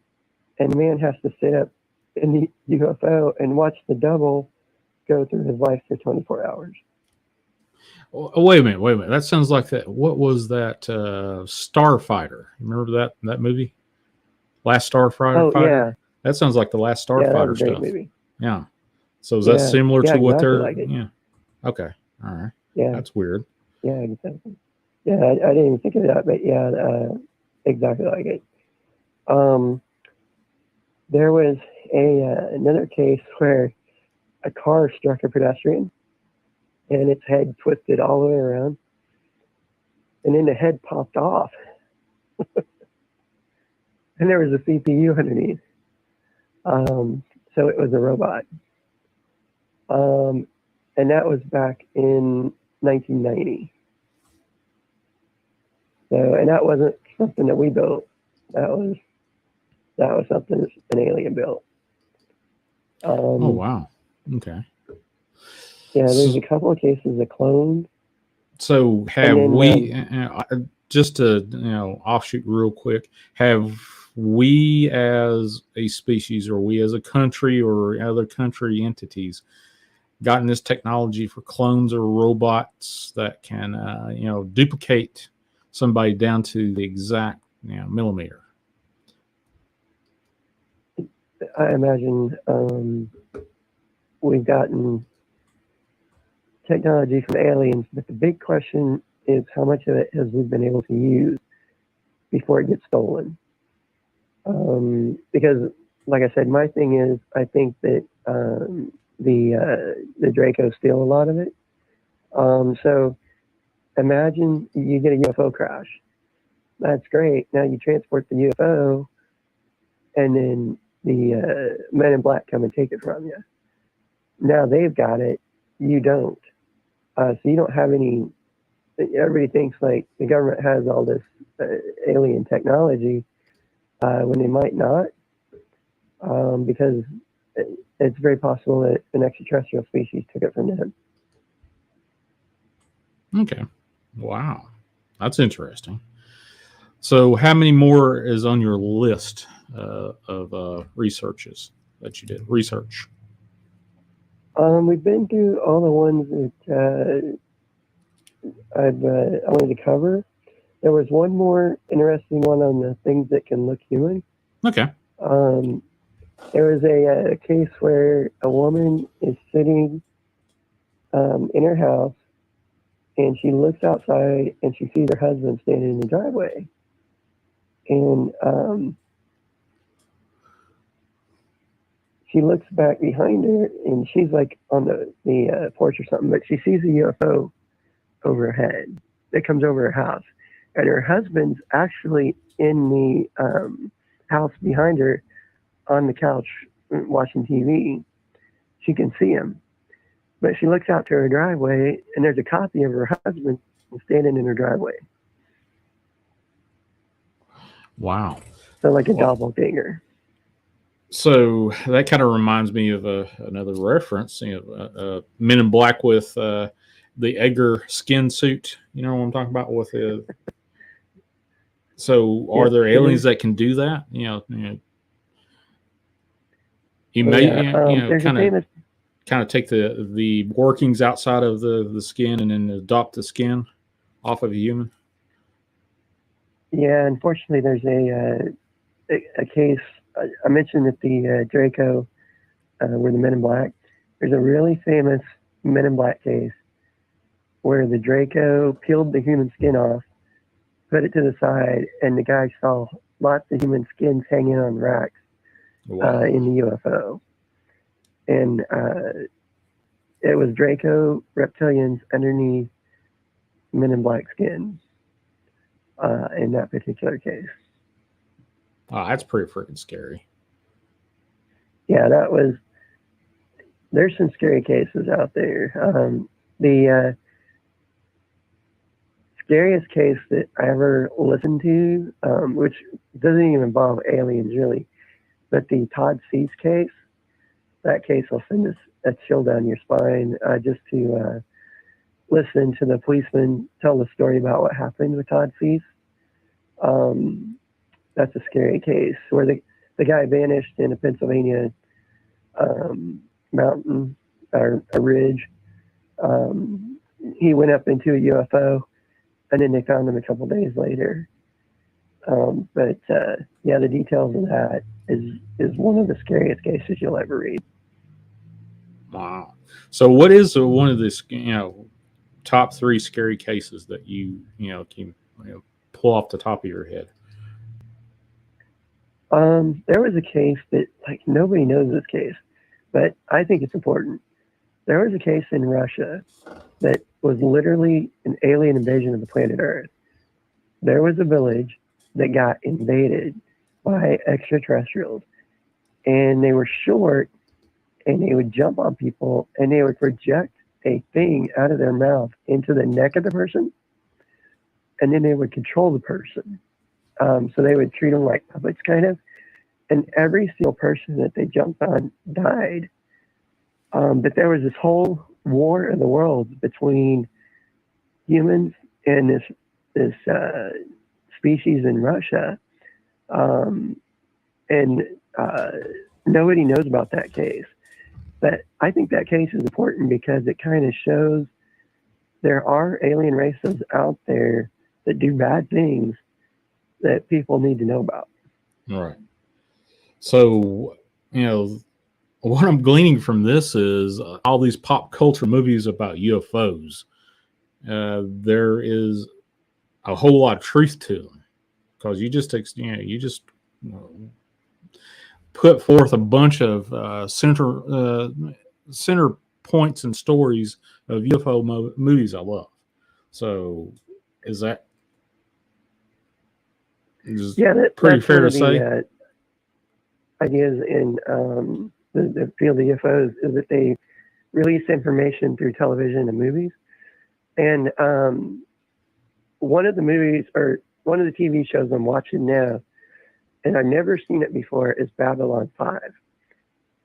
and man has to sit up in the UFO and watch the double go through his life for 24 hours. Oh, wait a minute. That sounds like that. What was that? Starfighter. Remember that movie? Last Starfighter. Oh, yeah. That sounds like the Last Yeah, that Starfighter was a great stuff. movie. Yeah. So is that Yeah. similar Yeah, to what exactly they're? like it. Yeah. Okay. All right. Yeah. That's weird. Yeah, exactly. Yeah, I didn't even think of that, but yeah, exactly like it. There was another case where a car struck a pedestrian and its head twisted all the way around, and then the head popped off, and there was a CPU underneath. So it was a robot, and that was back in 1990. So, and that wasn't something that we built. That was something an alien built. Oh wow. Okay. Yeah, there's a couple of cases of clones. So have we? Just to offshoot real quick, have we as a species, or we as a country, or other country entities, gotten this technology for clones or robots that can duplicate somebody down to the exact millimeter? I imagine we've gotten technology from aliens, but the big question is how much of it has we been able to use before it gets stolen? Because, like I said, my thing is I think that the Draco steal a lot of it. So imagine you get a UFO crash. That's great. Now you transport the UFO, and then the men in black come and take it from you. Now they've got it, you don't. So you don't have any. Everybody thinks like the government has all this alien technology when they might not, because it's very possible that an extraterrestrial species took it from them. Okay. Wow. That's interesting. So how many more is on your list of researches that you did? Research. We've been through all the ones that I wanted to cover. There was one more interesting one on the things that can look human. Okay. There was a case where a woman is sitting in her house, and she looks outside and she sees her husband standing in the driveway. And she looks back behind her, and she's like on the porch or something, but she sees a UFO over her head that comes over her house. And her husband's actually in the house behind her on the couch watching TV. She can see him. But she looks out to her driveway, and there's a copy of her husband standing in her driveway. Wow. So like a doppelganger. So that kind of reminds me of another reference, Men in Black with the Edgar skin suit. You know what I'm talking about with the. So, are Yep, there it aliens is. that can do that? You may, Yeah, there's a famous. kind of take the workings outside of the skin and then adopt the skin off of a human. Yeah, unfortunately, there's a case. I mentioned that the Draco were the Men in Black. There's a really famous Men in Black case where the Draco peeled the human skin off, put it to the side, and the guy saw lots of human skins hanging on racks Wow. in the UFO. And it was Draco reptilians underneath Men in Black skins in that particular case. Oh, that's pretty freaking scary. Yeah, that was. There's some scary cases out there. The scariest case that I ever listened to, which doesn't even involve aliens really, but the Todd Cease case. That case will send us a chill down your spine just to listen to the policeman tell the story about what happened with Todd Cease. That's a scary case where the guy vanished in a Pennsylvania mountain or a ridge. He went up into a UFO, and then they found him a couple days later. But yeah, the details of that is one of the scariest cases you'll ever read. Wow. So, what is one of the top three scary cases that can pull off the top of your head? There was a case that like nobody knows this case, but I think it's important. There was a case in Russia that was literally an alien invasion of the planet Earth. There was a village that got invaded by extraterrestrials, and they were short, and they would jump on people, and they would project a thing out of their mouth into the neck of the person, and then they would control the person. So they would treat them like puppets, kind of. And every single person that they jumped on died. But there was this whole war in the world between humans and this species in Russia, and nobody knows about that case. But I think that case is important because it kind of shows there are alien races out there that do bad things that people need to know about. Right. So, what I'm gleaning from this is all these pop culture movies about UFOs. There is a whole lot of truth to them because you just put forth a bunch of center points and stories of UFO movies I love. So, is that Yeah, pretty that's fair one to of say? the ideas in the field of UFOs is that they release information through television and movies. And one of the movies or one of the TV shows I'm watching now, and I've never seen it before, is Babylon 5.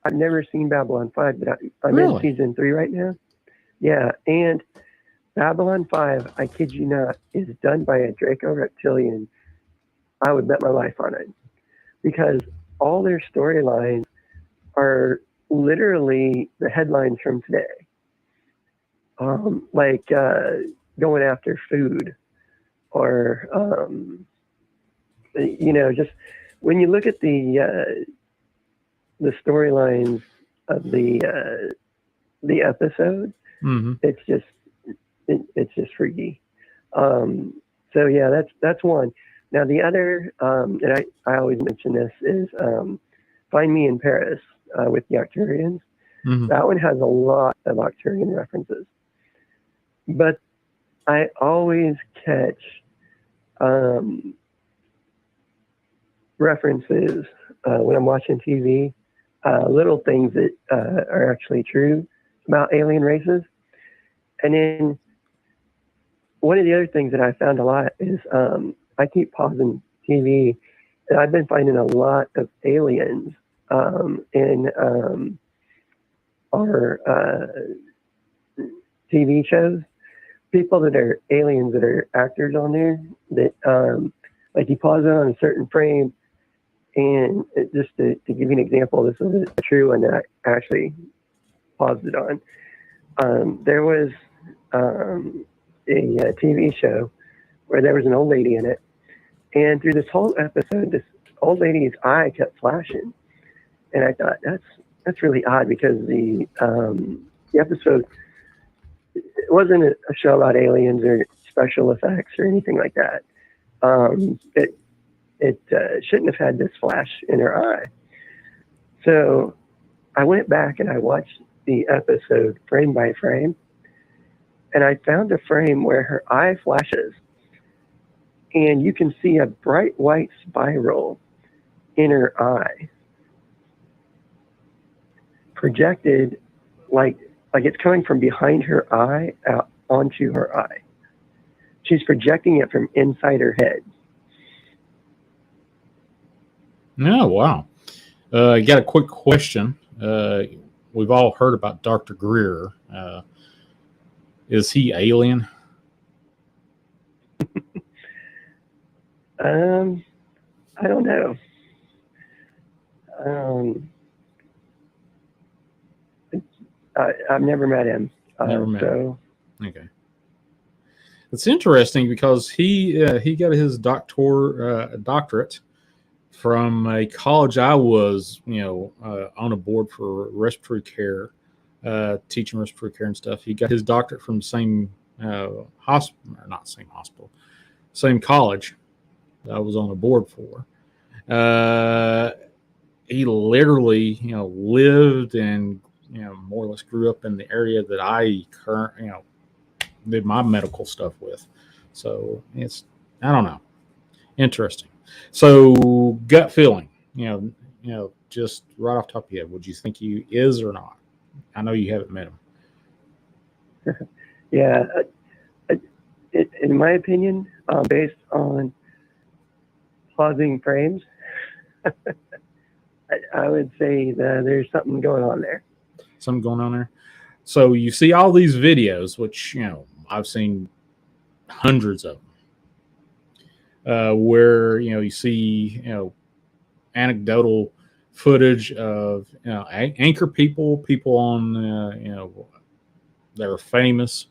I've never seen Babylon 5, but I'm in Really? season 3 right now. Yeah, and Babylon 5, I kid you not, is done by a Draco reptilian. I would bet my life on it because all their storylines are literally the headlines from today. Like going after food or, just when you look at the storylines of the episode, Mm-hmm. it's just freaky. So yeah, that's one. Now the other, and I always mention this, is Find Me in Paris with the Arcturians. Mm-hmm. That one has a lot of Arcturian references. But I always catch references when I'm watching TV, little things that are actually true about alien races. And then one of the other things that I found a lot is I keep pausing TV, and I've been finding a lot of aliens in our TV shows. People that are aliens that are actors on there that Like you pause it on a certain frame, and just to give you an example, this is a true one that I actually paused it on. There was a TV show where there was an old lady in it, and through this whole episode, this old lady's eye kept flashing, and I thought that's really odd because the episode, it wasn't a show about aliens or special effects or anything like that. It shouldn't have had this flash in her eye. So I went back and I watched the episode frame by frame, and I found a frame where her eye flashes, and you can see a bright white spiral in her eye, projected like it's coming from behind her eye out onto her eye. She's projecting it from inside her head. Oh, wow. I got a quick question. We've all heard about Dr. Greer. Is he alien? I don't know. I've never met him. Never met him. Okay. It's interesting because he got his doctorate from a college I was, on a board for respiratory care, teaching respiratory care and stuff. He got his doctorate from the same hospital, or not same hospital, same college that I was on a board for. He literally, lived and, more or less grew up in the area that I did my medical stuff with. So I don't know. Interesting. So gut feeling, just right off the top of your head, would you think he is or not? I know you haven't met him. Yeah. In my opinion, based on pausing frames, I would say that there's something going on there. Something going on there. So you see all these videos, which, I've seen hundreds of them, where, you see, anecdotal footage of, anchor people on, that are famous,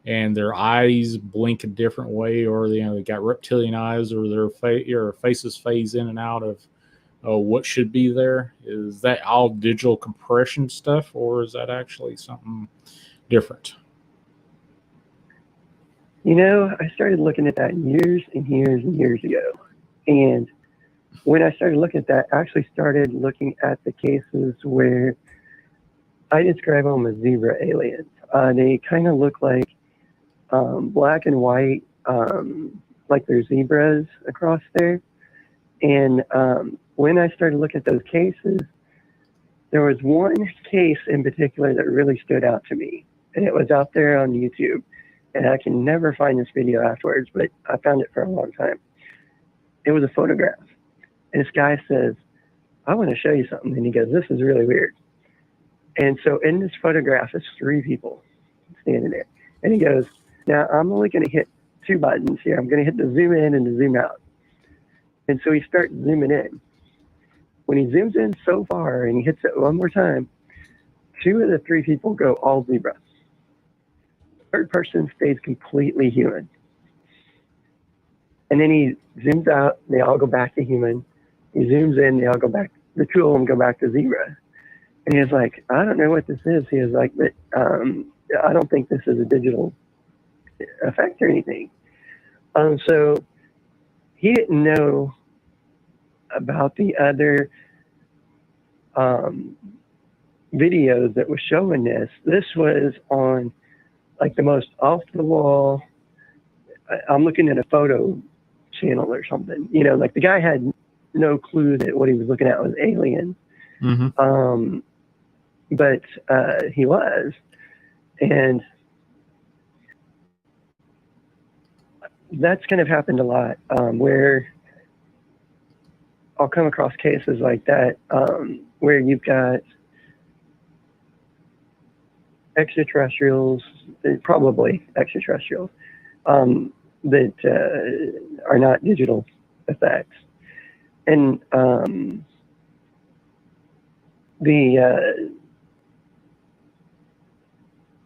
and their eyes blink a different way, or, they got reptilian eyes, or their faces phase in and out of what should be there. Is that all digital compression stuff, or is that actually something different? I started looking at that years and years and years ago. And when I started looking at that, I actually started looking at the cases where I describe them as zebra aliens. They kind of look like black and white, like there's zebras across there. And when I started looking at those cases, there was one case in particular that really stood out to me. And it was out there on YouTube. And I can never find this video afterwards, but I found it for a long time. It was a photograph. And this guy says, I want to show you something. And he goes, this is really weird. And so in this photograph, it's 3 people standing there. And he goes, now I'm only going to hit 2 buttons here. I'm going to hit the zoom in and the zoom out. And so he starts zooming in. When he zooms in so far and he hits it one more time, 2 of the 3 people go all zebra. The 3rd person stays completely human. And then he zooms out, they all go back to human. He zooms in, they all go back, the 2 of them go back to zebra. And he's like, I don't know what this is. He was like, but I don't think this is a digital effect or anything. So he didn't know about the other videos that was showing this. This was on like the most off the wall. I'm looking at a photo channel or something, like the guy had no clue that what he was looking at was aliens. Mm-hmm. But he was. And that's kind of happened a lot, where I'll come across cases like that, where you've got extraterrestrials, probably extraterrestrials, that are not digital effects. And the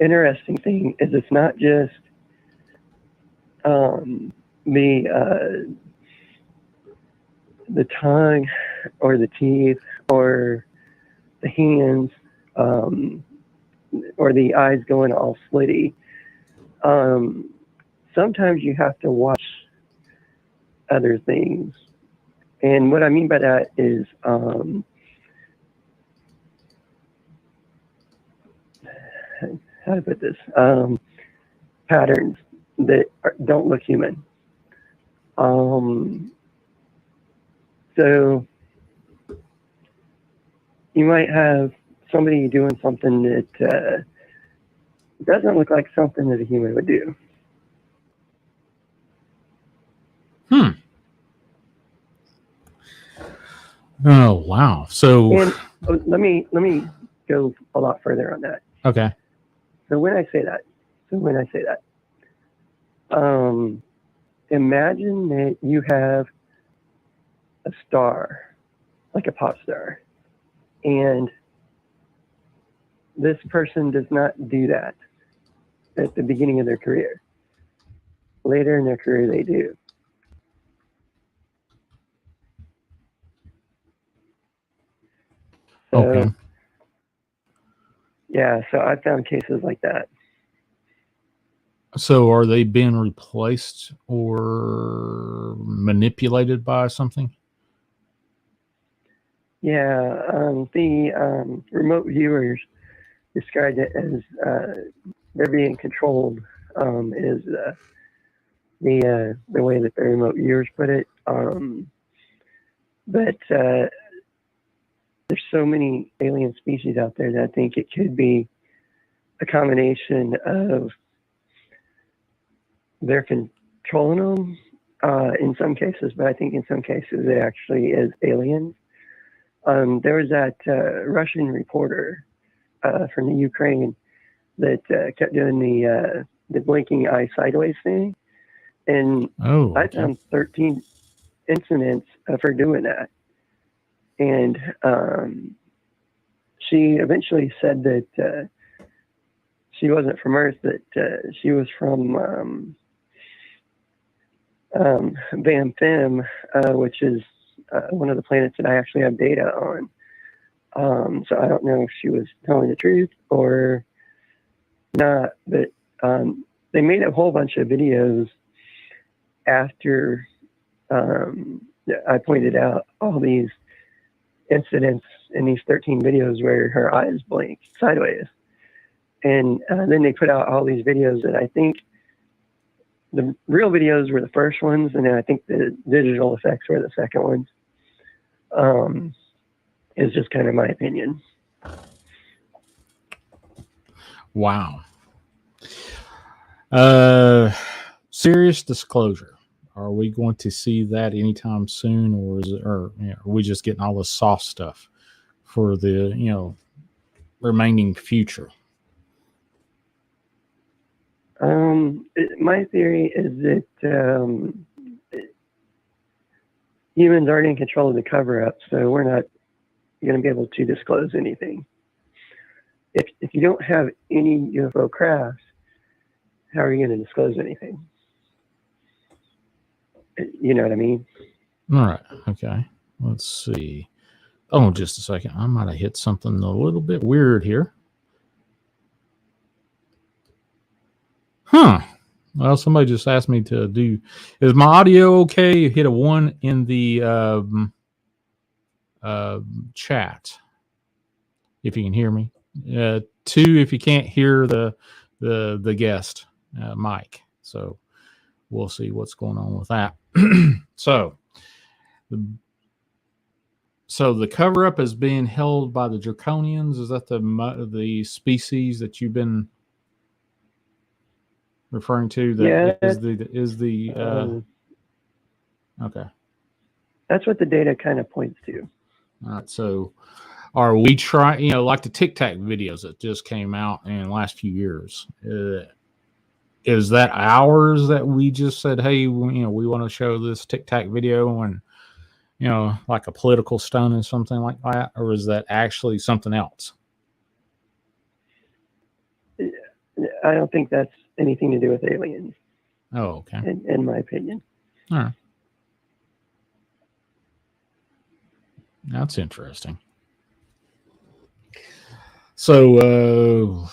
interesting thing is it's not just the tongue or the teeth or the hands or the eyes going all slitty. Sometimes you have to watch other things. And what I mean by that is how to put this, patterns that don't look human. So you might have somebody doing something that doesn't look like something that a human would do. Oh, wow. So, and let me go a lot further on that. Okay. So when I say that, imagine that you have a star, like a pop star, and this person does not do that at the beginning of their career. Later in their career, they do. So, okay. Yeah, so I found cases like that. So are they being replaced or manipulated by something? Yeah, the remote viewers described it as they're being controlled. Is the way that the remote viewers put it. But there's so many alien species out there that I think it could be a combination of they're controlling them in some cases, but I think in some cases it actually is aliens. There was that Russian reporter from the Ukraine that kept doing the blinking eye sideways thing, and I found 13 incidents of her doing that. And she eventually said that she wasn't from Earth, that she was from Van Fem, which is one of the planets that I actually have data on. So I don't know if she was telling the truth or not, but they made a whole bunch of videos after I pointed out all these incidents in these 13 videos where her eyes blinked sideways. And then they put out all these videos that I think the real videos were the first ones, and then I think the digital effects were the second ones. Is just kind of my opinion. Wow. Serious disclosure. Are we going to see that anytime soon, or is it, or are we just getting all the soft stuff for the remaining future? My theory is that humans aren't in control of the cover-up, so we're not going to be able to disclose anything. If you don't have any UFO crafts, how are you going to disclose anything? You know what I mean? All right. Okay. Let's see. Oh, just a second. I might have hit something a little bit weird here. Huh. Well, somebody just asked me to do. Is my audio okay? You hit a 1 in the chat. If you can hear me. 2 if you can't hear the guest, Mike. So we'll see what's going on with that. So the cover up is being held by the Draconians. Is that the species that you've been referring to? That okay. That's what the data kind of points to. All right. So are we trying, like the Tic Tac videos that just came out in the last few years? is that ours that we just said, hey, we want to show this Tic Tac video and, like a political stunt or something like that? Or is that actually something else? I don't think that's anything to do with aliens. Oh, okay. In my opinion. All right. That's interesting. So,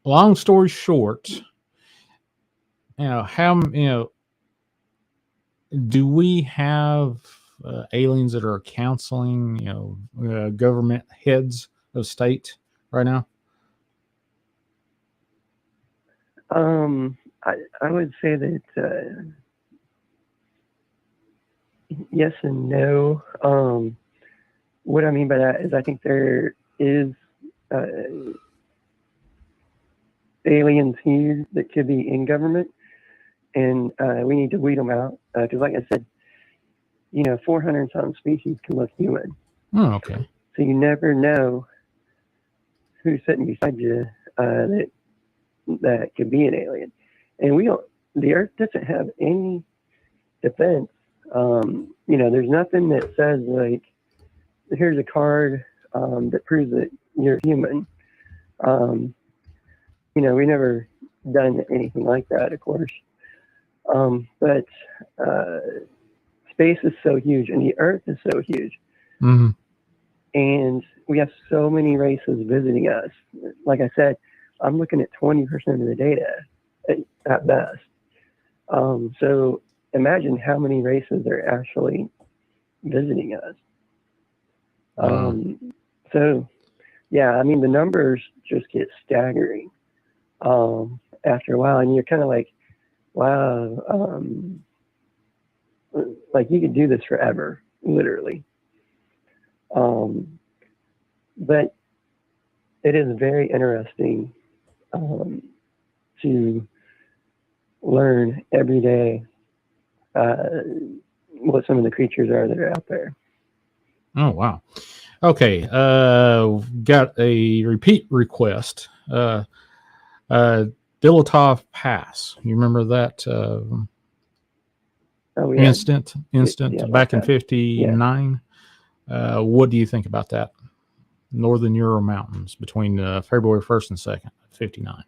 long story short, do we have aliens that are counseling, government heads of state right now? I would say that yes and no. What I mean by that is I think there is aliens here that could be in government, and we need to weed them out because, like I said, 400 some species can look human. Oh, okay. So you never know who's sitting beside you that could be an alien, and the Earth doesn't have any defense. There's nothing that says like, here's a card that proves that you're human. We never done anything like that, of course. But space is so huge, and the Earth is so huge. Mm-hmm. And we have so many races visiting us. Like I said, I'm looking at 20% of the data at best. So imagine how many races are actually visiting us. So, yeah, I mean, the numbers just get staggering after a while. And you're kind of like, wow, like you could do this forever, literally. But it is very interesting to learn every day what some of the creatures are that are out there. Oh, wow. Okay. Got a repeat request. Dilatov Pass. You remember that incident back in 59? Yeah. What do you think about that? Northern Ural Mountains between February 1st and 2nd, 59.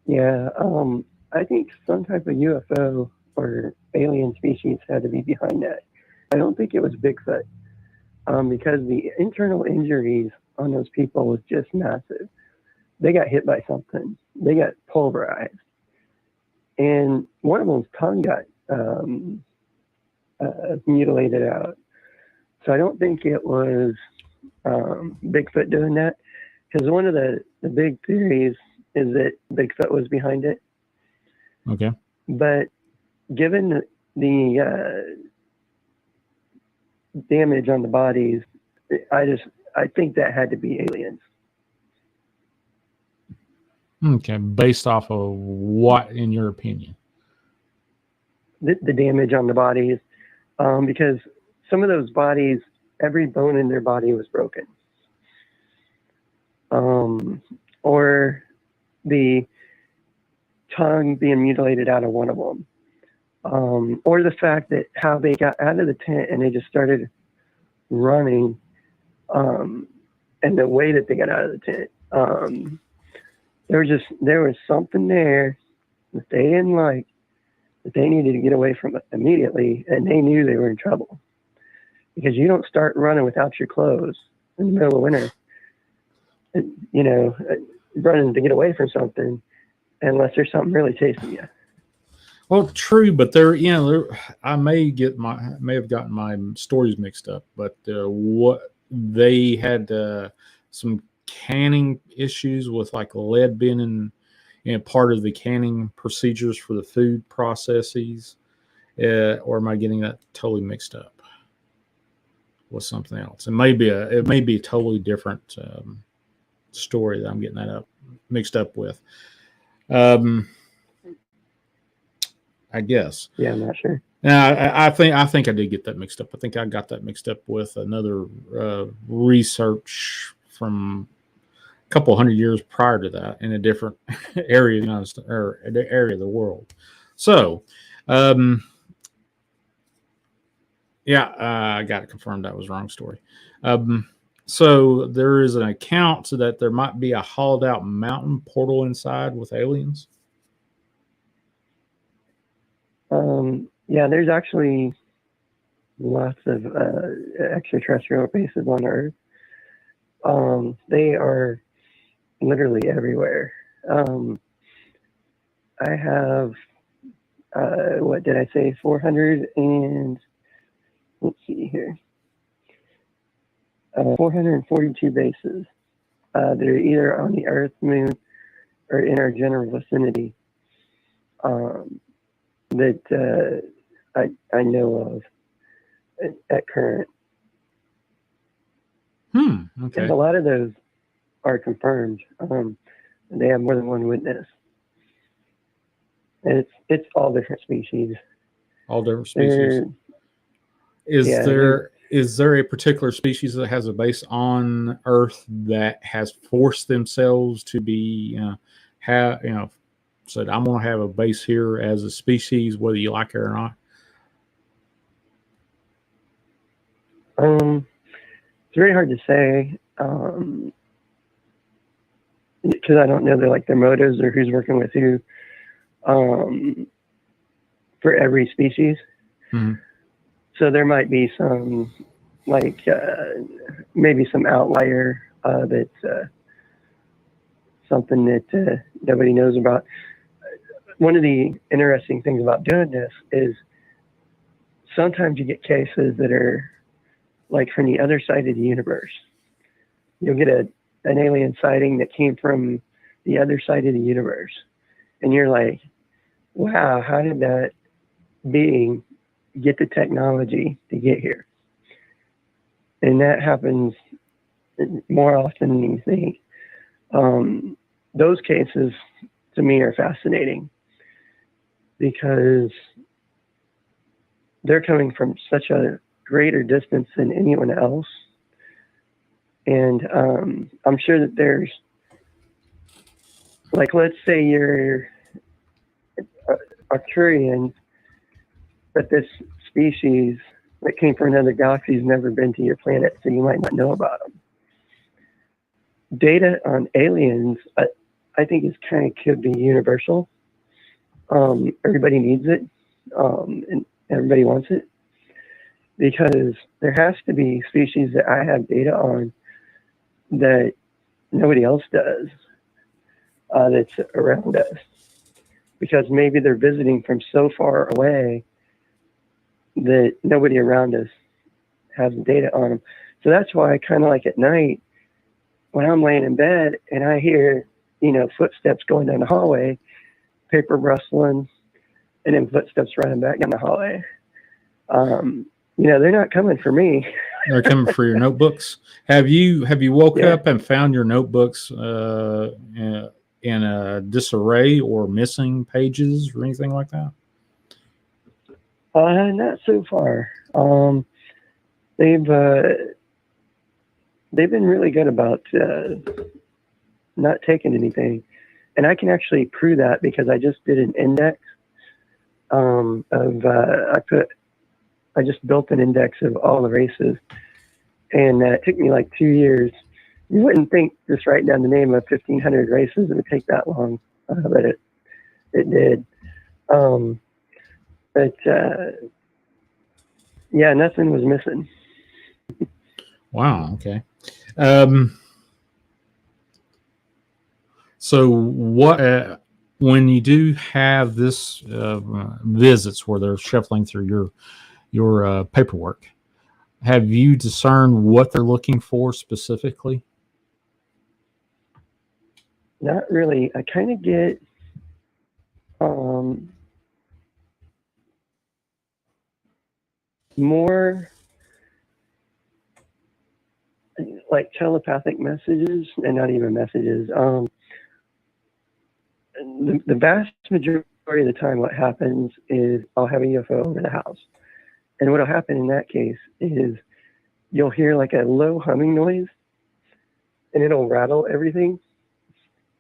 Yeah, I think some type of UFO or alien species had to be behind that. I don't think it was Bigfoot because the internal injuries on those people was just massive. They got hit by something. They got pulverized. And one of them's tongue got mutilated out. So I don't think it was Bigfoot doing that, because one of the big theories is that Bigfoot was behind it. Okay. But given the damage on the bodies, I think that had to be aliens. Okay, based off of what, in your opinion? The damage on the bodies, because some of those bodies, every bone in their body was broken. Or the tongue being mutilated out of one of them. Or the fact that how they got out of the tent and they just started running, and the way that they got out of the tent. There was something there that they didn't like, that they needed to get away from it immediately, and they knew they were in trouble. Because you don't start running without your clothes in the middle of winter, running to get away from something, unless there's something really chasing you. Well, true, but I may have gotten my stories mixed up, but what they had some canning issues with like lead being in part of the canning procedures for the food processes, or am I getting that totally mixed up with something else? It may be a totally different story that I'm getting that mixed up with. I guess. Yeah, I'm not sure. I think I did get that mixed up. I think I got that mixed up with another research from couple hundred years prior to that in a different area of the United States, or area of the world. So, yeah, I got it confirmed that was the wrong story. So there is an account so that there might be a hollowed out mountain portal inside with aliens. Yeah, there's actually lots of extraterrestrial bases on Earth. They are literally everywhere. I have, what did I say, 400 and, let's see here, 442 bases that are either on the Earth, Moon, or in our general vicinity that I know of at current. Okay. And a lot of those are confirmed. They have more than one witness. And it's all different species. All different species. Is there a particular species that has a base on Earth that has forced themselves to be said, I'm going to have a base here as a species, whether you like it or not? It's very hard to say because I don't know their motives or who's working with who for every species. Mm-hmm. So there might be some maybe some outlier that's something that nobody knows about. One of the interesting things about doing this is sometimes you get cases that are like from the other side of the universe. You'll get an alien sighting that came from the other side of the universe. And you're like, wow, how did that being get the technology to get here? And that happens more often than you think. Those cases, to me, are fascinating because they're coming from such a greater distance than anyone else. And I'm sure that there's, let's say you're Arcturian, but this species that came from another galaxy has never been to your planet, so you might not know about them. Data on aliens, I think, could be universal. Everybody needs it, and everybody wants it, because there has to be species that I have data on that nobody else does, that's around us, because maybe they're visiting from so far away that nobody around us has data on them. So that's why I kind of like at night when I'm laying in bed and I hear, footsteps going down the hallway, paper rustling, and then footsteps running back down the hallway. They're not coming for me. They're coming for your notebooks. Have you woke up and found your notebooks in a disarray or missing pages or anything like that? Not so far. They've been really good about not taking anything, and I can actually prove that because I just did an index I just built an index of all the races, and it took me like 2 years. You wouldn't think just writing down the name of 1,500 races it would take that long, but it did. Yeah, nothing was missing. Wow. Okay. So what when you do have this visits where they're shuffling through your paperwork, have you discerned what they're looking for specifically? Not really. I kind of get more like telepathic messages, and not even messages. The vast majority of the time what happens is I'll have a UFO over the house. And what'll happen in that case is you'll hear like a low humming noise, and it'll rattle everything,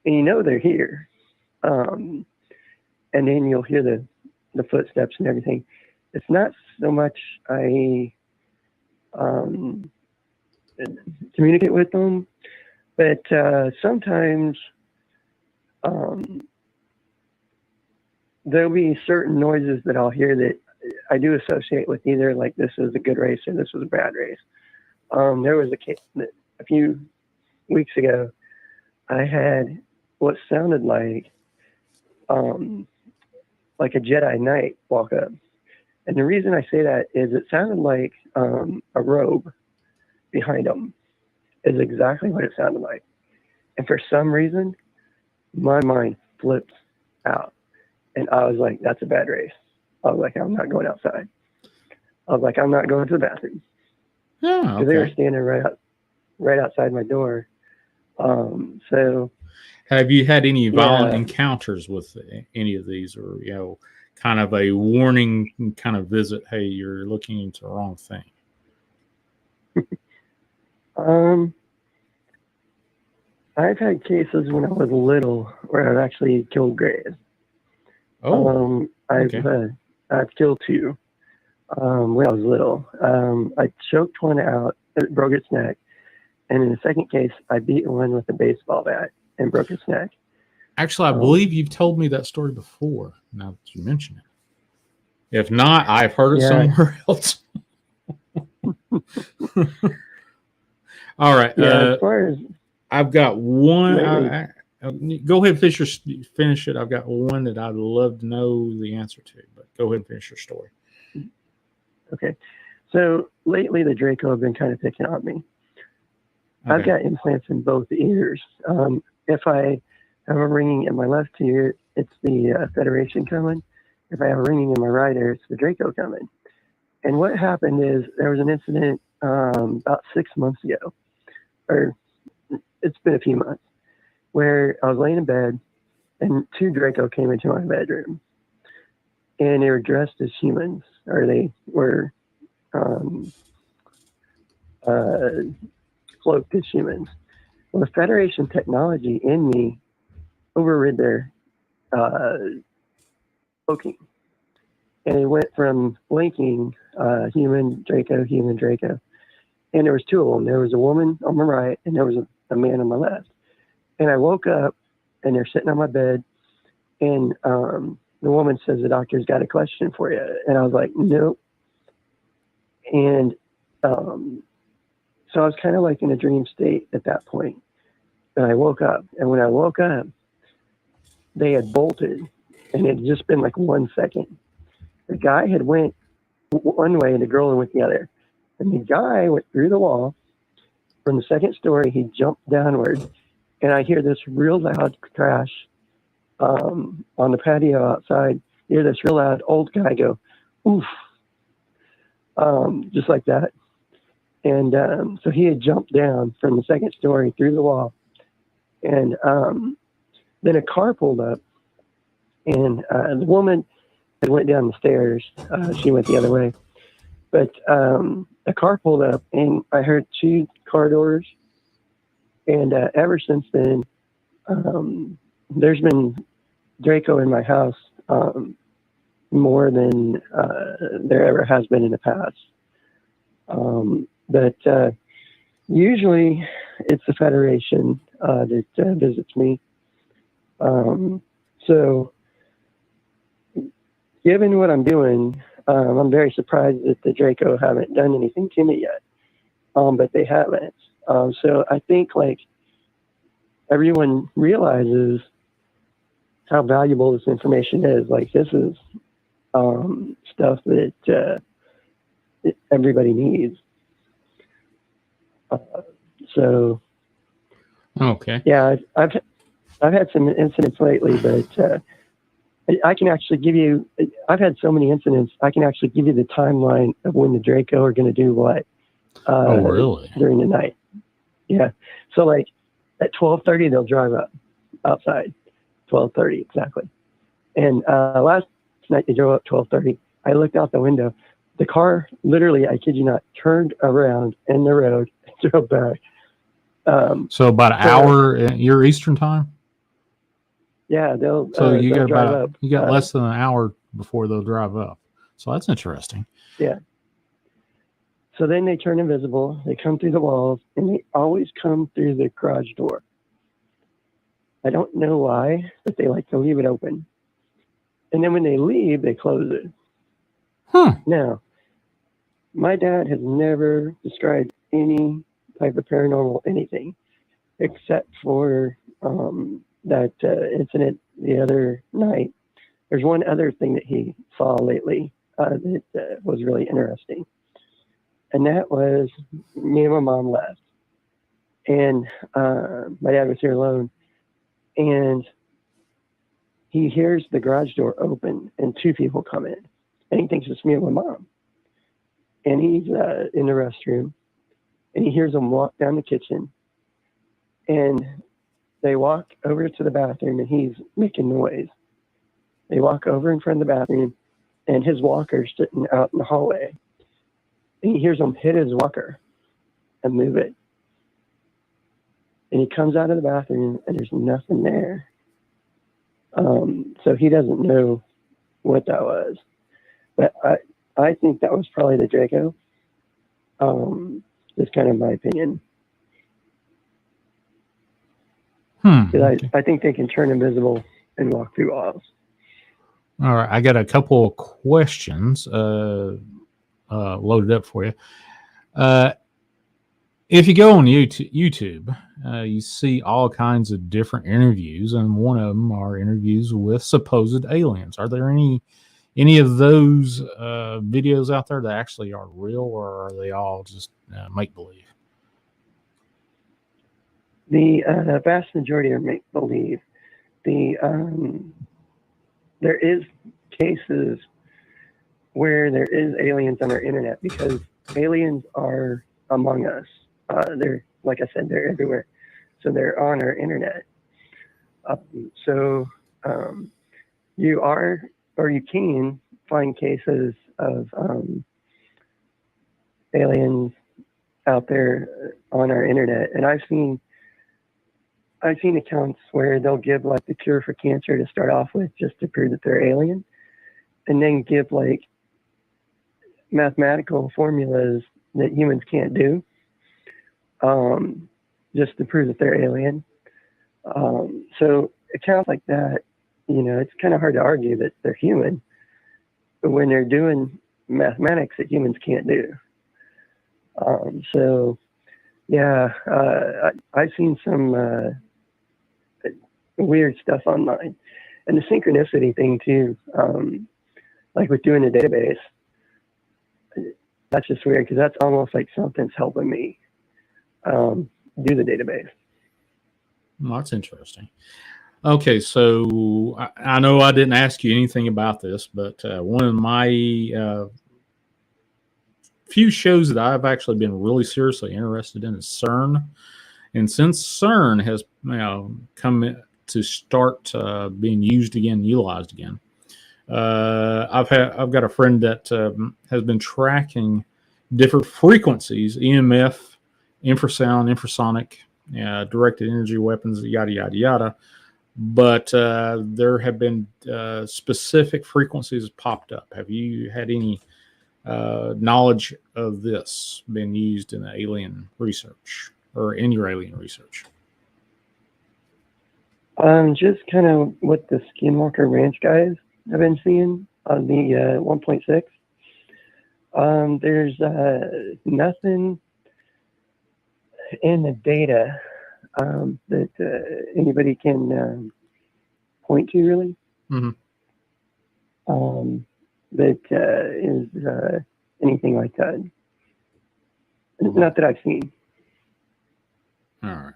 and you know they're here. And then you'll hear the footsteps and everything. It's not so much I communicate with them, but sometimes there'll be certain noises that I'll hear that I do associate with either like this was a good race or this was a bad race. There was a case a few weeks ago. I had what sounded like a Jedi Knight walk up, and the reason I say that is it sounded like a robe behind him. Is exactly what it sounded like, and for some reason, my mind flipped out, and I was like, "That's a bad race." I was like, "I'm not going outside." I was like, "I'm not going to the bathroom." Yeah, because they were standing right outside my door. So, have you had any violent encounters with any of these, or kind of a warning kind of visit? Hey, you're looking into the wrong thing. I've had cases when I was little where I've actually killed grays. Oh, I've killed two when I was little. I choked one out, it broke its neck, and in the second case, I beat one with a baseball bat and broke its neck. Actually, I believe you've told me that story before. Now that you mention it, if not, I've heard it somewhere else. All right. As far as I've got one. Go ahead and finish it. I've got one that I'd love to know the answer to, but go ahead and finish your story. Okay. So lately, the Draco have been kind of picking on me. Okay. I've got implants in both ears. If I have a ringing in my left ear, it's the Federation coming. If I have a ringing in my right ear, it's the Draco coming. And what happened is there was an incident about 6 months ago, or it's been a few months, where I was laying in bed and two Draco came into my bedroom, and they were dressed as humans, or they were cloaked as humans. Well, the Federation technology in me overrid their cloaking, and it went from blinking human Draco, and there was two of them. There was a woman on my right, and there was a man on my left. And I woke up, and they're sitting on my bed, and the woman says, "The doctor's got a question for you." And I was like, "Nope." And so I was kind of like in a dream state at that point. And I woke up, and when I woke up, they had bolted, and it had just been like 1 second. The guy had went one way, and the girl went the other. And the guy went through the wall. From the second story, he jumped downward, and I hear this real loud crash on the patio outside. You hear this real loud old guy go, "Oof," just like that. And so he had jumped down from the second story through the wall. And then a car pulled up, and the woman had went down the stairs. She went the other way. But a car pulled up, and I heard two car doors. And ever since then, there's been Draco in my house more than there ever has been in the past. But usually it's the Federation that visits me. So given what I'm doing, I'm very surprised that the Draco haven't done anything to me yet. But they haven't. So I think like everyone realizes how valuable this information is. Like this is stuff that everybody needs. So okay. Yeah, I've had some incidents lately, but I can actually give you. I've had so many incidents. I can actually give you the timeline of when the Draco are going to do what. Oh, really? During the night. Yeah. So like at 12:30 they'll drive up outside. 12:30 exactly. And last night they drove up 12:30. I looked out the window. The car literally, I kid you not, turned around in the road and drove back. So about an hour your Eastern time. Yeah, they'll So you they'll got drive about up. you got less than an hour before they'll drive up. So that's interesting. Yeah. So then they turn invisible. They come through the walls, and they always come through the garage door. I don't know why, but they like to leave it open. And then when they leave, they close it. Huh. Now, my dad has never described any type of paranormal anything except for that incident the other night. There's one other thing that he saw lately that was really interesting. And that was me and my mom left. And my dad was here alone. And he hears the garage door open and two people come in. And he thinks it's me and my mom. And he's in the restroom. And he hears them walk down the kitchen. And they walk over to the bathroom and he's making noise. They walk over in front of the bathroom and his walker's sitting out in the hallway. And he hears them hit his walker and move it. And he comes out of the bathroom and there's nothing there. So he doesn't know what that was. But I think that was probably the Draco. That's kind of my opinion. Because I think they can turn invisible and walk through walls. All right, I got a couple of questions loaded up for you. If you go on YouTube, you see all kinds of different interviews, and one of them are interviews with supposed aliens. Are there any of those videos out there that actually are real, or are they all just make believe? The vast majority are make believe. There is cases where there is aliens on our internet because aliens are among us. They're, like I said, they're everywhere. So they're on our internet. You are, or you can find cases of aliens out there on our internet. And I've seen accounts where they'll give like the cure for cancer to start off with just to prove that they're alien, and then give like mathematical formulas that humans can't do, just to prove that they're alien. So accounts like that, it's kind of hard to argue that they're human when they're doing mathematics that humans can't do. I've seen some weird stuff online, and the synchronicity thing too. Like with doing the database, that's just weird because that's almost like something's helping me do the database. Well, that's interesting. Okay, so I know I didn't ask you anything about this, but one of my few shows that I've actually been really seriously interested in is CERN. And since CERN has come to start being used again, utilized again, I've got a friend that has been tracking different frequencies, EMF, infrasound, infrasonic, directed energy weapons, yada yada yada. But there have been specific frequencies popped up. Have you had any knowledge of this being used in the alien research or in your alien research? Just kind of what the Skinwalker Ranch guys have been seeing on the 1.6. There's nothing in the data that anybody can point to, really. Mm-hmm. That is anything like that. Not that I've seen. All right.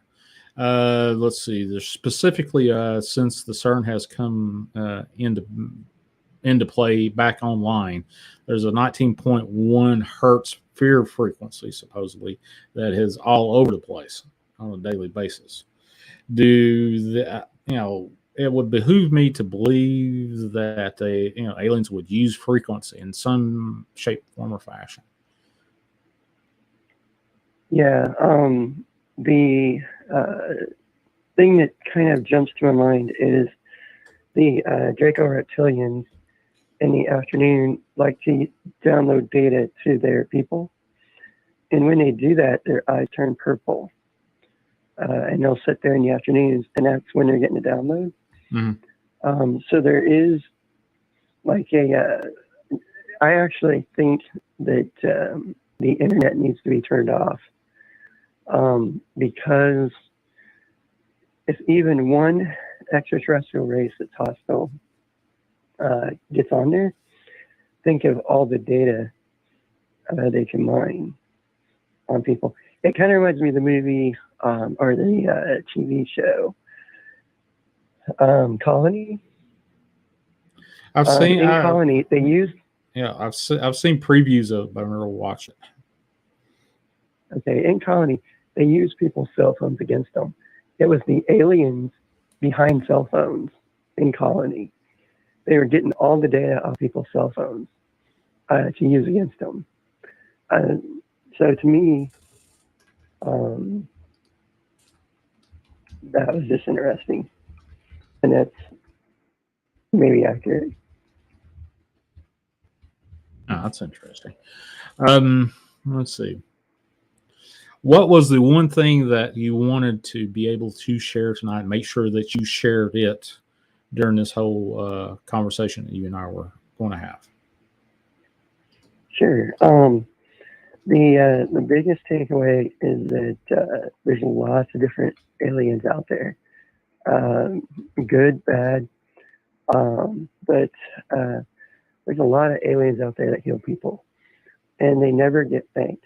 Let's see. There's specifically since the CERN has come into play back online, there's a 19.1 hertz fear frequency supposedly that is all over the place on a daily basis. It would behoove me to believe that aliens would use frequency in some shape, form, or fashion. Yeah. the thing that kind of jumps to my mind is the Draco reptilians in the afternoon like to download data to their people. And when they do that, their eyes turn purple. And they'll sit there in the afternoons, and that's when they're getting the download. Mm-hmm. So there is like I actually think that the internet needs to be turned off because if even one extraterrestrial race that's hostile gets on there, think of all the data they can mine on people. It kind of reminds me of the movie or the TV show Colony. I've seen in Colony. They used. Yeah, I've seen previews of it, but I've never watched it. Okay, in Colony, they used people's cell phones against them. It was the aliens behind cell phones in Colony. They were getting all the data off people's cell phones to use against them. So to me, that was just interesting, and that's maybe accurate. Oh, that's interesting. Let's see. What was the one thing that you wanted to be able to share tonight? Make sure that you shared it during this whole conversation that you and I were going to have. Sure. The biggest takeaway is that there's lots of different aliens out there, good, bad, but there's a lot of aliens out there that heal people, and they never get thanked.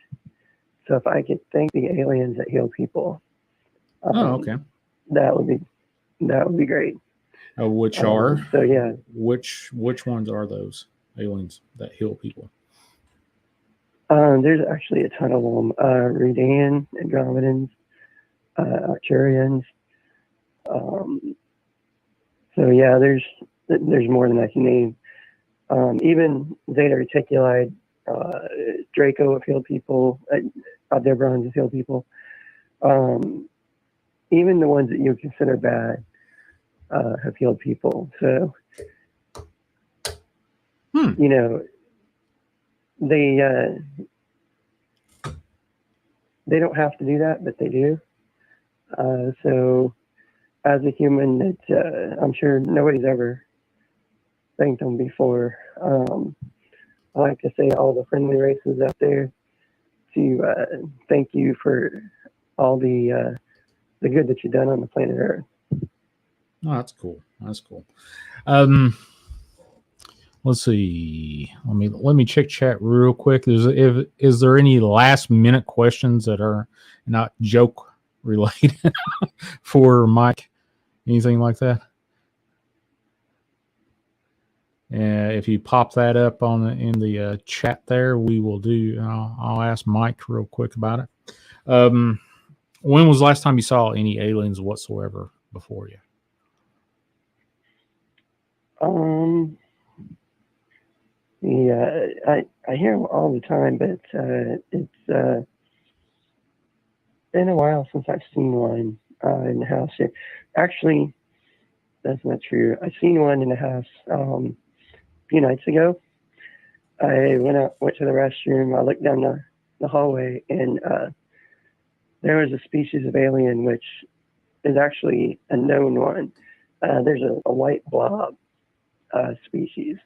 So if I could thank the aliens that heal people, Okay, that would be great. Which are so yeah, which ones are those aliens that heal people? There's actually a ton of them. Redan, Andromedans, Arcturians. So yeah, there's more than I can name. Even Zeta Reticuli, Draco have healed people. Aldebaran have healed people. Even the ones that you would consider bad have healed people. So you know, they don't have to do that, but they do. So as a human, that I'm sure nobody's ever thanked them before. I like to say all the friendly races out there to thank you for all the good that you've done on the planet Earth. Oh, that's cool. That's cool. Let's see. Let me check chat real quick. Is there any last minute questions that are not joke related for Mike? Anything like that? If you pop that up in the chat there, we will do. I'll ask Mike real quick about it. When was the last time you saw any aliens whatsoever before you? Yeah, I hear them all the time, but it's been a while since I've seen one in the house here. Actually, that's not true. I've seen one in the house a few nights ago. I went to the restroom. I looked down the hallway, and there was a species of alien which is actually a known one. There's a white blob species.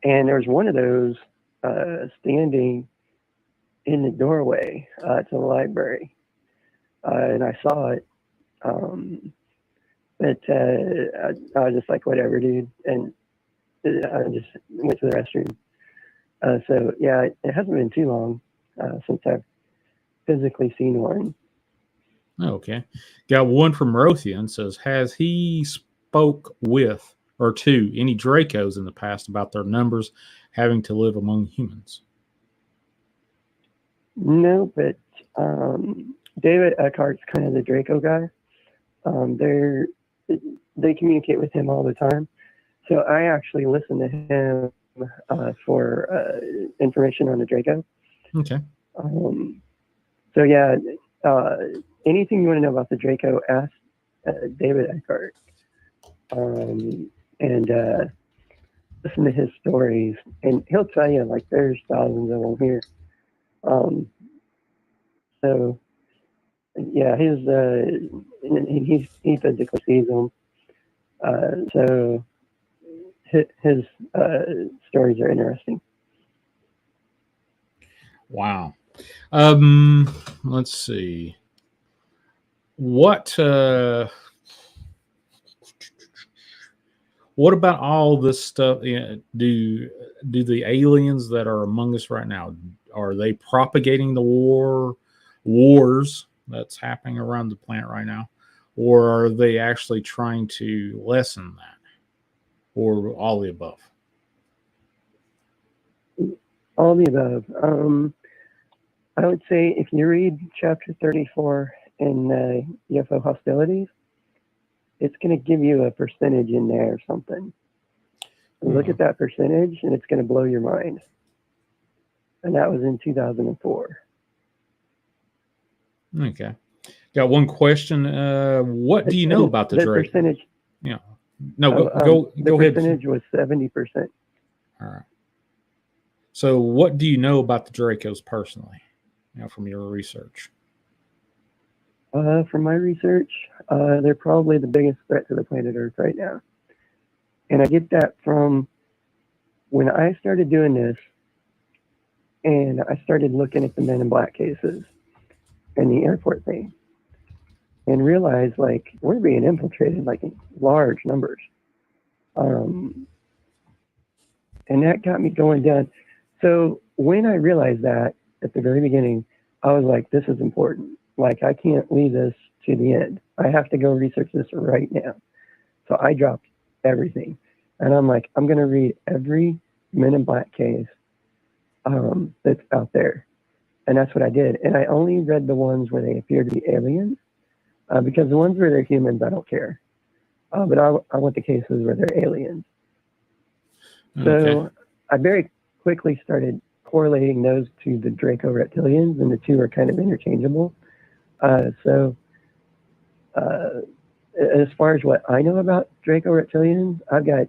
And there was one of those standing in the doorway to the library. And I saw it. But I was just like, whatever, dude. And I just went to the restroom. So, yeah, it hasn't been too long since I've physically seen one. Okay. Got one from Rothian. Says, has he spoke with or to any Dracos in the past about their numbers having to live among humans? No, but David Eckhart's kind of the Draco guy. They communicate with him all the time. So I actually listen to him for information on the Draco. Okay. So yeah, anything you want to know about the Draco, ask David Eckhart, and listen to his stories, and he'll tell you like there's thousands of them here. So yeah, he physically sees them. So his stories are interesting. Wow. Let's see. What about all this stuff? Do the aliens that are among us right now, are they propagating the wars that's happening around the planet right now, or are they actually trying to lessen that, or all the above? All the above. I would say if you read chapter 34 in UFO hostilities, it's going to give you a percentage in there or something. Look at that percentage, and it's going to blow your mind. And that was in 2004. Okay. Got one question. What do you know about the Draco? Percentage? Yeah. No, go ahead. The percentage was 70%. All right. So what do you know about the Dracos personally, from your research? From my research, they're probably the biggest threat to the planet Earth right now. And I get that from when I started doing this, and I started looking at the Men in Black cases and the airport thing, and realized like we're being infiltrated like in large numbers. And that got me going down. So when I realized that at the very beginning, I was like, this is important. Like, I can't leave this to the end. I have to go research this right now. So I dropped everything. And I'm like, I'm going to read every Men in Black case that's out there. And that's what I did. And I only read the ones where they appear to be aliens, because the ones where they're humans, I don't care. But I want the cases where they're aliens. Okay. So I very quickly started correlating those to the Draco reptilians, and the two are kind of interchangeable. So as far as what I know about Draco reptilians, I've got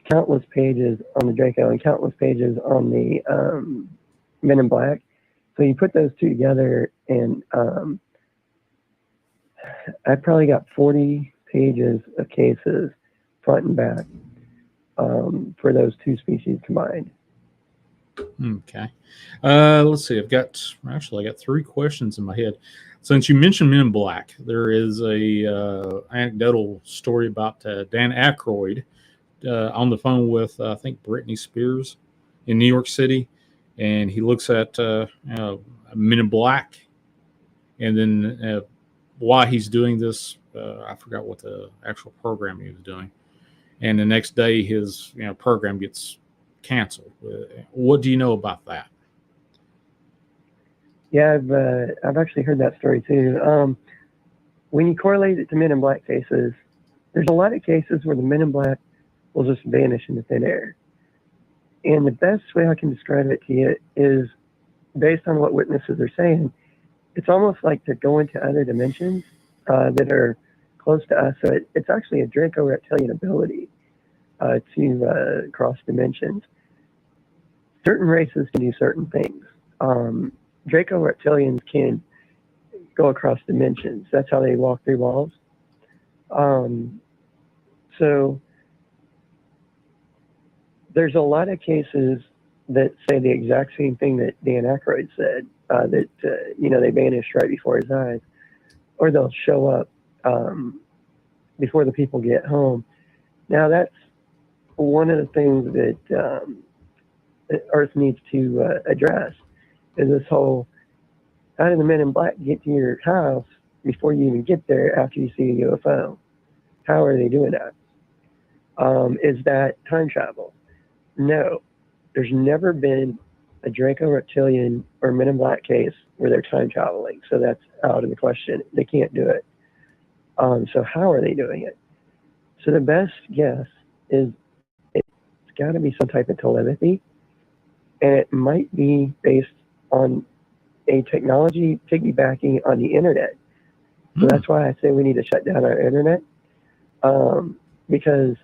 countless pages on the Draco and countless pages on the Men in Black. So you put those two together, and I've probably got 40 pages of cases front and back for those two species combined. Okay. Let's see. I got three questions in my head. Since you mentioned Men in Black, there is a anecdotal story about Dan Aykroyd on the phone with, I think, Britney Spears in New York City. And he looks at Men in Black. And then while he's doing this, I forgot what the actual program he was doing. And the next day, his program gets canceled. What do you know about that? Yeah, I've actually heard that story too. When you correlate it to Men in Black cases, there's a lot of cases where the Men in Black will just vanish into thin air. And the best way I can describe it to you is based on what witnesses are saying. It's almost like they're going to other dimensions that are close to us. So it's actually a Draco reptilian ability to cross dimensions. Certain races can do certain things. Draco reptilians can go across dimensions. That's how they walk through walls. So there's a lot of cases that say the exact same thing that Dan Aykroyd said, that they vanish right before his eyes, or they'll show up before the people get home. Now that's one of the things that Earth needs to address, is this whole, how do the Men in Black get to your house before you even get there after you see a UFO? How are they doing that? Is that time travel? No. There's never been a Draco reptilian or Men in Black case where they're time traveling. So that's out of the question. They can't do it. So how are they doing it? So the best guess is it's got to be some type of telepathy. And it might be based on a technology piggybacking on the internet. So that's why I say we need to shut down our internet, because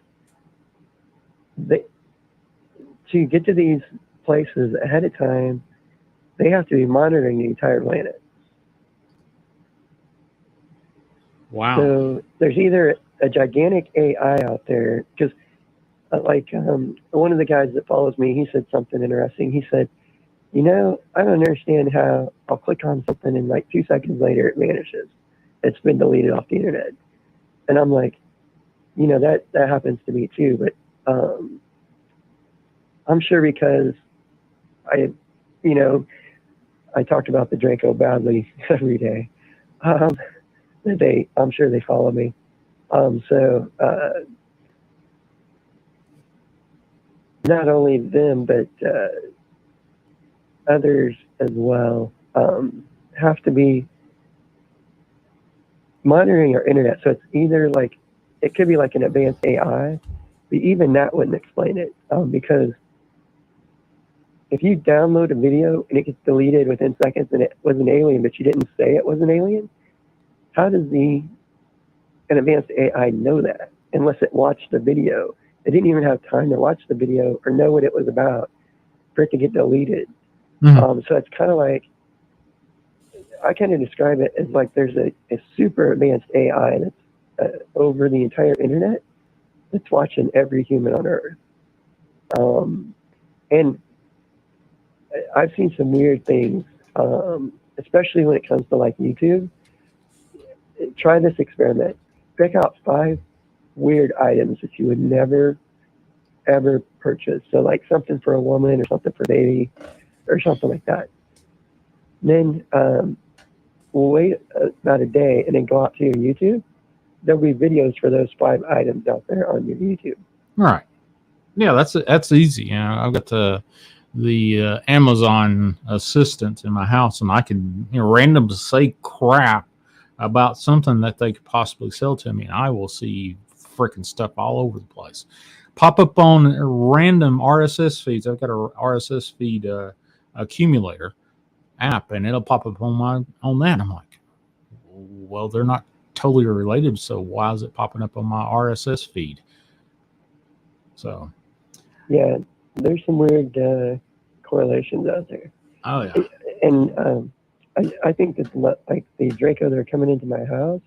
to get to these places ahead of time, they have to be monitoring the entire planet. Wow. So there's either a gigantic AI out there, because one of the guys that follows me, he said something interesting. He said, I don't understand how I'll click on something and like 2 seconds later it vanishes. It's been deleted off the internet. And I'm like, that happens to me too. But I'm sure because I talked about the Draco badly every day. I'm sure they follow me. Not only them, but others as well have to be monitoring our internet. So it's either like, it could be like an advanced AI, but even that wouldn't explain it, because if you download a video and it gets deleted within seconds and it was an alien, but you didn't say it was an alien, how does an advanced AI know that unless it watched the video? It didn't even have time to watch the video or know what it was about for it to get deleted. So it's kind of like, I kind of describe it as like there's a super advanced AI that's over the entire internet that's watching every human on Earth. And I've seen some weird things, especially when it comes to like YouTube. Try this experiment. Pick out 5 weird items that you would never, ever purchase. So like something for a woman or something for a baby or something like that. Then we'll wait about a day and then go out to your YouTube. There'll be videos for those 5 items out there on your YouTube. Right. Yeah, that's easy. I've got the Amazon assistant in my house, and I can randomly say crap about something that they could possibly sell to me, and I will see freaking stuff all over the place. Pop up on random RSS feeds. I've got a RSS feed accumulator app, and it'll pop up on that. I'm like, well, they're not totally related, so why is it popping up on my RSS feed? So, yeah, there's some weird correlations out there. Oh yeah, and I think that like the Draco that are coming into my house,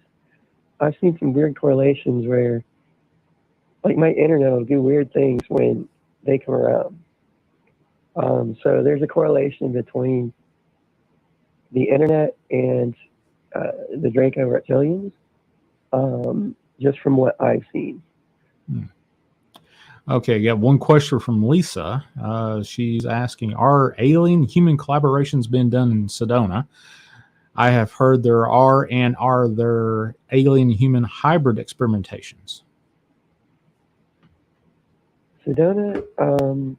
I've seen some weird correlations where, like, my internet will do weird things when they come around. So there's a correlation between the internet and the Draco reptilians, just from what I've seen. Okay, got one question from Lisa. She's asking, are alien-human collaborations been done in Sedona? I have heard there are, and are there alien-human hybrid experimentations? Sedona,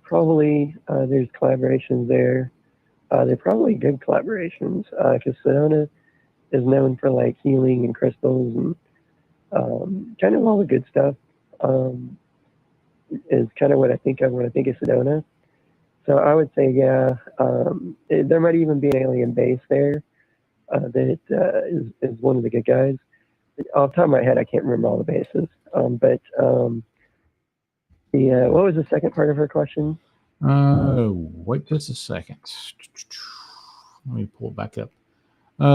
probably there's collaborations there. They're probably good collaborations, because Sedona is known for like healing and crystals and kind of all the good stuff. Is kind of what I think of when I think of Sedona. So I would say, yeah, there might even be an alien base there that is one of the good guys. Off the top of my head, I can't remember all the bases. But what was the second part of her question? Wait just a second. Let me pull it back up.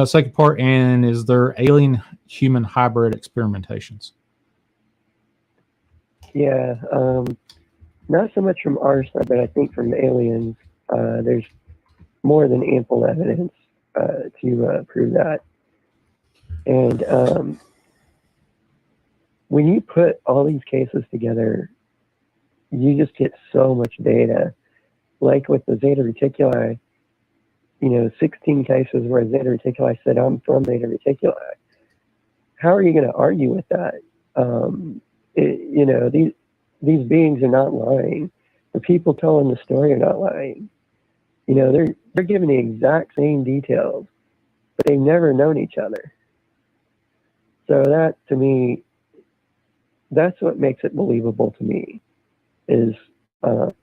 Second part, and is there alien-human hybrid experimentations? Yeah, not so much from our side, but I think from the aliens, there's more than ample evidence to prove that. And when you put all these cases together, you just get so much data. Like with the Zeta Reticuli, 16 cases where Zeta Reticuli said, I'm from Zeta Reticuli. How are you going to argue with that? These beings are not lying. The people telling the story are not lying. They're giving the exact same details, but they've never known each other. So that, to me, that's what makes it believable to me, is the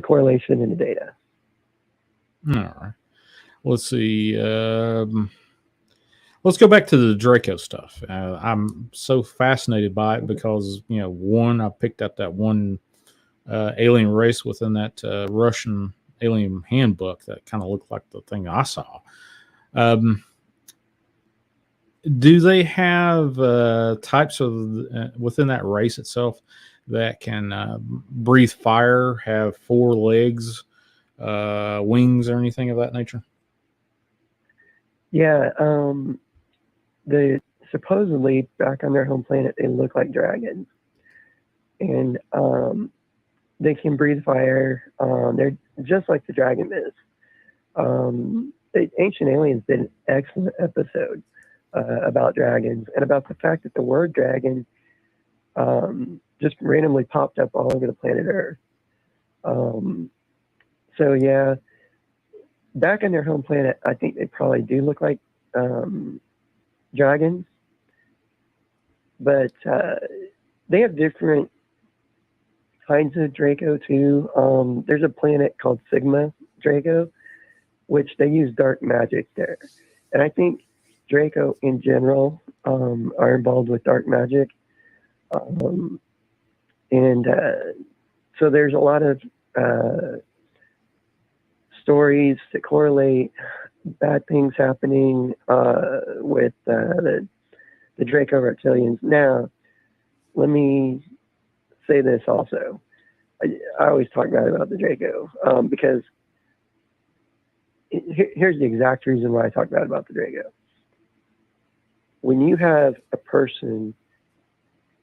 correlation in the data. All right. let's see. Let's go back to the Draco stuff. I'm so fascinated by it because, one, I picked up that one alien race within that Russian alien handbook that kind of looked like the thing I saw. Do they have types of within that race itself that can breathe fire, have four legs, wings, or anything of that nature? Yeah, the supposedly back on their home planet they look like dragons, and they can breathe fire. They're just like the dragon is. The Ancient Aliens did an excellent episode about dragons and about the fact that the word dragon just randomly popped up all over the planet Earth. So yeah, back on their home planet, I think they probably do look like dragons, but they have different kinds of Draco too. There's a planet called Sigma Draco, which they use dark magic there, and I think Draco in general are involved with dark magic, and so there's a lot of stories that correlate bad things happening with the Draco reptilians. Now, let me say this also. I always talk bad about the Draco because here's the exact reason why I talk bad about the Draco. When you have a person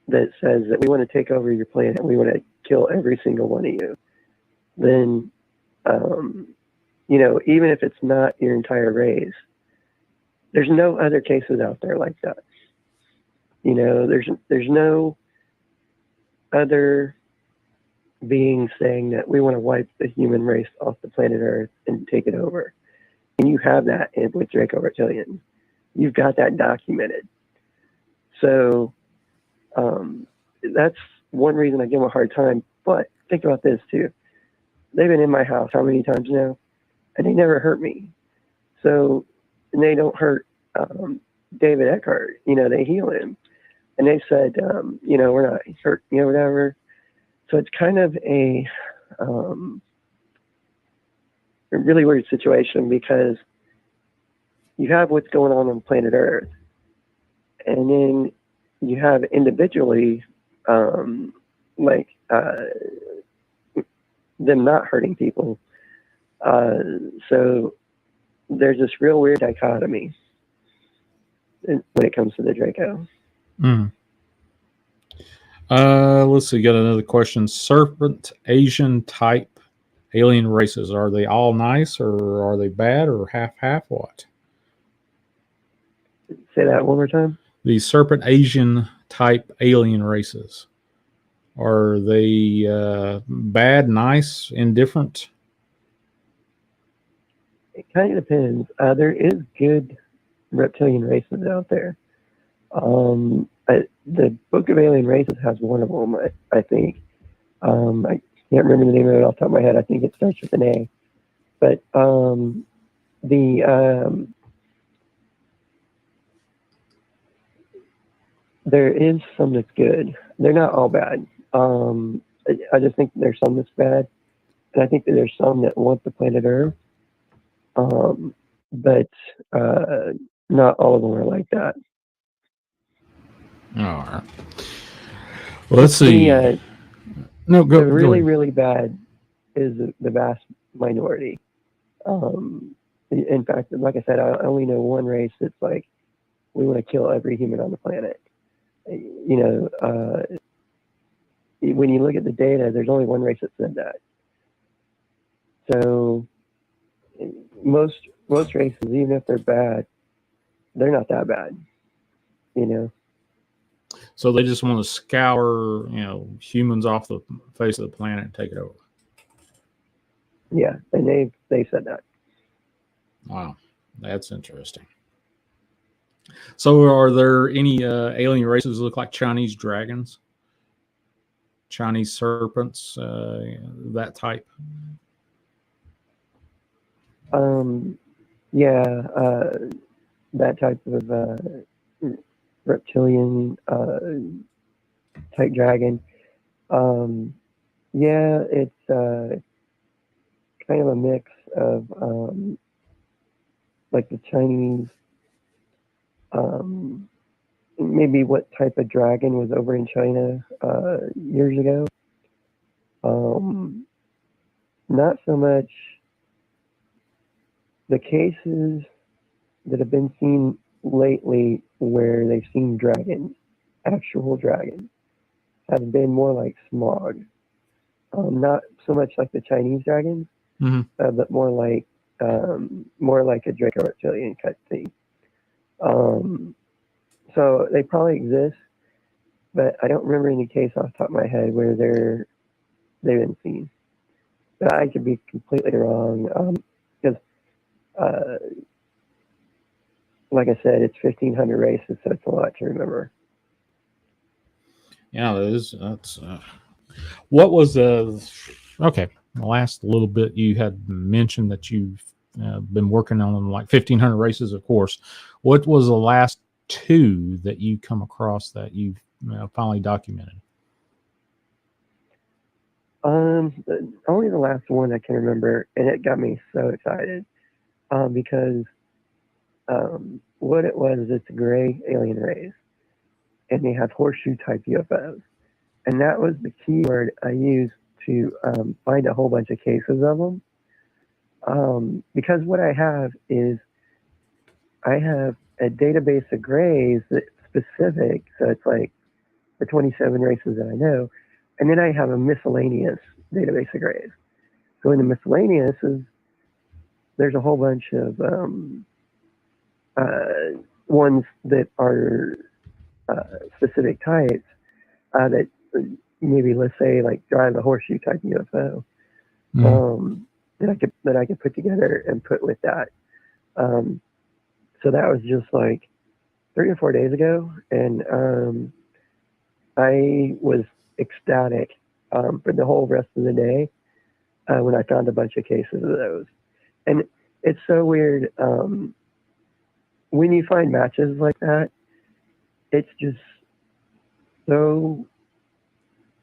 that says that we want to take over your planet, we want to kill every single one of you, then, even if it's not your entire race, there's no other cases out there like that. There's no other being saying that we want to wipe the human race off the planet Earth and take it over. And you have that with Draco reptilians. You've got that documented. So that's one reason I give them a hard time. But think about this too. They've been in my house how many times now? And they never hurt me. So, and they don't hurt David Eckhart. They heal him. And they said, we're not hurt, whatever. So it's kind of a really weird situation because you have what's going on planet Earth, and then you have individually, them not hurting people. So there's this real weird dichotomy when it comes to the Draco. Mm. Let's see. Got another question. Serpent Asian type alien races, are they all nice or are they bad or half? What? Say that one more time. The Serpent Asian type alien races, are they bad, nice, indifferent? It kind of depends. There is good reptilian races out there. The Book of Alien Races has one of them, I think. I can't remember the name of it off the top of my head. I think it starts with an A. But there is some that's good. They're not all bad. I just think there's some that's bad. And I think that there's some that want the planet Earth. But not all of them are like that. All right. Well, let's see. No, go. The really, really bad is the vast minority. In fact, like I said, I only know one race that's like, we want to kill every human on the planet. When you look at the data, there's only one race that said that. So most races, even if they're bad, they're not that bad. So they just want to scour, humans off the face of the planet and take it over. Yeah, and they said that. Wow, that's interesting. So are there any alien races that look like Chinese dragons? Chinese serpents, that type? Yeah, that type of reptilian type dragon. Um, yeah, it's kind of a mix of like the Chinese, um, maybe what type of dragon was over in China years ago. Um, Not so much the cases that have been seen lately where they've seen dragons, actual dragons, have been more like smog. Not so much like the Chinese dragons, Mm-hmm. but more like a Draco reptilian type thing. Um, so they probably exist, but I don't remember any case off the top of my head where they've been seen. But I could be completely wrong because, like I said, it's 1,500 races, so it's a lot to remember. Yeah, that's what was the okay. The last little bit you had mentioned that you've been working on like 1,500 races, of course. What was the last two that you come across that you've finally documented? Only the last one I can remember, and it got me so excited because what it was, it's a gray alien race, and they have horseshoe type UFOs, and that was the keyword I used to find a whole bunch of cases of them. Because what I have is I have a database of grays that's specific, so it's like the 27 races that I know, and then I have a miscellaneous database of grays. So in the miscellaneous is there's a whole bunch of ones that are specific types that maybe let's say like drive a horseshoe type UFO that I could put together and put with that. Um, so that was just like 3 or 4 days ago, and I was ecstatic for the whole rest of the day when I found a bunch of cases of those. And it's so weird when you find matches like that. It's just so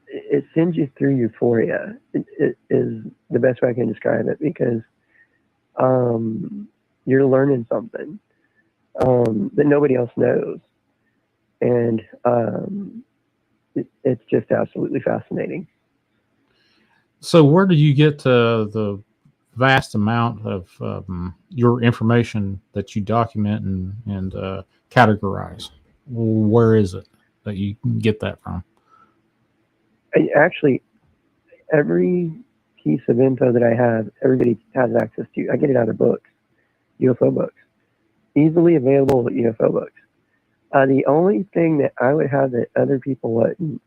it sends you through euphoria. It is the best way I can describe it because you're learning something that nobody else knows, and it's just absolutely fascinating. So, where do you get the vast amount of your information that you document and categorize? Where is it that you can get that from? Actually, every piece of info that I have, everybody has access to. I get it out of books, UFO books, easily available UFO books. The only thing that I would have that other people wouldn't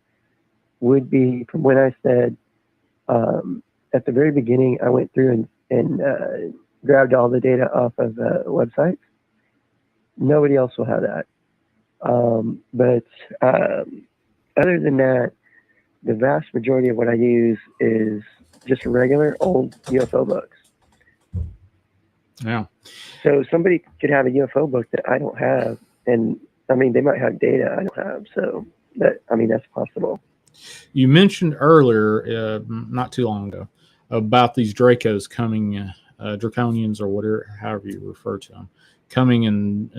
would be from when I said at the very beginning, I went through and grabbed all the data off of websites. Nobody else will have that. But other than that, the vast majority of what I use is just regular old UFO books. Yeah. So somebody could have a UFO book that I don't have, and I mean they might have data I don't have. So that's possible. You mentioned earlier, not too long ago, about these Dracos coming, Draconians or whatever, however you refer to them, coming and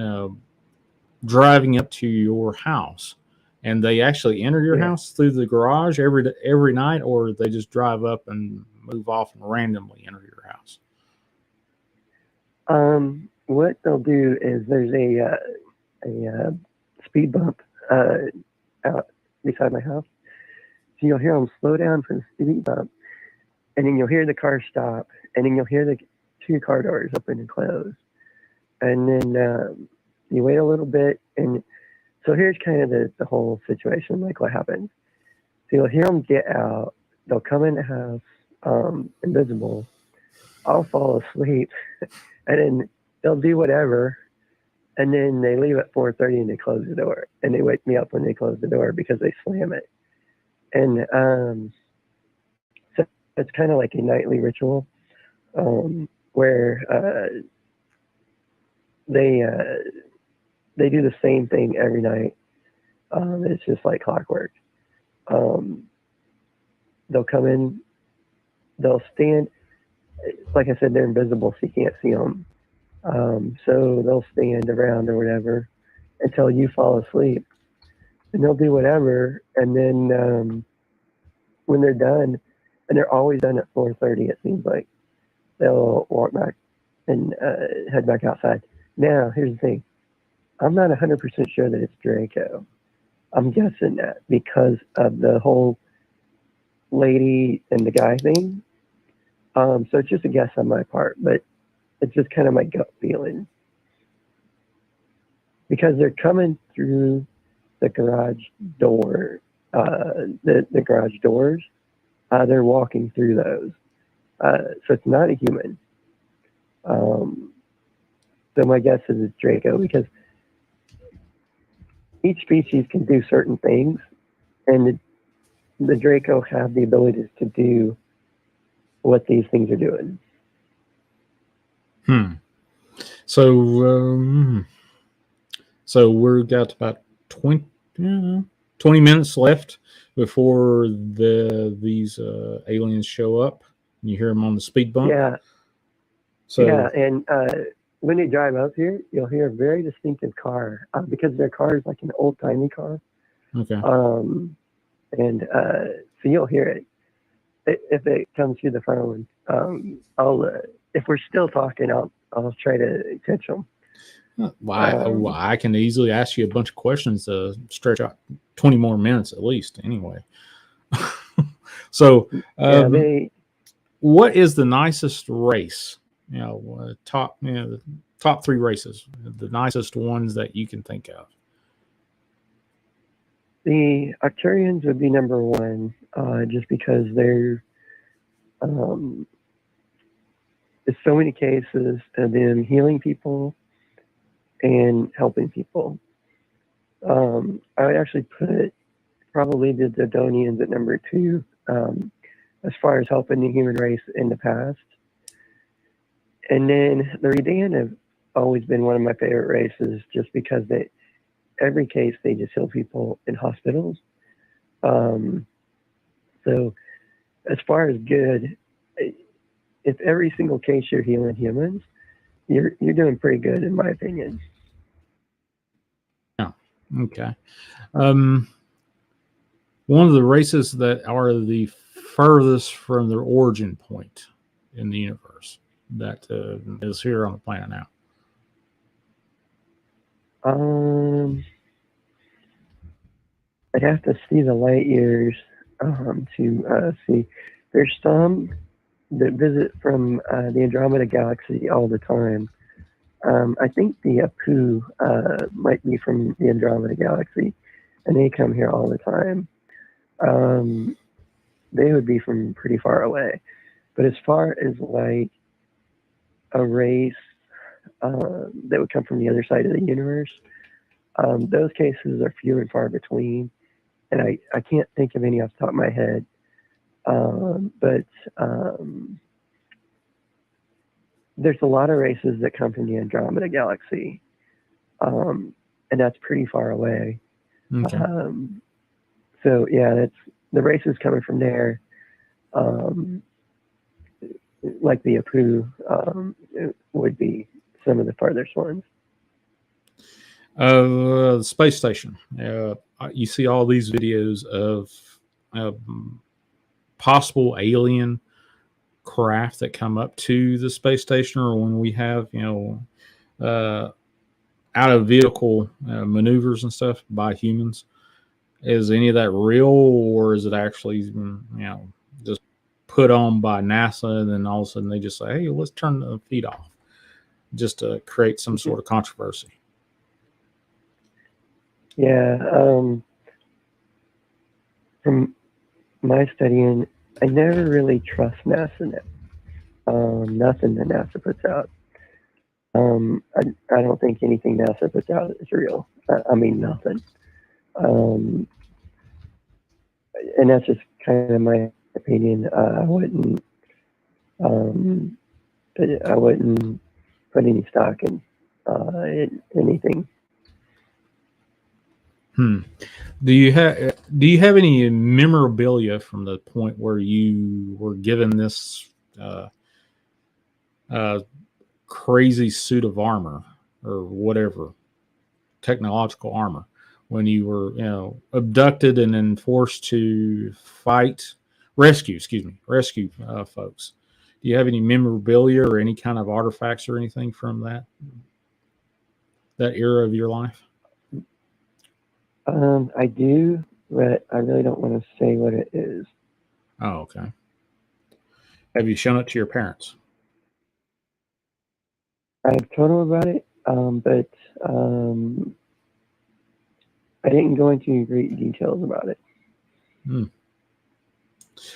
driving up to your house, and they actually enter your house through the garage every night, or they just drive up and move off and randomly enter your house. What they'll do is there's a speed bump out beside my house, so you'll hear them slow down for the speed bump, and then you'll hear the car stop, and then you'll hear the two car doors open and close, and then you wait a little bit, and so here's kind of the whole situation, like what happens. So you'll hear them get out, they'll come in the house invisible, I'll fall asleep, and then they'll do whatever, and then they leave at 4:30 and they close the door, and they wake me up when they close the door because they slam it. And so it's kind of like a nightly ritual where they do the same thing every night. It's just like clockwork. They'll come in, they'll stand. Like I said, they're invisible, so you can't see them. So they'll stand around or whatever until you fall asleep, and they'll do whatever. And then when they're done, and they're always done at 4:30, it seems like, they'll walk back and head back outside. Now, here's the thing. I'm not 100% sure that it's Draco. I'm guessing that because of the whole lady and the guy thing. So it's just a guess on my part, but it's just kind of my gut feeling. Because they're coming through the garage door, the garage doors. They're walking through those. So it's not a human. So my guess is it's Draco, because each species can do certain things, and the Draco have the ability to do what these things are doing. So, so we've got about 20 minutes left before these aliens show up. You hear them on the speed bump. Yeah. So yeah, and when you drive up here, you'll hear a very distinctive car, because their car is like an old-timey car. Okay. And so you'll hear it if it comes through the phone. If we're still talking, I'll try to catch them. Well, I can easily ask you a bunch of questions to stretch out 20 more minutes at least. Anyway, so what is the nicest race? The top 3 races, the nicest ones that you can think of. The Arcturians would be number 1, just because they're there's so many cases of them healing people and helping people. I would actually put probably the Dodonians at number 2, as far as helping the human race in the past. And then the Redan have always been one of my favorite races, just because every case they just heal people in hospitals. So as far as good, if every single case you're healing humans, you're doing pretty good, in my opinion. Yeah. Okay. One of the races that are the furthest from their origin point in the universe that is here on the planet now. I'd have to see the light years to see. There's some that visit from the Andromeda Galaxy all the time. I think the Apu might be from the Andromeda Galaxy, and they come here all the time. They would be from pretty far away. But as far as like a race that would come from the other side of the universe, those cases are few and far between. And I can't think of any off the top of my head. But there's a lot of races that come from the Andromeda Galaxy. And that's pretty far away. Okay. So yeah, that's the races coming from there. Like the Apu would be some of the farthest ones. The space station. You see all these videos of possible alien craft that come up to the space station, or when we have out of vehicle maneuvers and stuff by humans. Is any of that real, or is it actually just put on by NASA, and then all of a sudden they just say, hey, let's turn the feed off, just to create some sort of controversy? Yeah, from my studying, I never really trust NASA. Nothing that NASA puts out. I don't think anything NASA puts out is real. I mean, nothing. And that's just kind of my opinion. I wouldn't put any stock in anything. Do you have any memorabilia from the point where you were given this crazy suit of armor or whatever, technological armor, when you were, abducted and then forced to rescue folks? Do you have any memorabilia or any kind of artifacts or anything from that era of your life? I do, but I really don't want to say what it is. Oh, okay. Have you shown it to your parents? I've told them about it, but I didn't go into great details about it.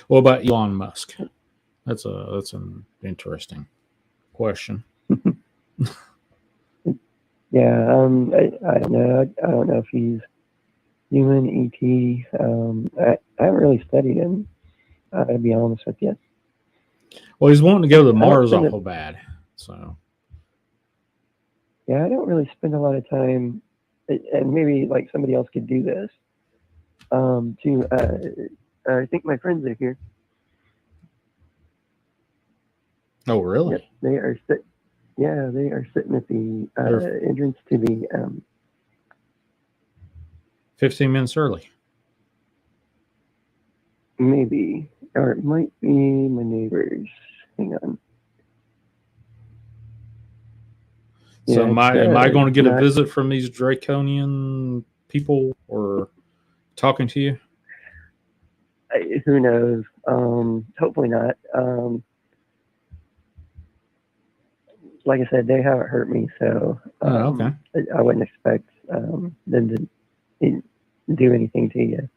What about Elon Musk? That's an interesting question. Yeah, I don't know. I don't know if he's human, ET. I haven't really studied him. To be honest with you. Well, he's wanting to go to Mars awful bad. So. Yeah, I don't really spend a lot of time, and maybe like somebody else could do this. I think my friends are here. Oh, really? Yep, they are they are sitting at the entrance to the 15 minutes early. Maybe. Or it might be my neighbors. Hang on. So am I going to get a visit from these draconian people or talking to you? Who knows? Hopefully not. Like I said, they haven't hurt me, so okay. I wouldn't expect them to do anything to you.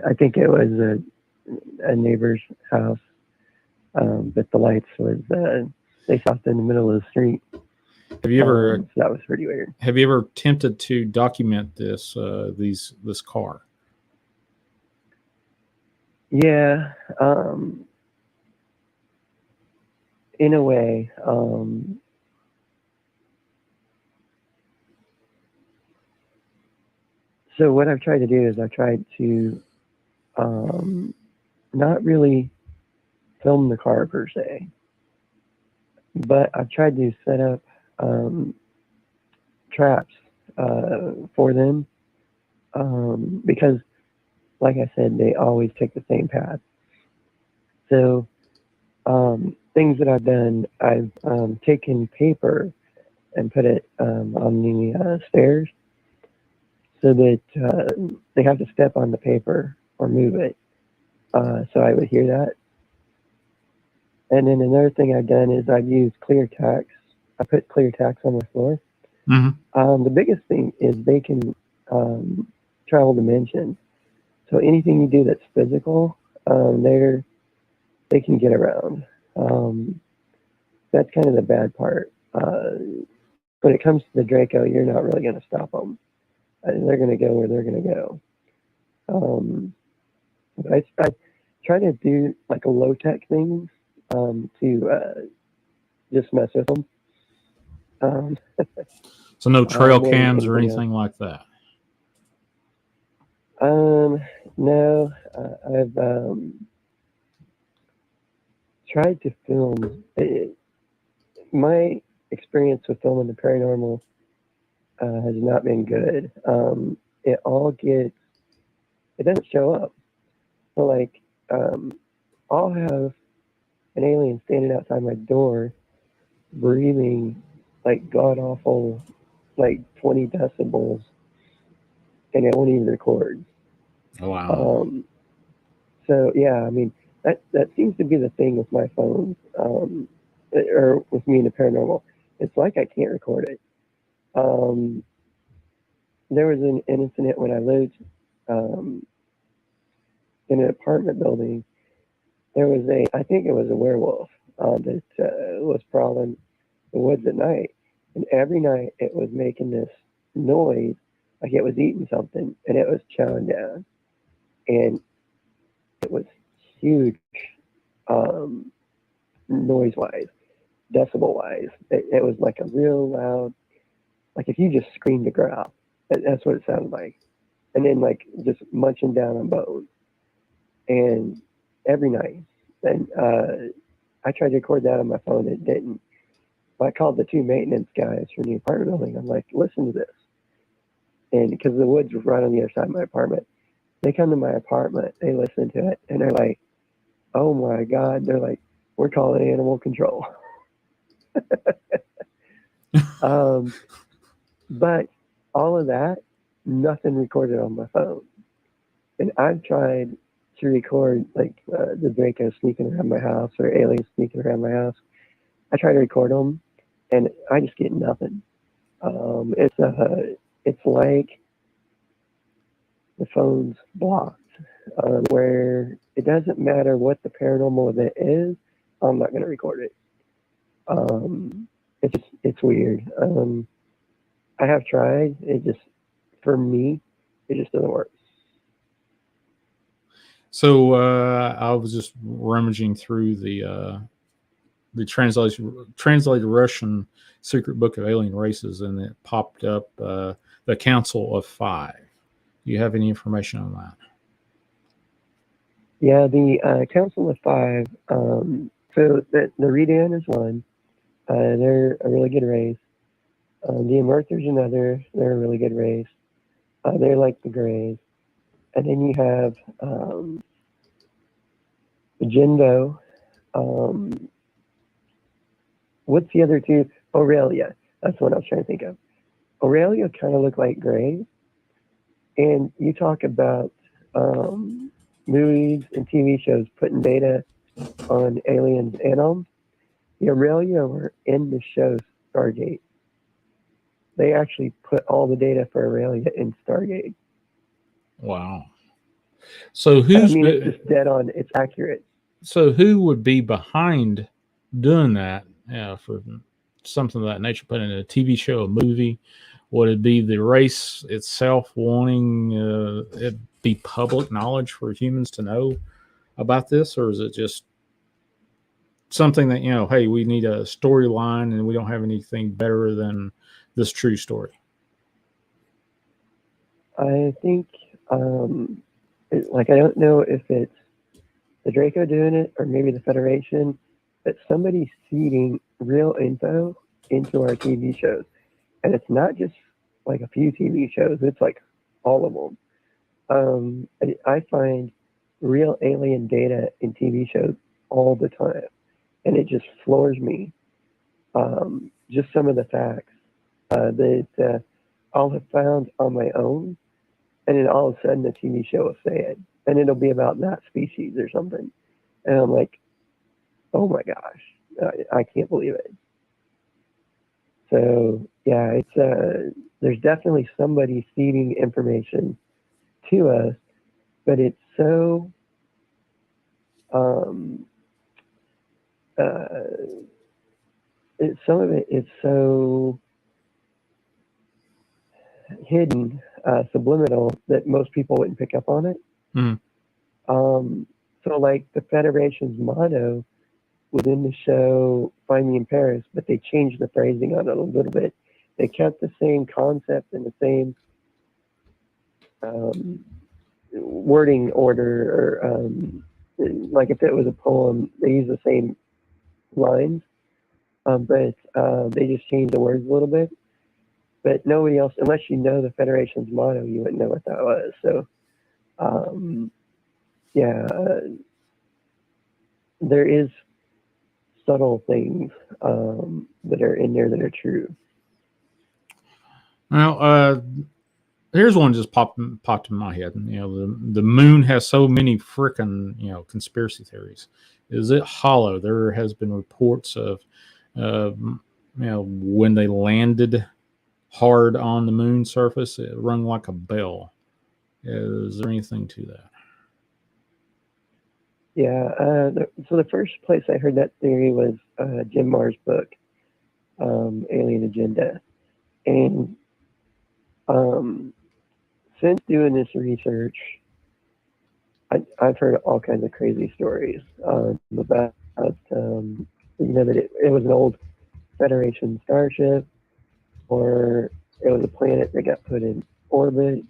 I think it was a neighbor's house, but the lights was they stopped in the middle of the street. Have you ever? So that was pretty weird. Have you ever attempted to document this car? Yeah, in a way. So what I've tried to do is I've tried to not really film the car per se, but I've tried to set up traps for them because, like I said, they always take the same path. So things that I've done, I've taken paper and put it on the stairs so that they have to step on the paper or move it. So I would hear that. And then another thing I've done is I've used clear tacks. I put clear tacks on the floor. Mm-hmm. The biggest thing is they can travel dimensions. So anything you do that's physical, they can get around. That's kind of the bad part. When it comes to the Draco, you're not really going to stop them. They're going to go where they're going to go. But I try to do like a low-tech things to just mess with them. So no trail cams or anything like that? No, I've tried to film. My experience with filming the paranormal has not been good. It doesn't show up. So like, I'll have an alien standing outside my door, breathing like god awful, like 20 decibels, and it won't even record. Oh, wow. So yeah, I mean that seems to be the thing with my phone, or with me in the paranormal. It's like I can't record it. There was an incident when I lived in an apartment building. There was I think it was a werewolf that was prowling the woods at night, and every night it was making this noise like it was eating something, and it was chowing down, and it was huge, noise wise, decibel wise. It was like a real loud like if you just screamed a growl, that's what it sounded like. And then like just munching down on bones. And every night. And I tried to record that on my phone. It didn't. But I called the two maintenance guys from the apartment building. I'm like, listen to this. And because the woods was right on the other side of my apartment, they come to my apartment, they listen to it, and they're like, oh my God. They're like, we're calling animal control. But all of that, nothing recorded on my phone. And I've tried to record like the Draco sneaking around my house or aliens sneaking around my house. I try to record them, and I just get nothing. It's like the phone's blocked, where it doesn't matter what the paranormal event is. I'm not going to record it. It's weird. I have tried. For me, it just doesn't work. So I was just rummaging through the translated Russian Secret Book of Alien Races, and it popped up the Council of Five. Do you have any information on that? Yeah, the Council of Five. So the Redan is one. They're a really good race. The Emerthers another. They're a really good race. They're like the Greys. And then you have Jindo. What's the other two? Aurelia. That's what I was trying to think of. Aurelia kind of look like Greys. And you talk about movies and TV shows putting data on aliens and the Aurelia were in the show Stargate. They actually put all the data for Aurelia in Stargate. Wow. So it's just dead on. It's accurate. So who would be behind doing that? For something of that nature, put in a TV show, a movie. Would it be the race itself wanting it be public knowledge for humans to know about this, or is it just something that, hey, we need a storyline and we don't have anything better than this true story? I think, I don't know if it's the Draco doing it or maybe the Federation, but somebody's feeding real info into our TV shows. And it's not just like a few TV shows, it's like all of them. I find real alien data in TV shows all the time, and it just floors me. Just some of the facts that I'll have found on my own, and then all of a sudden the TV show will say it, and it'll be about that species or something. And I'm like, oh my gosh, I can't believe it. So yeah, it's there's definitely somebody feeding information to us, but it's so some of it is so hidden, subliminal, that most people wouldn't pick up on it. Mm. So like the Federation's motto within the show Find Me in Paris, but they changed the phrasing on it a little bit. They kept the same concept and the same wording order, or like if it was a poem, they use the same lines, but they just changed the words a little bit. But nobody else, unless you know the Federation's motto, you wouldn't know what that was. So, there is subtle things that are in there that are true. Well, here's one just popped in my head. The moon has so many frickin' conspiracy theories. Is it hollow? There has been reports of when they landed hard on the moon surface, it rung like a bell. Is there anything to that? Yeah. So the first place I heard that theory was Jim Marr's book, Alien Agenda. And since doing this research, I've heard all kinds of crazy stories about that it was an old Federation starship, or it was a planet that got put in orbit.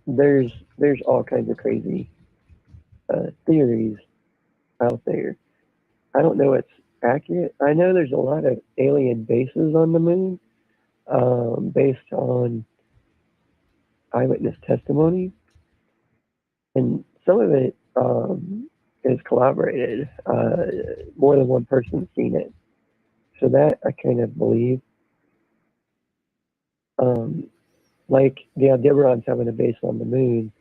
There's all kinds of crazy theories out there. I don't know what's accurate. I know there's a lot of alien bases on the moon, based on eyewitness testimony, and some of it is corroborated. More than one person's seen it, so that I kind of believe. Like the Aldebarans having a base on the moon,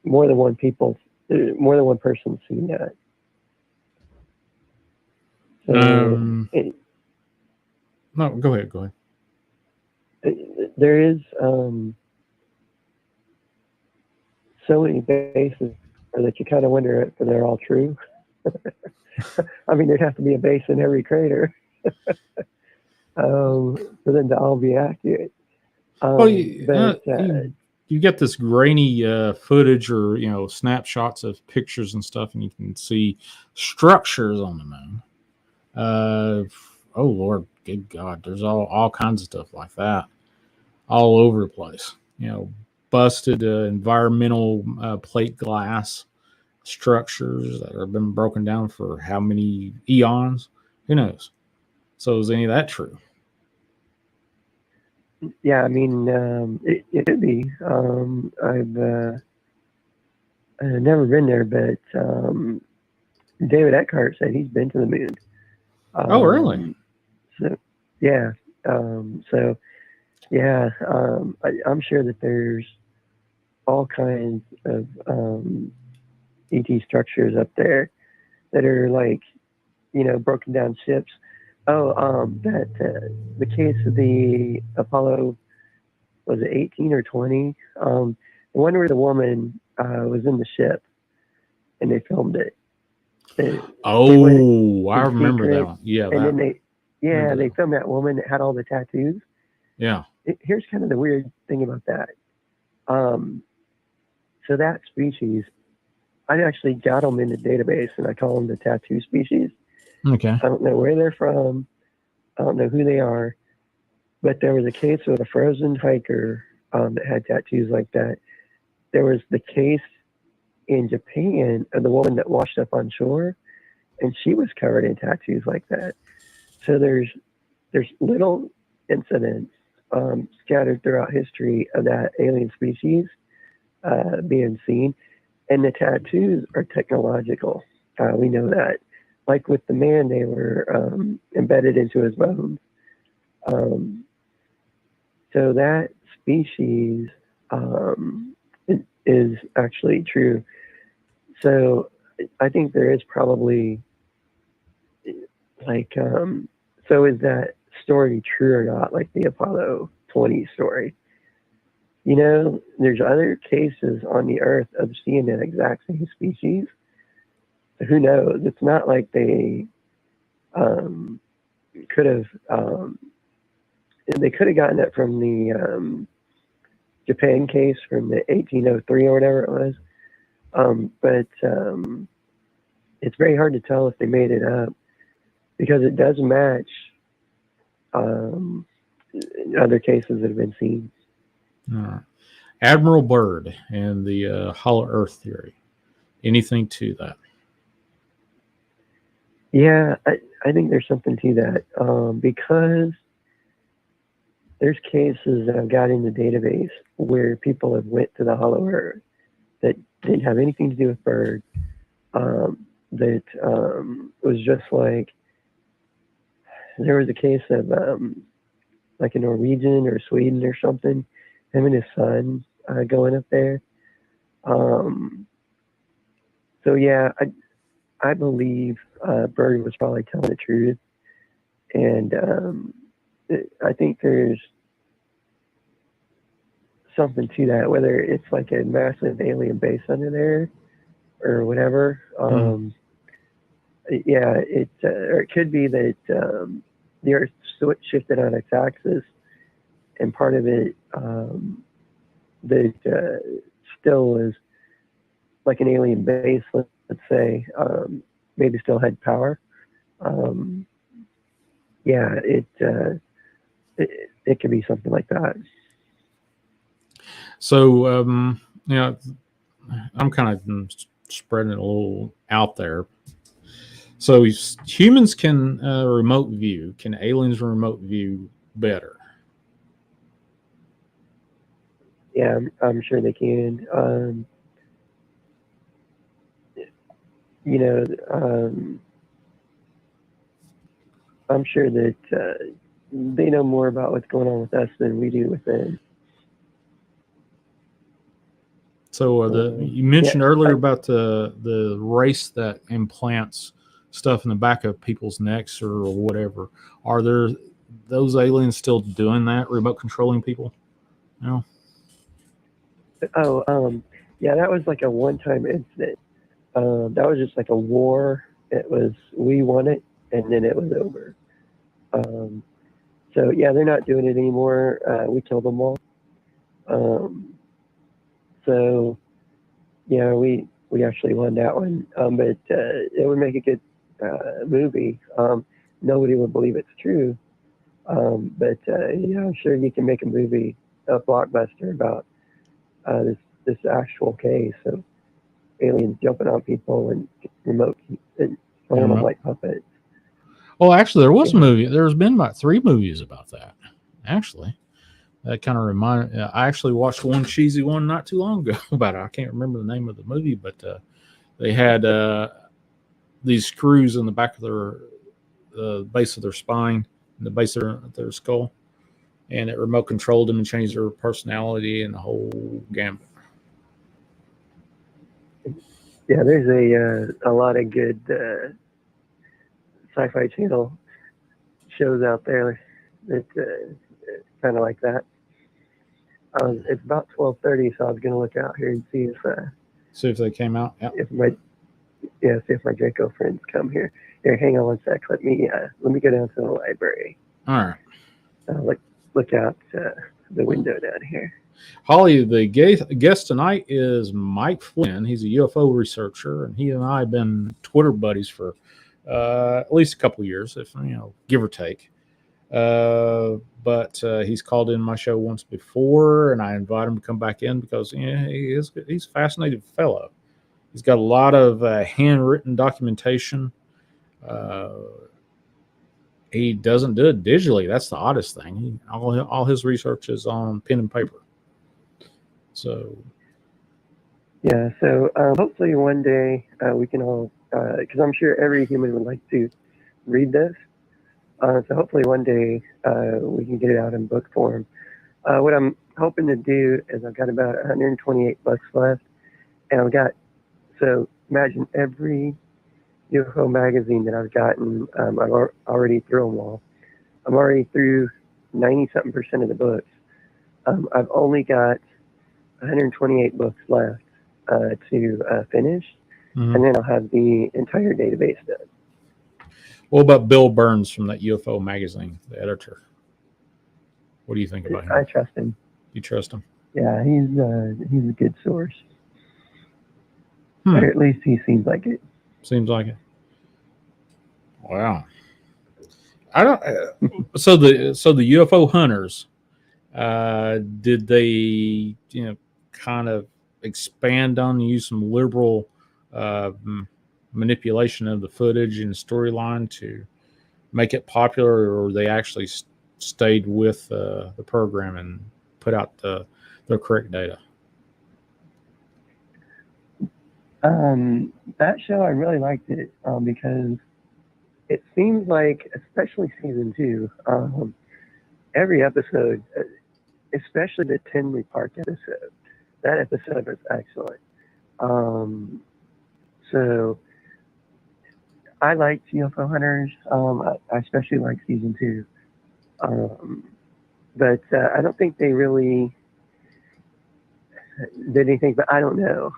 more than one person's seen that. So no, go ahead. There is so many bases that you kind of wonder if they're all true. I mean, there'd have to be a base in every crater for them to all be accurate. Well, you get this grainy footage or snapshots of pictures and stuff, and you can see structures on the moon. Oh Lord, good God, there's all kinds of stuff like that all over the place. Busted environmental plate glass structures that have been broken down for how many eons? Who knows? So is any of that true? Yeah, I mean, it could be. I've never been there, but David Eckhart said he's been to the moon. Oh, really? So, yeah. I'm sure that there's all kinds of ET structures up there that are like, broken down ships. The case of the Apollo, was it 18 or 20? The one where the woman was in the ship and they filmed it. I remember that one. Yeah, and then they filmed that woman that had all the tattoos. Yeah. Here's kind of the weird thing about that. So that species, I actually got them in the database, and I call them the tattoo species. Okay. I don't know where they're from. I don't know who they are. But there was a case with a frozen hiker that had tattoos like that. There was the case in Japan of the woman that washed up on shore, and she was covered in tattoos like that. So there's little incidents scattered throughout history of that alien species being seen, and the tattoos are technological. We know that. Like with the man, they were embedded into his bones. So that species is actually true. So I think there is probably so is that story true or not? Like the Apollo 20 story. There's other cases on the Earth of seeing that exact same species. So who knows? It's not like they could have. They could have gotten it from the Japan case from the 1803 or whatever it was. But it's very hard to tell if they made it up because it does match other cases that have been seen. All right. Admiral Byrd and the Hollow Earth theory. Anything to that? Yeah, I think there's something to that because there's cases that I've got in the database where people have went to the Hollow Earth that didn't have anything to do with Byrd. That was just like there was a case of like a Norwegian or Sweden or something, him and his son going up there. So yeah, I believe Byrd was probably telling the truth, and I think there's something to that, whether it's like a massive alien base under there or whatever. Yeah, or it could be that the Earth shifted on its axis, and part of it that still is like an alien base, let's say, maybe still had power. yeah, it could be something like that. So, you know, I'm kind of spreading it a little out there. So humans can remote view. Can aliens remote view better? Yeah, I'm sure they can. You know, I'm sure that they know more about what's going on with us than we do with them. So you mentioned Yeah, earlier about the race that implants stuff in the back of people's necks or whatever. Are there those aliens still doing that, remote controlling people? No. oh, yeah, that was like a one-time incident. That was just like a war. It was we won it, and then it was over. Um, so yeah, they're not doing it anymore. We killed them all. Um, so yeah, we actually won that one. But it would make a good movie. Nobody would believe it's true. But yeah, I'm sure you can make a movie, a blockbuster about this actual case of aliens jumping on people and remote and playing them Remote. like puppets. Well, actually, there was a Yeah. movie. There's been about 3 movies about that. Actually, that kind of reminded. I actually watched one cheesy one not too long ago about it. I can't remember the name of the movie, but they had these screws in the back of their base of their spine, and the base of their skull, and it remote controlled them and changed their personality and the whole gambit. Yeah, there's a lot of good sci-fi channel shows out there that kind of like that. It's about 12:30, so I was gonna look out here and See if they came out. Yeah. if my see if my Draco friends come here. Here, hang on one sec. Let me go down to the library. All right. Look out the window down here. Holly, the guest tonight is Mike Flynn. He's a UFO researcher, and he and I have been Twitter buddies for at least a couple of years, if give or take. But he's called in my show once before, and I invited him to come back in because he's a fascinating fellow. He's got a lot of handwritten documentation. Uh, he doesn't do it digitally. That's the oddest thing. All his research is on pen and paper. So Yeah, so hopefully one day we can all, because I'm sure every human would like to read this. So hopefully one day we can get it out in book form. What I'm hoping to do is I've got about 128 books left, and so imagine every UFO magazine that I've gotten, I've already through them all. I'm already through 90-something% of the books. I've only got 128 books left to finish, and then I'll have the entire database done. What about Bill Burns from that UFO magazine, the editor? What do you think about him? I trust him. You trust him? Yeah, he's a good source. Or at least he seems like it. Seems like it. Wow. I don't. So the UFO hunters, did they kind of expand on, use some liberal manipulation of the footage and storyline to make it popular, or they actually stayed with the program and put out the correct data? That show, I really liked it because it seems like, especially season 2, every episode, especially the Tinley Park episode, that episode was excellent. So I liked UFO Hunters. I especially liked season 2. But I don't think they really did anything, but I don't know.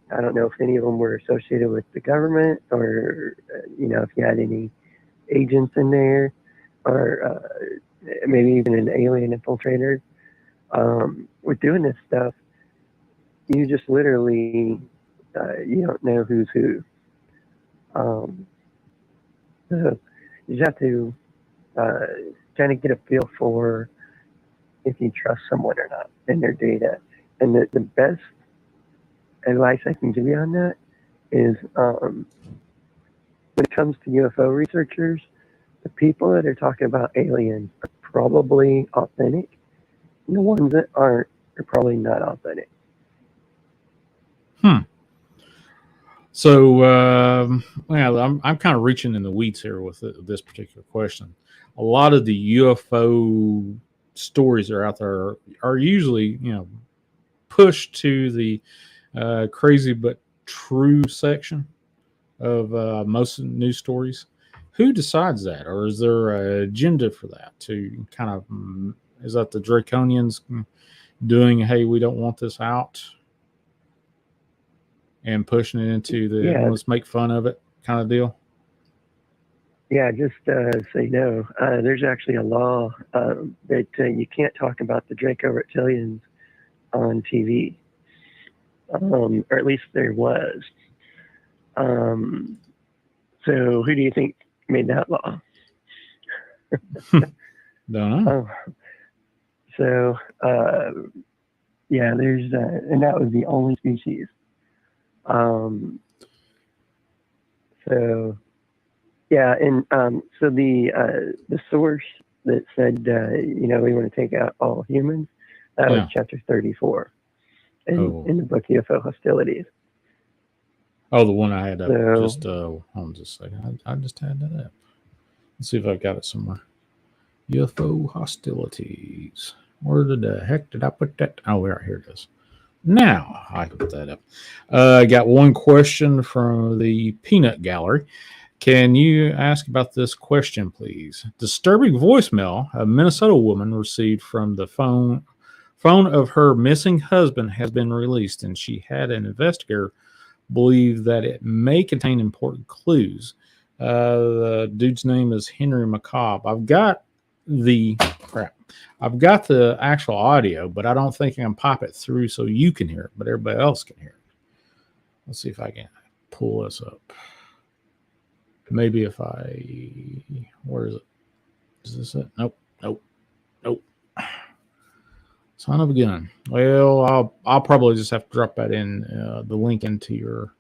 I don't know if any of them were associated with the government or, if you had any agents in there or maybe even an alien infiltrator. With doing this stuff, you just literally, you don't know who's who. So, you have to kind of get a feel for if you trust someone or not and their data. And the best advice I can give you on that is when it comes to UFO researchers, the people that are talking about aliens are probably authentic. And the ones that aren't are probably not authentic. So, well, I'm kind of reaching in the weeds here with this particular question. A lot of the UFO stories that are out there are usually, pushed to the crazy but true section of most news stories. Who decides that, or is there an agenda for that? To kind of is that the Draconians doing? Hey, we don't want this out, and pushing it into the let's make fun of it kind of deal. Yeah, just say no. There's actually a law that you can't talk about the Draco reptilians on TV, or at least there was. So who do you think made that law? Don't know. So yeah, there's and that was the only species. So yeah, and so the source that said we want to take out all humans, that was chapter 34 in the book UFO Hostilities. Oh, the one I had up. Hold on just a second. I just had that up. Let's see if I've got it somewhere. UFO Hostilities. Where the heck did I put that? Oh, right here it is. Now I can put that up. I got one question from the Peanut Gallery. Can you ask about this question, please? Disturbing voicemail a Minnesota woman received from the phone of her missing husband has been released, and she had an investigator believe that it may contain important clues. The dude's name is Henry McCobb. I've got the actual audio, but I don't think I can pop it through so you can hear it, but everybody else can hear it. Let's see if I can pull this up. Maybe if where is it? Is this it? Nope. Son of a gun. Well, I'll probably just have to drop that in the link into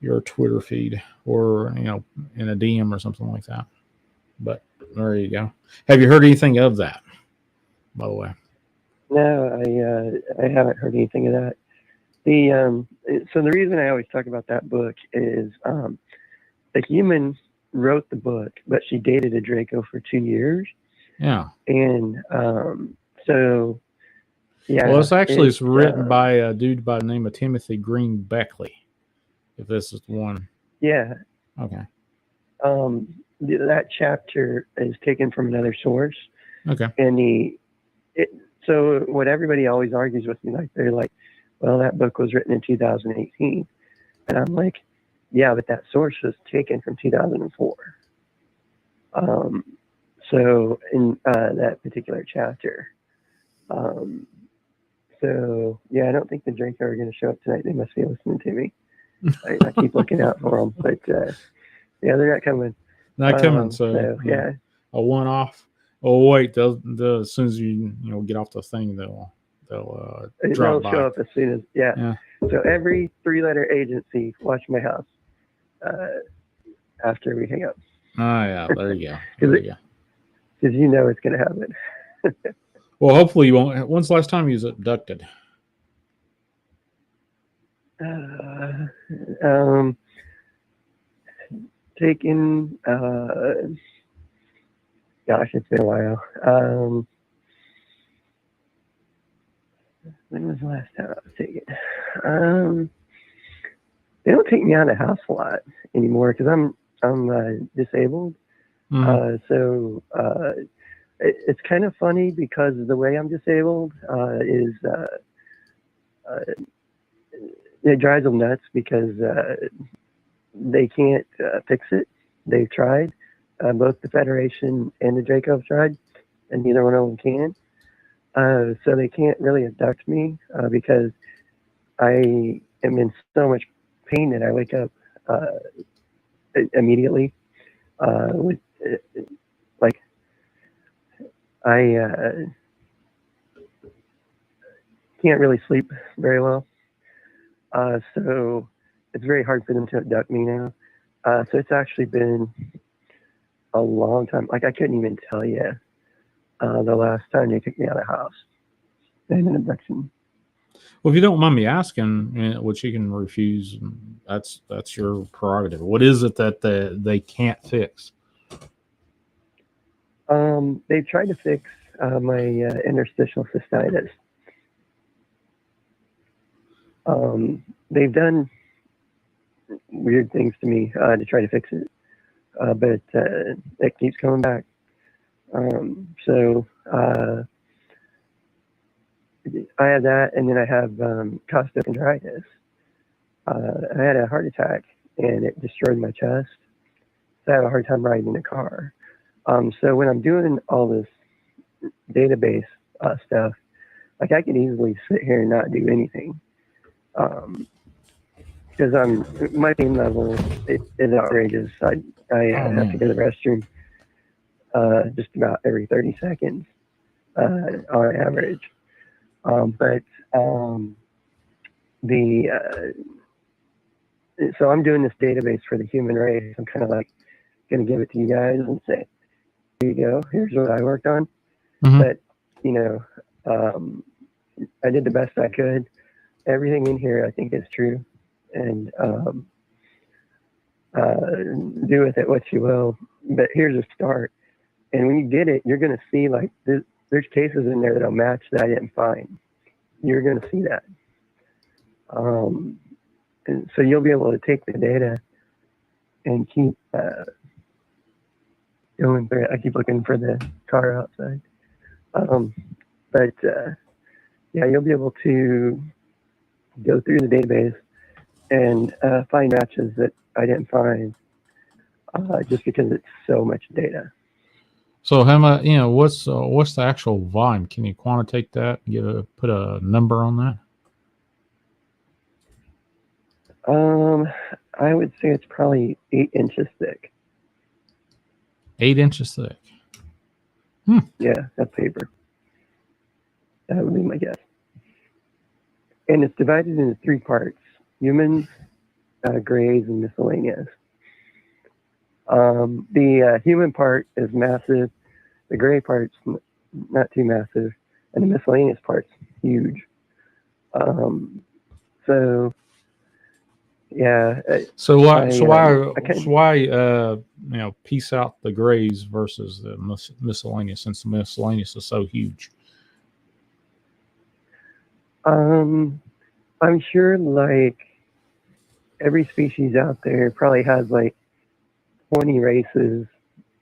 your Twitter feed, or in a DM or something like that. But there you go. Have you heard anything of that, by the way? No, I haven't heard anything of that. So the reason I always talk about that book is the human wrote the book, but she dated a Draco for 2 years. Yeah. And so, yeah. Well, it's written by a dude by the name of Timothy Green Beckley, if this is the one. Yeah. Okay. That chapter is taken from another source. Okay. And so what everybody always argues with me, like they're like, well, that book was written in 2018. And I'm like, yeah, but that source was taken from 2004. So in that particular chapter. So yeah, I don't think the Draco are going to show up tonight. They must be listening to me. I keep looking out for them, but yeah, they're not coming. Not coming. So yeah, a one-off. Oh wait, as soon as you get off the thing, they'll drop by. Show up as soon as yeah. So every 3-letter agency, watch my house. After we hang up. Oh yeah, there you go. Because it's going to happen. Well, hopefully you won't. When's the last time you was abducted? Taken. Gosh, it's been a while. When was the last time I was taken? They don't take me out of the house a lot anymore because I'm disabled. Mm-hmm. So it's kind of funny because the way I'm disabled is it drives them nuts because they can't fix it. They've tried. Both the Federation and the Draco have tried, and neither one of them can. So they can't really abduct me because I am in so much pain that I wake up immediately with like I can't really sleep very well, so it's very hard for them to abduct me now. So it's actually been a long time. Like I couldn't even tell you the last time they took me out of the house and an abduction. Well, if you don't mind me asking, which you can refuse, that's your prerogative. What is it that they can't fix? They tried to fix my interstitial cystitis. They've done weird things to me to try to fix it, but it keeps coming back. So I have that, and then I have costochondritis. I had a heart attack, and it destroyed my chest. So I have a hard time riding in a car. So when I'm doing all this database stuff, like I could easily sit here and not do anything, because my pain level is outrageous. I have to go to the restroom just about every 30 seconds on average. So I'm doing this database for the human race. I'm kind of like going to give it to you guys and say, here you go. Here's what I worked on. Mm-hmm. But, you know, I did the best I could. Everything in here I think is true. And do with it what you will. But here's a start. And when you get it, you're going to see like there's cases in there that'll match that I didn't find. You're going to see that. And so you'll be able to take the data and keep going through it. I keep looking for the car outside. Yeah, you'll be able to go through the database and find matches that I didn't find just because it's so much data. So how much? What's the actual volume? Can you quantitate that? Put a number on that? I would say it's probably 8 inches thick. 8 inches thick. Yeah, that's paper. That would be my guess. And it's divided into 3 parts: humans, grays, and miscellaneous. The human part is massive. The gray part's not too massive, and the miscellaneous part's huge. So yeah. So why piece out the grays versus the miscellaneous, since the miscellaneous is so huge? I'm sure like every species out there probably has like 20 races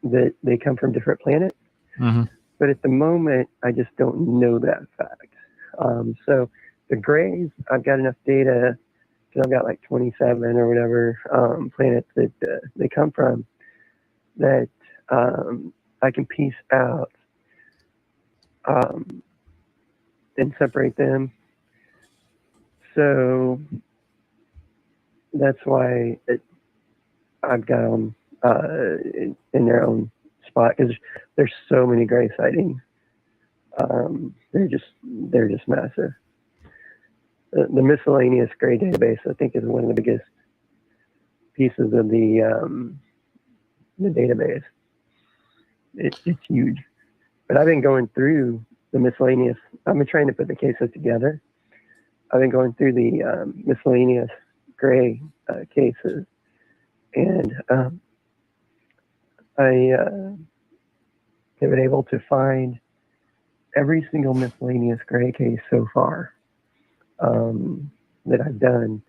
that they come from different planets. Mm-hmm. But at the moment, I just don't know that fact. So the grays, I've got enough data because I've got like 27 or whatever planets that they come from that I can piece out and separate them. So that's why I've got them in their own spot, because there's so many gray sightings. They're just massive. The miscellaneous gray database, I think, is one of the biggest pieces of the database. It's huge. But I've been going through the miscellaneous. I've been trying to put the cases together. I've been going through the miscellaneous gray cases, and I have been able to find every single miscellaneous gray case so far that I've done.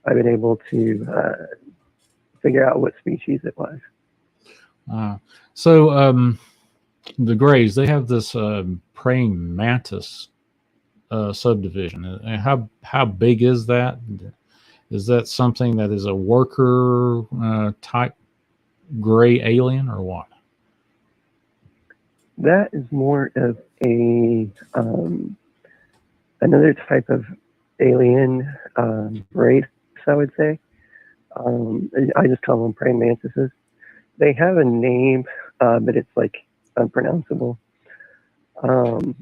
I've been able to figure out what species it was. So the grays, they have this praying mantis subdivision. How big is that? Is that something that is a worker type gray alien, or what? That is more of a another type of alien race, I would say. I just call them praying mantises. They have a name, but it's like unpronounceable. And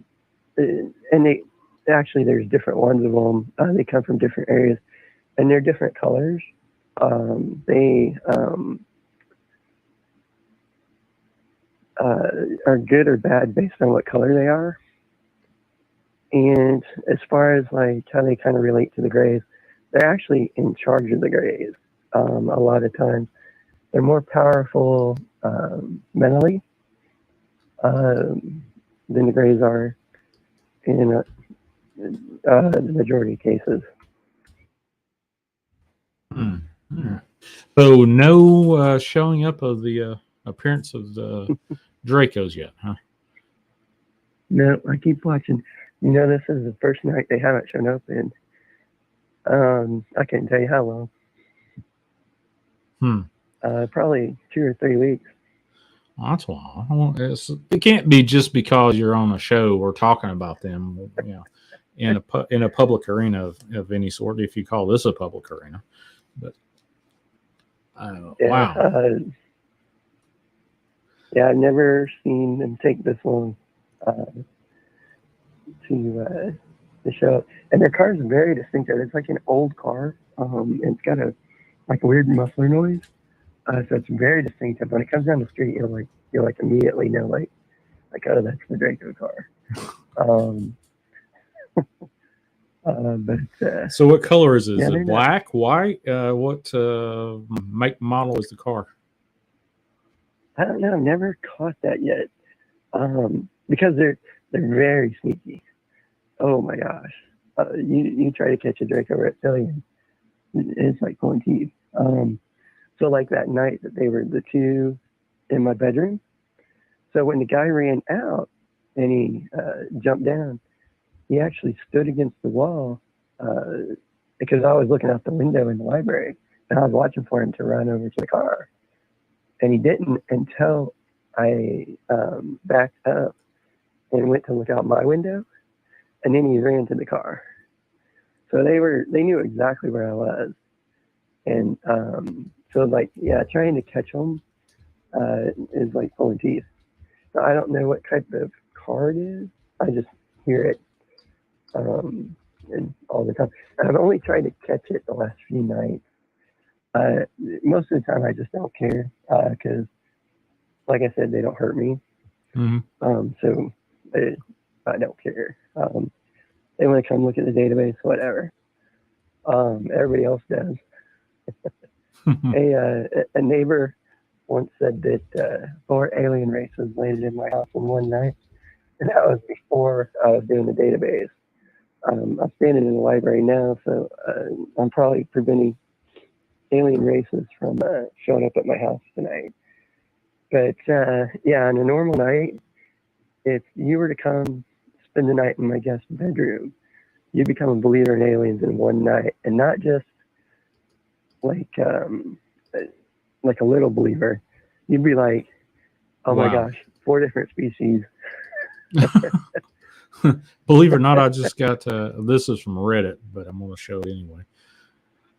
they actually, there's different ones of them. They come from different areas, and they're different colors. They are good or bad based on what color they are. And as far as like how they kind of relate to the Greys, they're actually in charge of the Greys. A lot of times, they're more powerful mentally than the Greys are in the majority of cases. So no showing up of the appearance of the Dracos yet, huh? No, I keep watching. You know, this is the first night they haven't shown up in. I can't tell you how long. Probably 2 or 3 weeks. Well, that's why. It can't be just because you're on a show or talking about them, you know, in a public arena of any sort. If you call this a public arena, but wow. Yeah, I've never seen them take this long to show up. And their car is very distinctive. It's like an old car. It's got a weird muffler noise. So it's very distinctive. When it comes down the street, you'll immediately know like oh, that's the Draco car. So what color is it? Yeah, Is it black, white? What make model is the car? I don't know. I've never caught that yet. Because they're very sneaky. Oh my gosh! You try to catch a Draco reptilian, it's like pulling teeth. So like that night that they were the two in my bedroom. So when the guy ran out and he jumped down, he actually stood against the wall because I was looking out the window in the library and I was watching for him to run over to the car. And he didn't until I backed up and went to look out my window, and then he ran to the car. So they knew exactly where I was. And so like, yeah, trying to catch them is like pulling teeth. So I don't know what type of car it is. I just hear it and all the time. I've only tried to catch it the last few nights. Most of the time, I just don't care because, like I said, they don't hurt me. Mm-hmm. So I don't care. They want to come look at the database, whatever. Everybody else does. A neighbor once said that 4 alien races landed in my house in one night, and that was before I was doing the database. I'm standing in the library now, so I'm probably preventing alien races from showing up at my house tonight. But yeah, on a normal night, if you were to come spend the night in my guest bedroom, you become a believer in aliens in one night, and not just like a little believer. You'd be like, oh my gosh, 4 different species. Believe it or not, I just got this is from Reddit, but I'm going to show it anyway.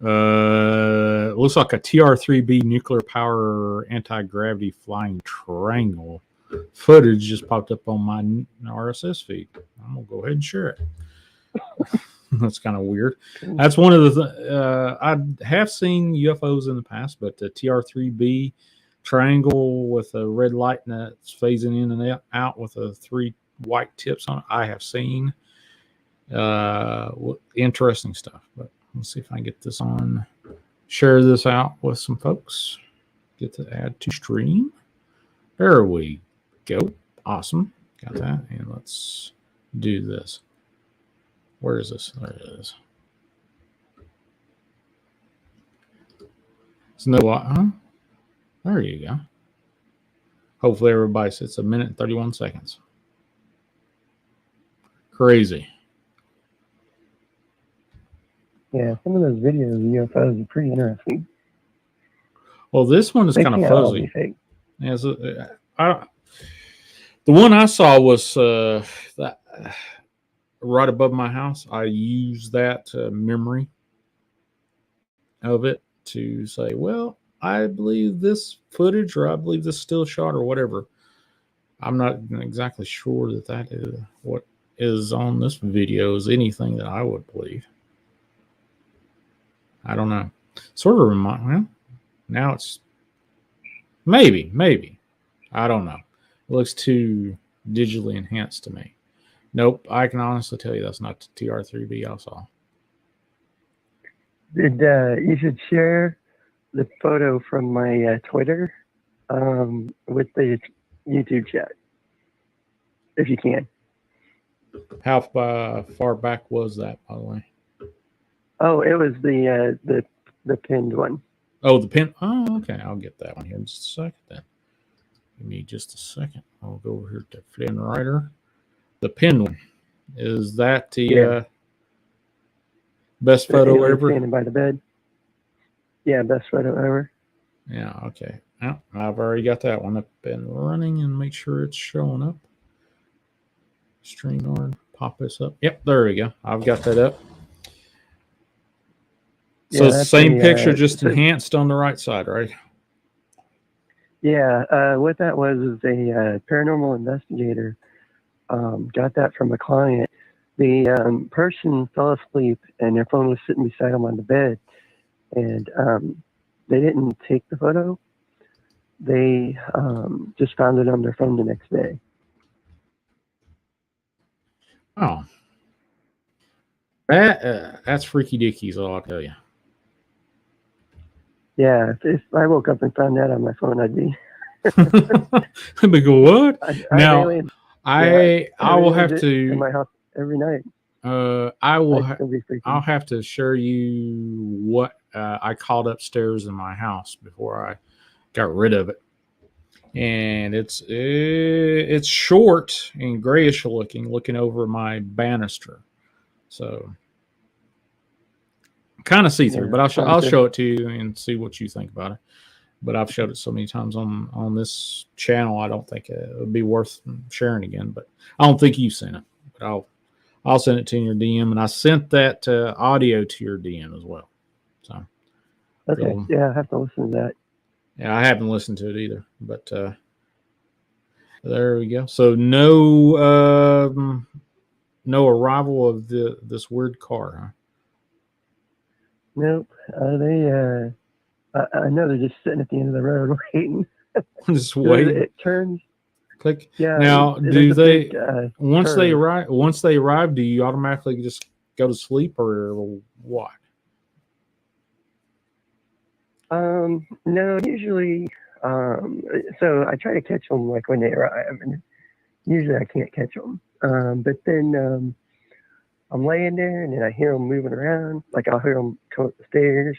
It looks like a TR-3B nuclear power anti-gravity flying triangle. Footage just popped up on my RSS feed. I'm going to go ahead and share it. That's kind of weird. That's one of the I have seen UFOs in the past, but the TR-3B triangle with a red light that's phasing in and out with 3 white tips on it, I have seen. Interesting stuff. But let's see if I can get this on. Share this out with some folks. Get to add to stream. There we go. Awesome. Got that. And let's do this. Where is this? There it is. It's no, huh? There you go. Hopefully everybody sits 1 minute and 31 seconds. Crazy. Yeah, some of those videos of UFOs are pretty interesting. Well, this one is kind of fuzzy. Yeah, so, the one I saw was that right above my house. I used that memory of it to say, well, I believe this footage, or I believe this still shot, or whatever. I'm not exactly sure that is what is on this video is anything that I would believe. I don't know. Sort of remind. Well, now it's maybe. I don't know. It looks too digitally enhanced to me. Nope. I can honestly tell you that's not the TR3B I saw. Did you should share the photo from my Twitter with the YouTube chat if you can. How far back was that, by the way? Oh, it was the pinned one. Oh, the pin. Oh, okay. I'll get that one here in just a second then. Give me just a second. I'll go over here to Flynn Rider. The pinned one. Is that the best photo ever? Standing by the bed. Yeah, best photo ever. Yeah, okay. Well, I've already got that one up and running, and make sure it's showing up. StreamYard, pop this up. Yep, there we go. I've got that up. So it's the same picture, just enhanced on the right side, right? Yeah, what that was is a paranormal investigator got that from a client. The person fell asleep and their phone was sitting beside them on the bed, and they didn't take the photo. They just found it on their phone the next day. Oh, that's freaky dickies, all I'll tell you. Yeah, if I woke up and found that on my phone, I'd be. I'd be go what? I will have to in my house every night. I'll have to share you what I called upstairs in my house before I got rid of it, and it's short and grayish looking over my banister, so kind of see through. But I'll show it to you and see what you think about it. But I've showed it so many times on this channel, I don't think it would be worth sharing again. But I don't think you've seen it. But I'll send it to you in your DM, and I sent that audio to your DM as well. So okay, yeah, I have to listen to that. Yeah, I haven't listened to it either, but there we go. So no arrival of this weird car, huh? Nope. I know they're just sitting at the end of the road waiting. Just waiting. It turns. Click. Yeah. Now, do they once they arrive? Do you automatically just go to sleep or what? No, usually. So I try to catch them like when they arrive, and usually I can't catch them. But then I'm laying there, and then I hear them moving around. Like I'll hear them come up the stairs.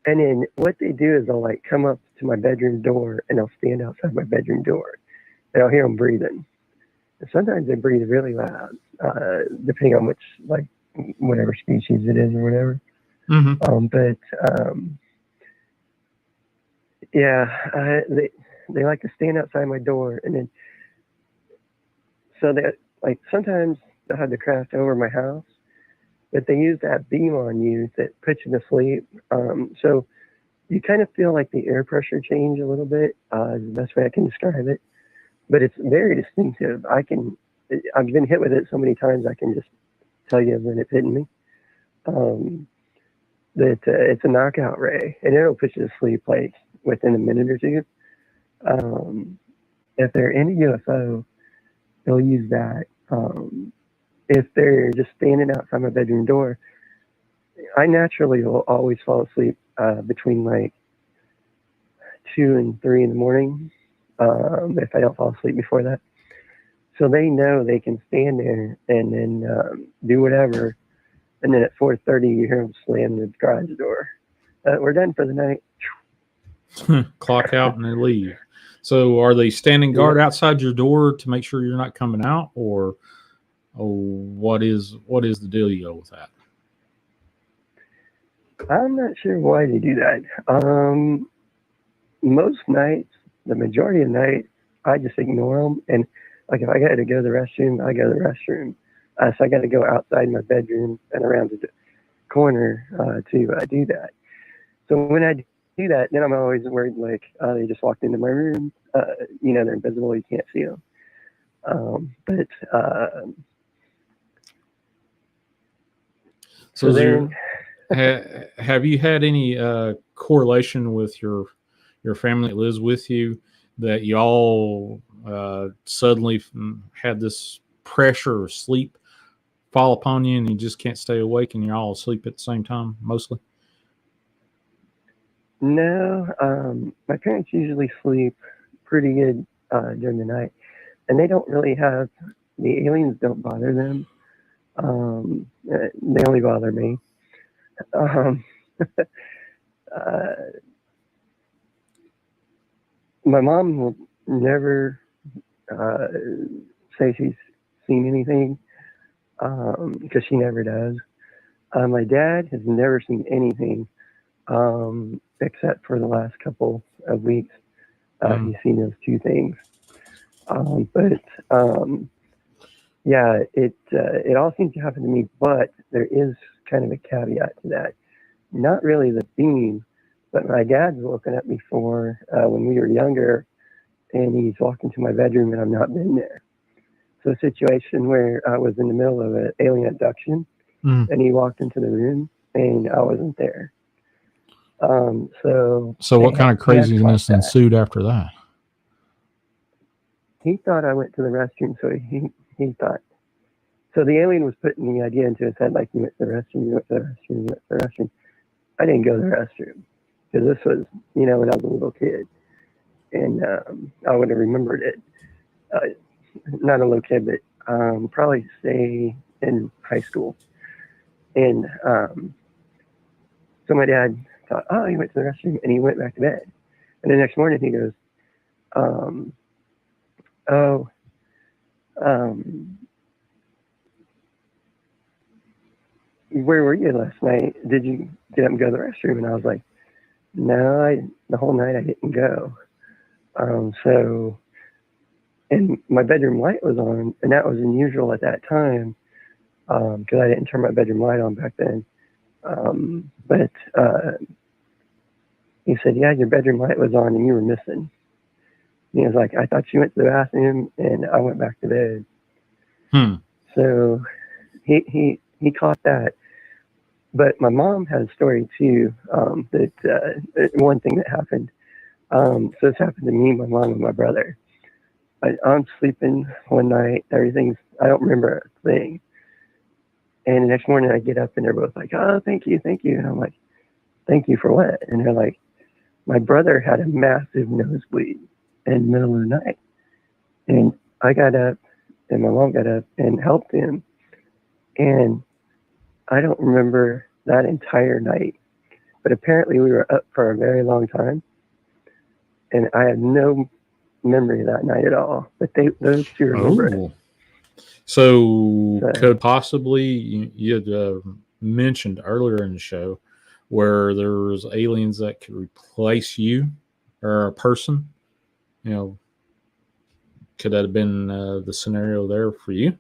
And then what they do is they'll like come up to my bedroom door and they'll stand outside my bedroom door, and I'll hear them breathing. And sometimes they breathe really loud, depending on which, like, whatever species it is or whatever. Mm-hmm. Yeah, they like to stand outside my door, and then so they like sometimes they'll have to craft over my house. But they use that beam on you that puts you to sleep. So you kind of feel like the air pressure change a little bit, is the best way I can describe it. But it's very distinctive. I've been hit with it so many times I can just tell you when it's hitting me. That it's a knockout ray, and it'll put you to sleep like within a minute or two. If they're in a UFO, they'll use that. If they're just standing outside my bedroom door, I naturally will always fall asleep between like 2 and 3 in the morning if I don't fall asleep before that. So they know they can stand there and then do whatever. And then at 4:30, you hear them slam the garage door. We're done for the night. Clock out and they leave. So are they standing guard outside your door to make sure you're not coming out, or what is the dealio with that? I'm not sure why they do that. Most nights, the majority of nights, I just ignore them. And like if I got to go to the restroom, I go to the restroom. So I got to go outside my bedroom and around the corner to do that. So when I see that, then I'm always worried, like, they just walked into my room. They're invisible. You can't see them. But so then, have you had any correlation with your family that lives with you, that you all suddenly had this pressure or sleep fall upon you and you just can't stay awake and you're all asleep at the same time mostly? No, my parents usually sleep pretty good during the night, and they don't really have, the aliens don't bother them. They only bother me. Um, my mom will never say she's seen anything, because she never does. My dad has never seen anything, except for the last couple of weeks. He's seen those two things. Yeah, it all seems to happen to me, but there is kind of a caveat to that. Not really the beam, but my dad's woken up before when we were younger, and he's walked into my bedroom and I've not been there. So a situation where I was in the middle of an alien abduction, and he walked into the room and I wasn't there. So what kind of craziness ensued after that? He thought I went to the restroom, so he thought. So the alien was putting the idea into his head, like, you went to the restroom, you went to the restroom, you went to the restroom. I didn't go to the restroom, because this was, when I was a little kid, and I would have remembered it. Not a little kid, but probably say in high school. And so my dad thought, oh, he went to the restroom, and he went back to bed. And the next morning he goes, where were you last night? Did you get up and go to the restroom? And I was like, no, the whole night I didn't go. And my bedroom light was on, and that was unusual at that time, because I didn't turn my bedroom light on back then. But he said, yeah, your bedroom light was on and you were missing. And he was like, I thought you went to the bathroom, and I went back to bed. So he caught that. But my mom had a story too, that one thing that happened. So this happened to me, my mom, and my brother. I'm sleeping one night, I don't remember a thing. And the next morning I get up and they're both like, oh, thank you. And I'm like, thank you for what? And they're like, my brother had a massive nosebleed in the middle of the night. And I got up and my mom got up and helped him. And I don't remember that entire night, but apparently we were up for a very long time. And I have no memory of that night at all, but those two remember it. So could possibly, you had mentioned earlier in the show where there was aliens that could replace you or a person. Could that have been the scenario there for you?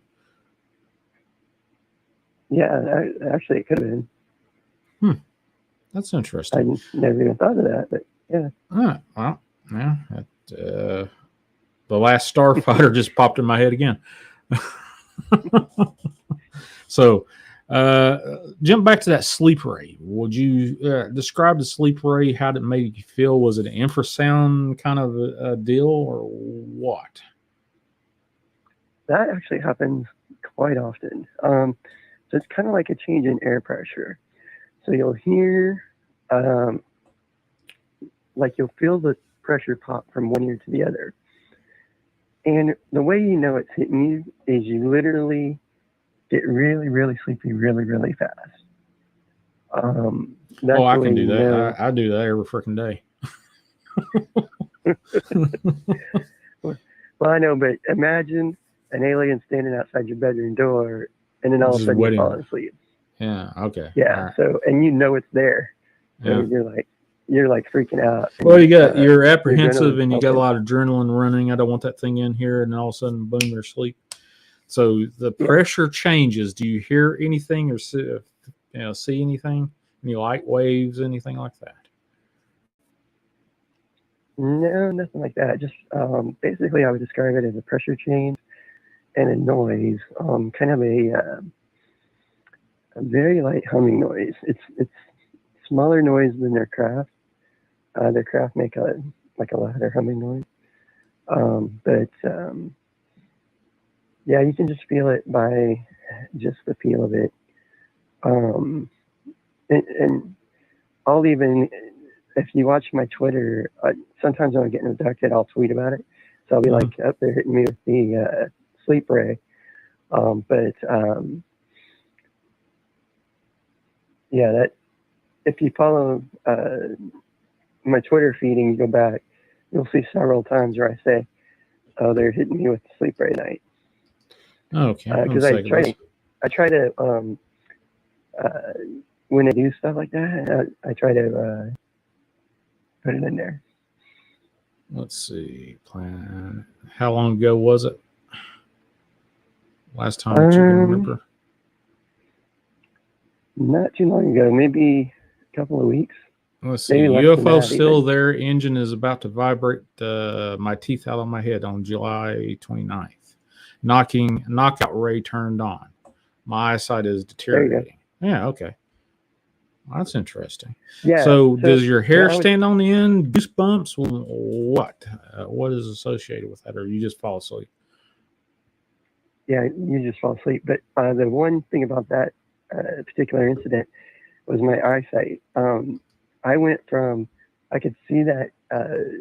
Yeah, actually it could have been. That's interesting. I never even thought of that, but yeah. Well, yeah. The Last Starfighter just popped in my head again. So, jump back to that sleep ray. Would you describe the sleep ray? How did it make you feel? Was it an infrasound kind of a deal, or what? That actually happens quite often. So it's kind of like a change in air pressure. So you'll hear, you'll feel the pressure pop from one ear to the other. And the way you know it's hitting you is you literally get really, really sleepy really, really fast. I can do that. I do that every freaking day. Well, I know, but imagine an alien standing outside your bedroom door, and then all of a sudden you fall asleep. Yeah. Okay. Yeah. Right. So, and you know it's there. So you're like freaking out. Well, you're apprehensive and you got a lot of adrenaline running. I don't want that thing in here, and then all of a sudden, boom, you're asleep. So the pressure changes. Do you hear anything or see anything? Any light waves, anything like that? No, nothing like that. Just basically, I would describe it as a pressure change and a noise, kind of a very light humming noise. It's smaller noise than their craft. Their craft make a like a louder humming noise. But yeah, you can just feel it by just the feel of it. Um, and I'll even, if you watch my Twitter, sometimes when I'm getting abducted, I'll tweet about it. So I'll be Uh-huh. like, up there hitting me with the sleep ray. But yeah, that if you follow my Twitter feed and you go back, you'll see several times where I say, "Oh, they're hitting me with the sleep ray night." Okay, let me Because take a listen. I try to uh, when I do stuff like that, I try to put it in there. Let's see. Plan. How long ago was it? Last time that you can Um, remember? Not too long ago, maybe a couple of weeks, Let's see. maybe less than UFO that still even. there. Engine is about to vibrate my teeth out of my head on July 29th. Knockout ray turned on. My eyesight is There you go. deteriorating. Yeah, okay. Well, that's interesting. Yeah. So, So does your what hair I would, stand on the end? Goosebumps? What? What is associated with that, or you just fall asleep? yeah, you just fall asleep. But the one thing about that particular incident was my eyesight. I went from I could see that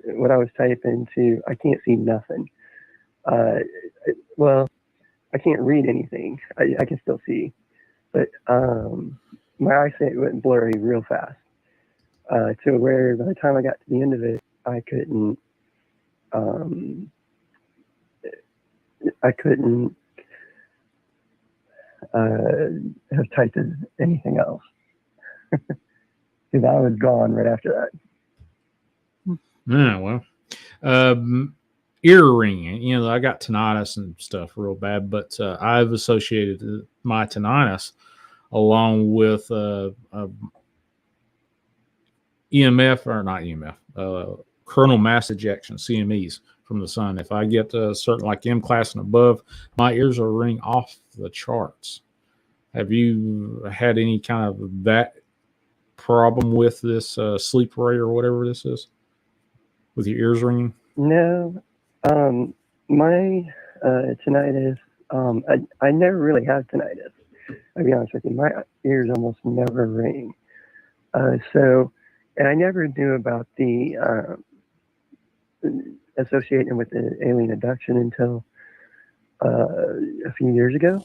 what I was typing to I can't see nothing. Uh, well, I can't read anything. I can still see, but my eyesight went blurry real fast to where by the time I got to the end of it, um, I couldn't have typed anything else because I was gone right after that. Yeah, well, um, ear ringing. I got tinnitus and stuff real bad, but I've associated my tinnitus along with EMF or not EMF, coronal mass ejection (CMEs) from the sun. If I get certain like M class and above, my ears will ring off the charts. Have you had any kind of that problem with this sleep ray or whatever this is with your ears ringing? No, um, my tinnitus. I never really had tinnitus. I'll be honest with you. My ears almost never ring. So, and I never knew about the associating with the alien abduction until a few years ago.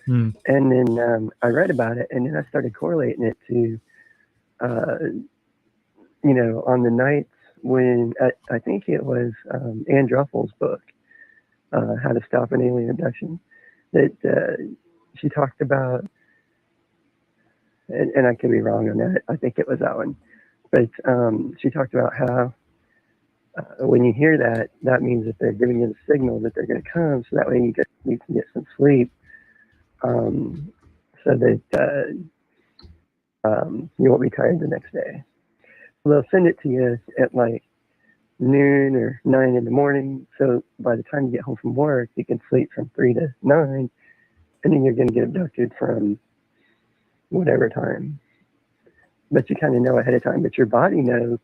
Hmm. And then I read about it, and then I started correlating it to, uh, on the nights when I think it was Ann Druffel's book, How to Stop an Alien Abduction, that she talked about, and I could be wrong on that. I think it was that one, but she talked about how when you hear that, that means that they're giving you the signal that they're going to come, so that way you can get some sleep, um, so that you won't be tired the next day. So they'll send it to you at like noon or 9 in the morning. So by the time you get home from work, you can sleep from 3 to 9, and then you're going to get abducted from whatever time. But you kind of know ahead of time, but your body knows,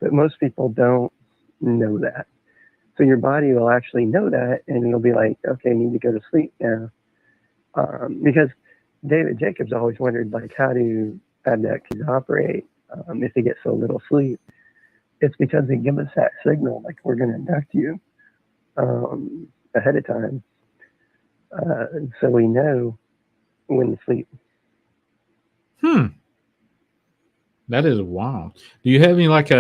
but most people don't know that. So your body will actually know that, and it'll be like, okay, I need to go to sleep now. Because David Jacobs always wondered, like, how do abductees operate if they get so little sleep? It's because they give us that signal, like we're going to abduct you ahead of time, so we know when to sleep. Hmm. That is wild. Do you have any like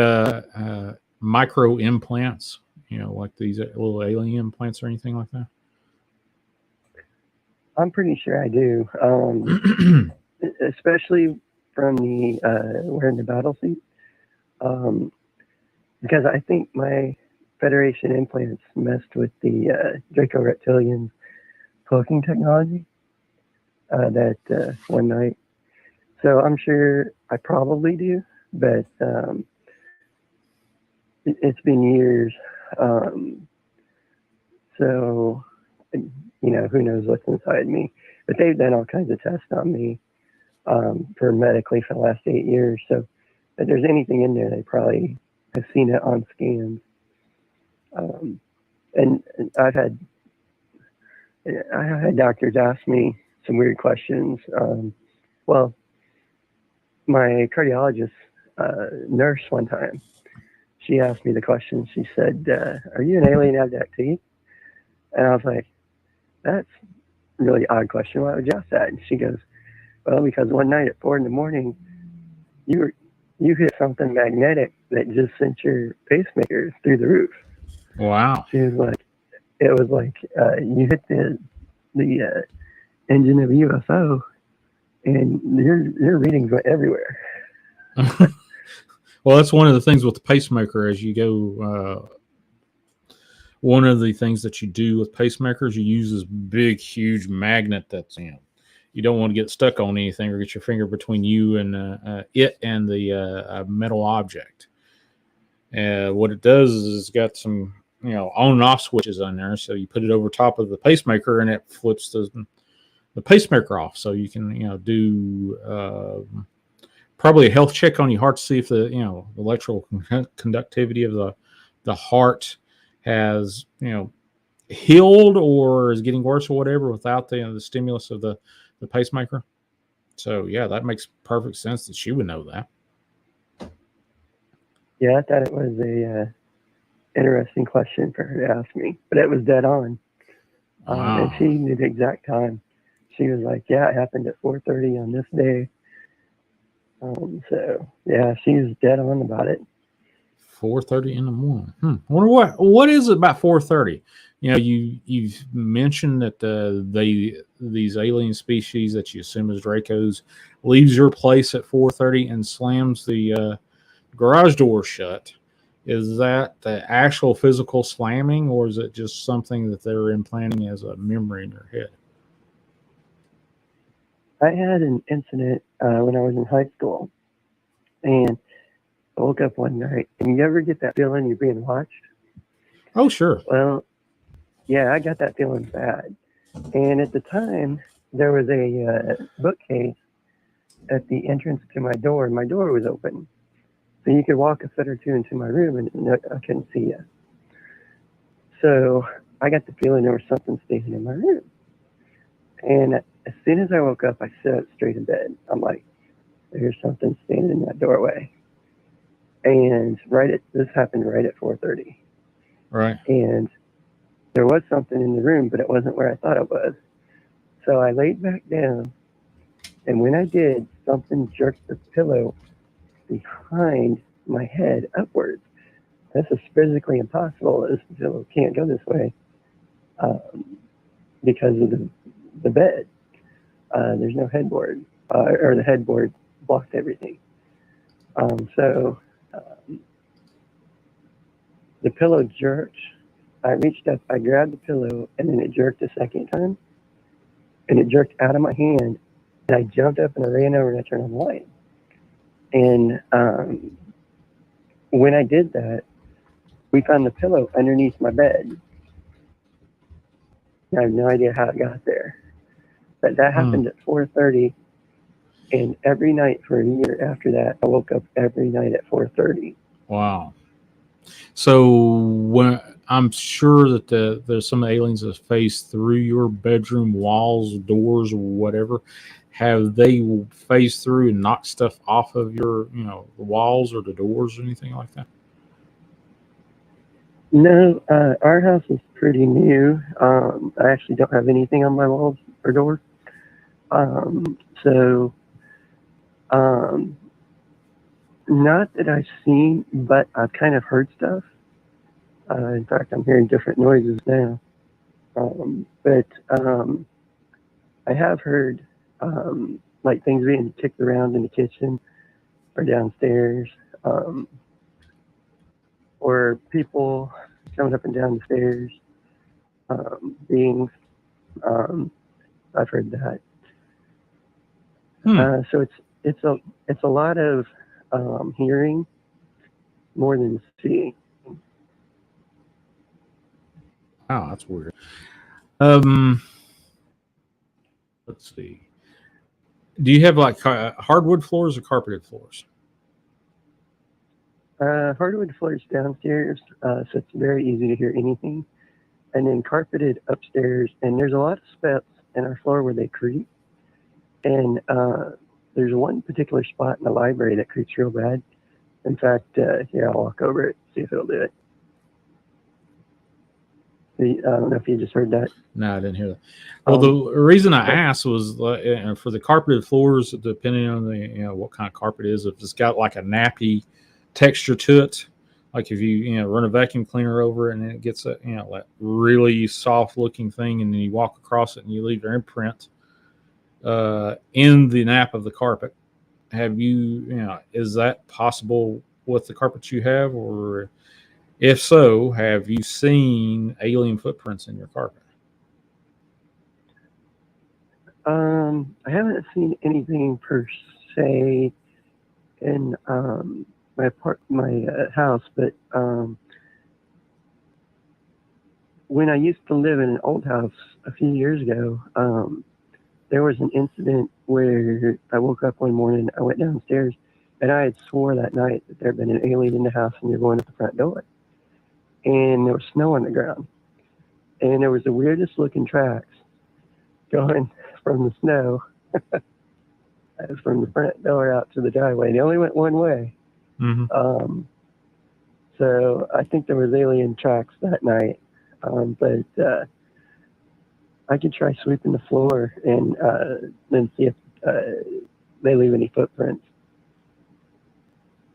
micro implants? Like these little alien implants or anything like that? I'm pretty sure I do, especially from the wearing the battle suit, um, because I think my Federation implants messed with the Draco reptilian cloaking technology that one night. So I'm sure I probably do, but it's been years. So, who knows what's inside me. But they've done all kinds of tests on me for medically for the last 8 years. So if there's anything in there, they probably have seen it on scans. And I had doctors ask me some weird questions. Well, my cardiologist nurse one time, she asked me the question. She said, "Are you an alien abductee?" And I was like, "That's a really odd question. Why would you ask that?" And she goes, "Well, because one night at 4 a.m, you hit something magnetic that just sent your pacemaker through the roof." Wow. She was like, "It was like you hit the engine of a UFO, and your readings went everywhere." Well, that's one of the things with the pacemaker as you go. One of the things that you do with pacemakers, you use this big, huge magnet that's you don't want to get stuck on anything or get your finger between you and it and the metal object. What it does is it's got some on and off switches on there, so you put it over top of the pacemaker and it flips the pacemaker off, so you can do probably a health check on your heart to see if the electrical conductivity of the heart has healed or is getting worse or whatever without the stimulus of the pacemaker. So yeah, that makes perfect sense that she would know that. Yeah, I thought it was a interesting question for her to ask me, but it was dead on. Wow. And she knew the exact time. She was like, "Yeah, it happened at 4:30 on this day." So yeah, she's dead on about it. 4:30 in the morning. I wonder what is it about 4:30? You've mentioned that these alien species that you assume is Dracos leaves your place at 4:30 and slams the garage door shut. Is that the actual physical slamming, or is it just something that they're implanting as a memory in your head? I had an incident when I was in high school, and I woke up one night, and you ever get that feeling you're being watched? Oh, sure. Well, yeah, I got that feeling bad. And at the time, there was a bookcase at the entrance to my door, and my door was open. So you could walk a foot or two into my room, and I couldn't see you. So I got the feeling there was something standing in my room. And as soon as I woke up, I sat up straight in bed. I'm like, "There's something standing in that doorway." And this happened right at 4:30. Right. And there was something in the room, but it wasn't where I thought it was. So I laid back down, and when I did, something jerked the pillow behind my head upwards. This is physically impossible. This pillow can't go this way because of the bed. There's no headboard, or the headboard blocked everything. So the pillow jerked. I reached up, I grabbed the pillow, and then it jerked a second time, and it jerked out of my hand, and I jumped up and I ran over and I turned on the light. And when I did that, we found the pillow underneath my bed. I have no idea how it got there, but that happened at 4:30, and every night for a year after that, I woke up every night at 4:30. Wow. So I'm sure that there's some aliens that phase through your bedroom walls, doors, or whatever. Have they phased through and knocked stuff off of your, the walls or the doors or anything like that? No, our house is pretty new. I actually don't have anything on my walls or doors. So, not that I've seen, but I've kind of heard stuff. In fact, I'm hearing different noises now. But I have heard like things being kicked around in the kitchen or downstairs, or people coming up and down the stairs, beings. I've heard that. So it's a lot of hearing more than seeing. Oh, that's weird. Let's see. Do you have like hardwood floors or carpeted floors? Hardwood floors downstairs, so it's very easy to hear anything. And then carpeted upstairs, and there's a lot of steps in our floor where they creak. And there's one particular spot in the library that creaks real bad. In fact, here, I'll walk over it, see if it'll do it. I don't know if you just heard that. No, I didn't hear that. Well, the reason I asked was for the carpeted floors, depending on the what kind of carpet it is, if it's got like a nappy texture to it, like if you run a vacuum cleaner over it and it gets a that really soft looking thing, and then you walk across it and you leave your imprint in the nap of the carpet. Have is that possible with the carpets you have, or if so, have you seen alien footprints in your carpet? I haven't seen anything per se in my house, but when I used to live in an old house a few years ago, there was an incident where I woke up one morning, I went downstairs, and I had swore that night that there had been an alien in the house, and they're going at the front door. And there was snow on the ground. And there was the weirdest looking tracks going from the snow from the front door out to the driveway. They only went one way. Mm-hmm. So I think there was alien tracks that night. But I could try sweeping the floor and then see if they leave any footprints.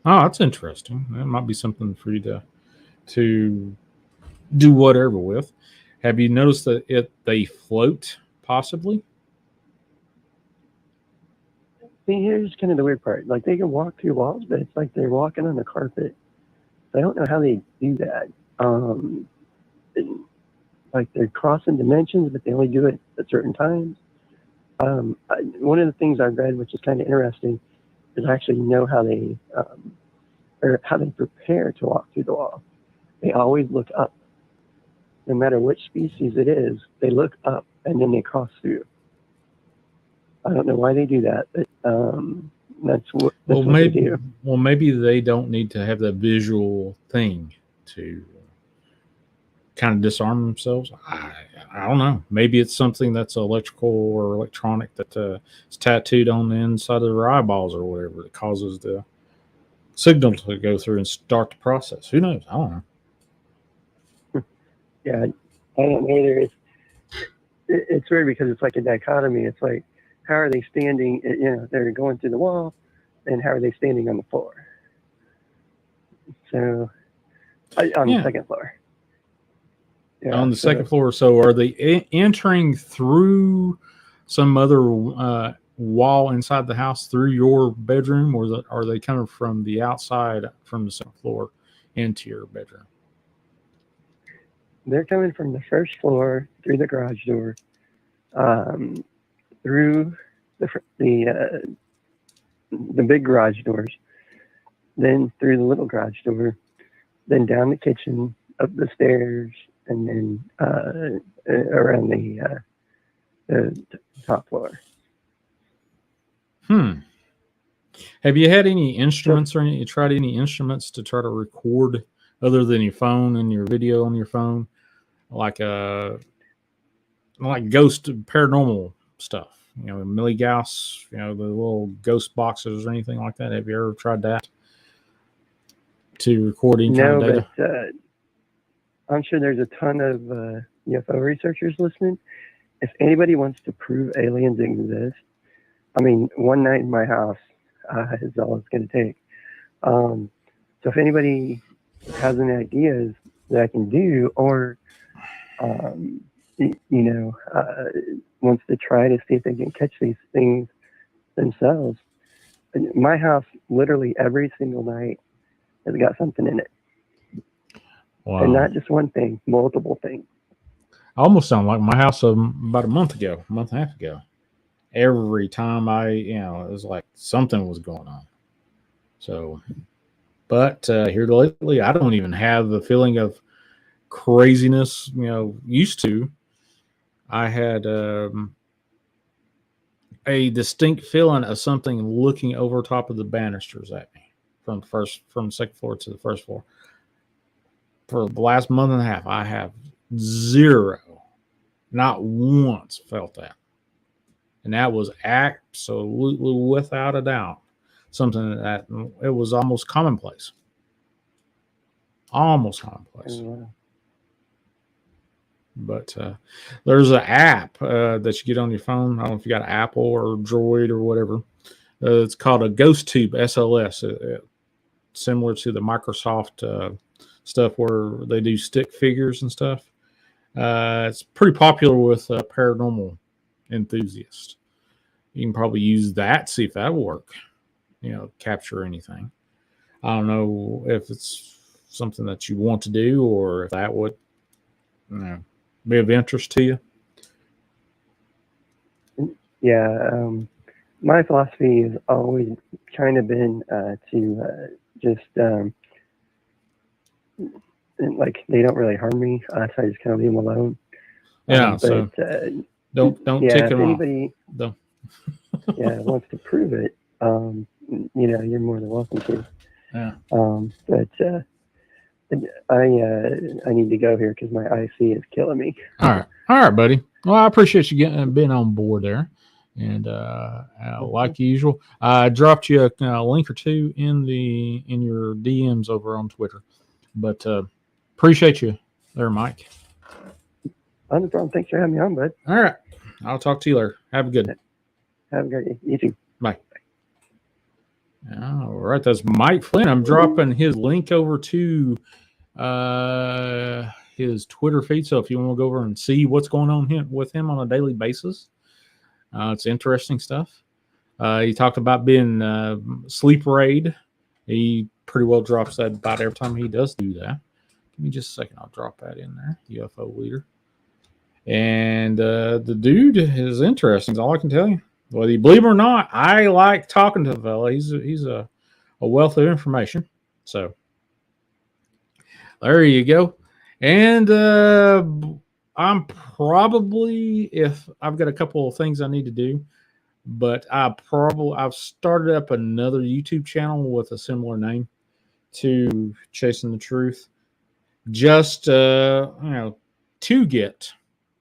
Oh, that's interesting. That might be something for you to do whatever with. Have you noticed that they float possibly? See, here's kind of the weird part. Like, they can walk through walls, but it's like they're walking on the carpet. I don't know how they do that. Like, they're crossing dimensions, but they only do it at certain times. One of the things I've read, which is kind of interesting, is I actually know how they prepare to walk through the wall. They always look up. No matter which species it is, they look up and then they cross through. I don't know why they do that, but that's what they do. Well, maybe they don't need to have that visual thing to kind of disarm themselves. I don't know. Maybe it's something that's electrical or electronic that is tattooed on the inside of their eyeballs or whatever that causes the signal to go through and start the process. Who knows? I don't know. Yeah, I don't know either. It's weird because it's like a dichotomy. It's like, how are they standing? They're going through the wall, and how are they standing on the floor? So, on the second floor. Yeah, on the second floor. So, are they entering through some other wall inside the house through your bedroom, or are they coming from the outside from the second floor into your bedroom? They're coming from the first floor through the garage door, through the big garage doors, then through the little garage door, then down the kitchen, up the stairs, and then around the top floor. Have you had any instruments or you tried any instruments to try to record other than your phone and your video on your phone, like ghost paranormal stuff? Millie Gauss, the little ghost boxes or anything like that. Have you ever tried that to record any kind of data? But I'm sure there's a ton of UFO researchers listening. If anybody wants to prove aliens exist, I mean, one night in my house is all it's going to take. So if anybody has any ideas that I can do, or wants to try to see if they can catch these things themselves, my house literally every single night has got something in it. Wow. And not just one thing, multiple things. I almost sound like my house about a month and a half ago. Every time it was like something was going on. So, but here lately, I don't even have the feeling of craziness, used to, I had a distinct feeling of something looking over top of the banisters at me from the second floor to the first floor. For the last month and a half, I have zero, not once felt that. And that was absolutely without a doubt something that it was almost commonplace. Almost commonplace. Wow. But there's an app that you get on your phone. I don't know if you got an Apple or Droid or whatever. It's called a Ghost Tube SLS, similar to the Microsoft stuff where they do stick figures and stuff. It's pretty popular with paranormal enthusiasts. You can probably use that, see if that will work. Capture anything. I don't know if it's something that you want to do or if that would be of interest to you. Yeah, my philosophy has always kind of been to just like they don't really harm me, so I just kind of leave them alone. Yeah, so don't take them anybody, off. Don't. Wants to prove it, you're more than welcome to. Yeah. But I need to go here because my IC is killing me. All right, buddy. Well, I appreciate you being on board there, and like usual, I dropped you a link or two in your DMs over on Twitter. But appreciate you there, Mike. No problem. Thanks for having me on, bud. All right, I'll talk to you later. Have a good day. Have a great day. You too. Bye. All right, that's Mike Flynn. I'm dropping his link over to his Twitter feed. So if you want to go over and see what's going on with him on a daily basis, it's interesting stuff. He talked about being sleep raid. He pretty well drops that about every time he does do that. Give me just a second. I'll drop that in there. UFO leader. And the dude is interesting. That's all I can tell you. Whether you believe him or not, I like talking to the fella. He's a wealth of information. So there you go. And I'm probably, if I've got a couple of things I need to do, but I've started up another YouTube channel with a similar name to Chasing the Truth, just to get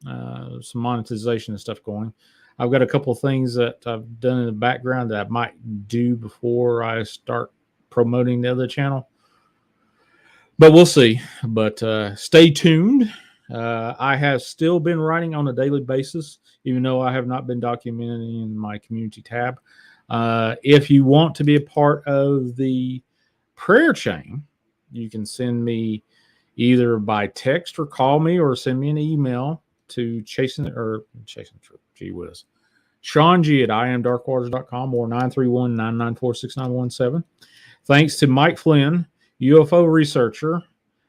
some monetization and stuff going. I've got a couple of things that I've done in the background that I might do before I start promoting the other channel, but we'll see. But stay tuned. I have still been writing on a daily basis, even though I have not been documenting in my community tab. If you want to be a part of the prayer chain, you can send me either by text or call me or send me an email to Chasing Truth. Gee whiz. Sean G at IamDarkWaters.com or 931-994-6917. Thanks to Mike Flynn, UFO researcher,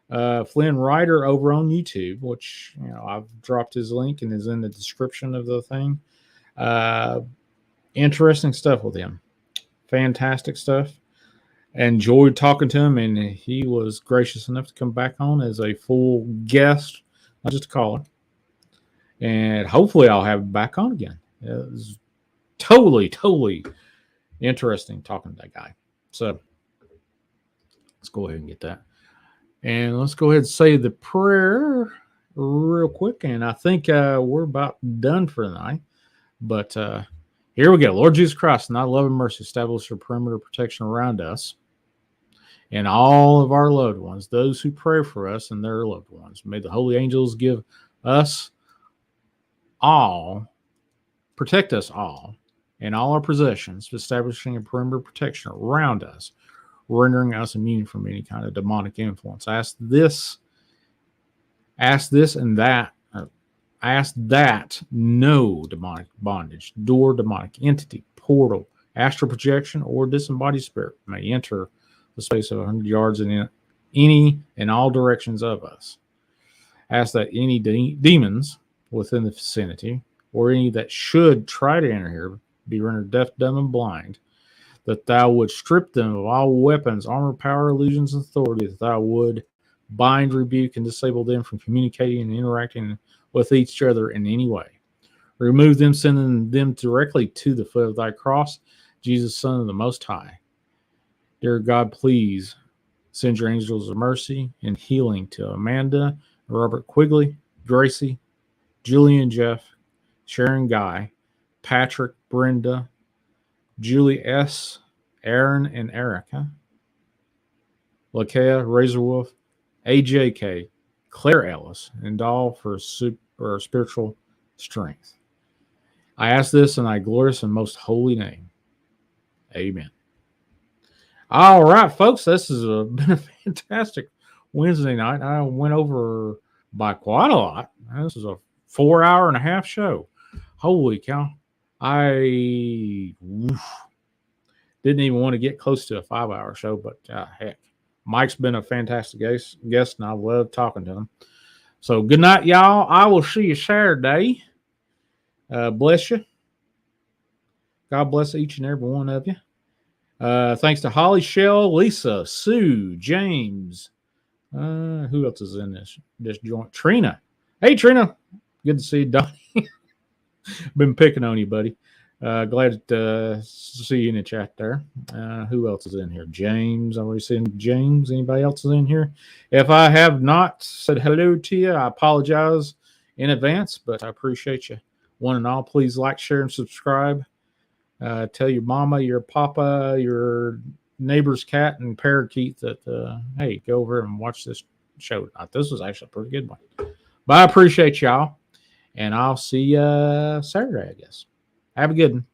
Flynn Writer over on YouTube, which I've dropped his link and is in the description of the thing. Interesting stuff with him. Fantastic stuff. Enjoyed talking to him, and he was gracious enough to come back on as a full guest, not just a caller. And hopefully I'll have him back on again. It was totally interesting talking to that guy. So let's go ahead and get that. And let's go ahead and say the prayer real quick. And I think we're about done for the night. But here we go. Lord Jesus Christ, in thy love and mercy, establish your perimeter protection around us and all of our loved ones, those who pray for us and their loved ones. May the holy angels give us all, protect us all, and all our possessions, establishing a perimeter protection around us, rendering us immune from any kind of demonic influence. Ask that no demonic bondage, door, demonic entity, portal, astral projection, or disembodied spirit may enter the space of 100 yards in any and all directions of us. Ask that any demons within the vicinity, or any that should try to enter here, be rendered deaf, dumb, and blind, that thou would strip them of all weapons, armor, power, illusions, and authority, that thou would bind, rebuke, and disable them from communicating and interacting with each other in any way. Remove them, sending them directly to the foot of thy cross, Jesus, Son of the Most High. Dear God, please send your angels of mercy and healing to Amanda, Robert Quigley, Gracie, Julian Jeff, Sharon Guy, Patrick, Brenda, Julie S., Aaron and Erica, Lakea, Razorwolf, AJK, Claire Ellis, and all for spiritual strength. I ask this in thy glorious and most holy name. Amen. All right, folks, this has been a fantastic Wednesday night. I went over by quite a lot. This is a 4.5-hour show. Holy cow. I didn't even want to get close to a 5-hour show, but heck, Mike's been a fantastic guest, and I love talking to him. So good night, y'all. I will see you Saturday. Bless you. God bless each and every one of you. Thanks to Holly, Shell, Lisa, Sue, James. Who else is in this joint? Trina. Hey, Trina. Good to see you, Donnie. Been picking on you, buddy. Glad to see you in the chat there. Who else is in here? James. I've already seen James. Anybody else is in here? If I have not said hello to you, I apologize in advance, but I appreciate you one and all. Please like, share, and subscribe. Tell your mama, your papa, your neighbor's cat and parakeet that, hey, go over and watch this show. This was actually a pretty good one. But I appreciate y'all, and I'll see you Saturday, I guess. Have a good one.